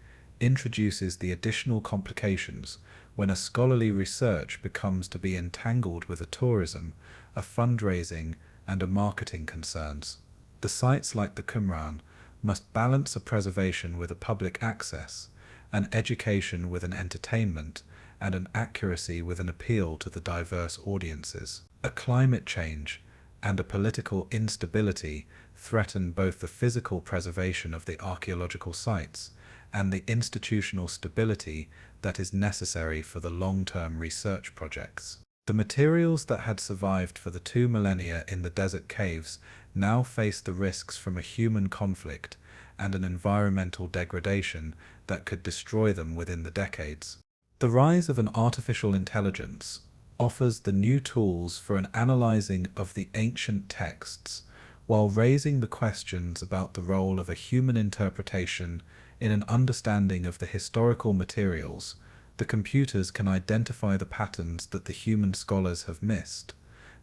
introduces the additional complications when a scholarly research becomes to be entangled with a tourism, a fundraising, and a marketing concerns. The sites like the Qumran must balance a preservation with a public access, an education with an entertainment, and an accuracy with an appeal to the diverse audiences. A climate change and a political instability threaten both the physical preservation of the archaeological sites and the institutional stability that is necessary for the long-term research projects. The materials that had survived for the 2 millennia in the desert caves now face the risks from a human conflict and an environmental degradation that could destroy them within the decades. The rise of an artificial intelligence offers the new tools for an analyzing of the ancient texts while raising the questions about the role of a human interpretation in an understanding of the historical materials. The computers can identify the patterns that the human scholars have missed,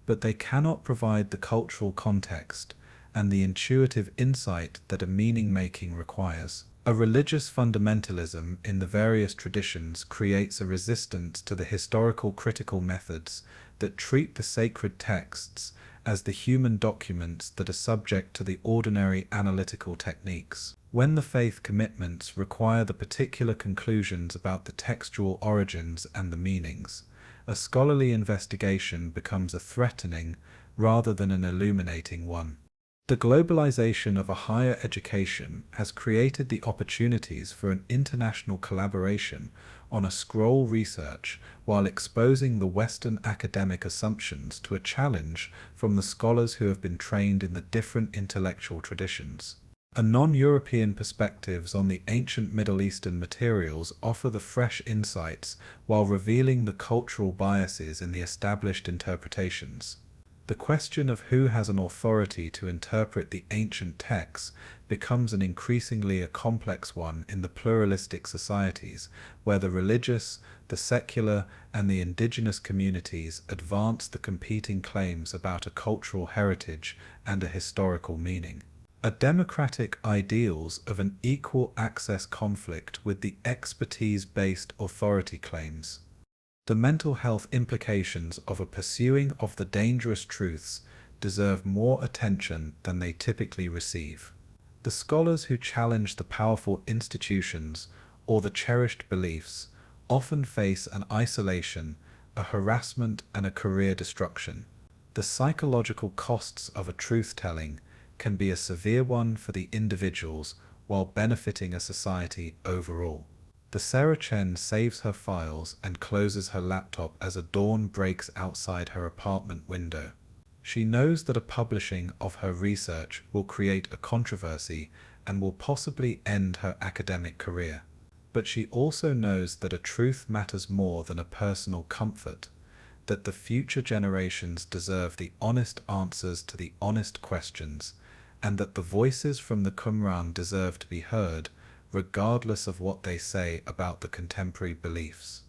but they cannot provide the cultural context and the intuitive insight that a meaning-making requires. A religious fundamentalism in the various traditions creates a resistance to the historical critical methods that treat the sacred texts as the human documents that are subject to the ordinary analytical techniques. When the faith commitments require the particular conclusions about the textual origins and the meanings, a scholarly investigation becomes a threatening rather than an illuminating one. The globalization of a higher education has created the opportunities for an international collaboration on a scroll research while exposing the Western academic assumptions to a challenge from the scholars who have been trained in the different intellectual traditions. A non-European perspectives on the ancient Middle Eastern materials offer the fresh insights while revealing the cultural biases in the established interpretations. The question of who has an authority to interpret the ancient texts becomes an increasingly complex one in the pluralistic societies where the religious, the secular, and the indigenous communities advance the competing claims about a cultural heritage and a historical meaning. A democratic ideals of an equal access conflict with the expertise-based authority claims. The mental health implications of a pursuing of the dangerous truths deserve more attention than they typically receive. The scholars who challenge the powerful institutions or the cherished beliefs often face an isolation, a harassment, and a career destruction. The psychological costs of a truth-telling can be a severe one for the individuals while benefiting a society overall. The Saracen saves her files and closes her laptop as a dawn breaks outside her apartment window. She knows that a publishing of her research will create a controversy and will possibly end her academic career. But she also knows that a truth matters more than a personal comfort, that the future generations deserve the honest answers to the honest questions, and that the voices from the Qumran deserve to be heard, regardless of what they say about the contemporary beliefs.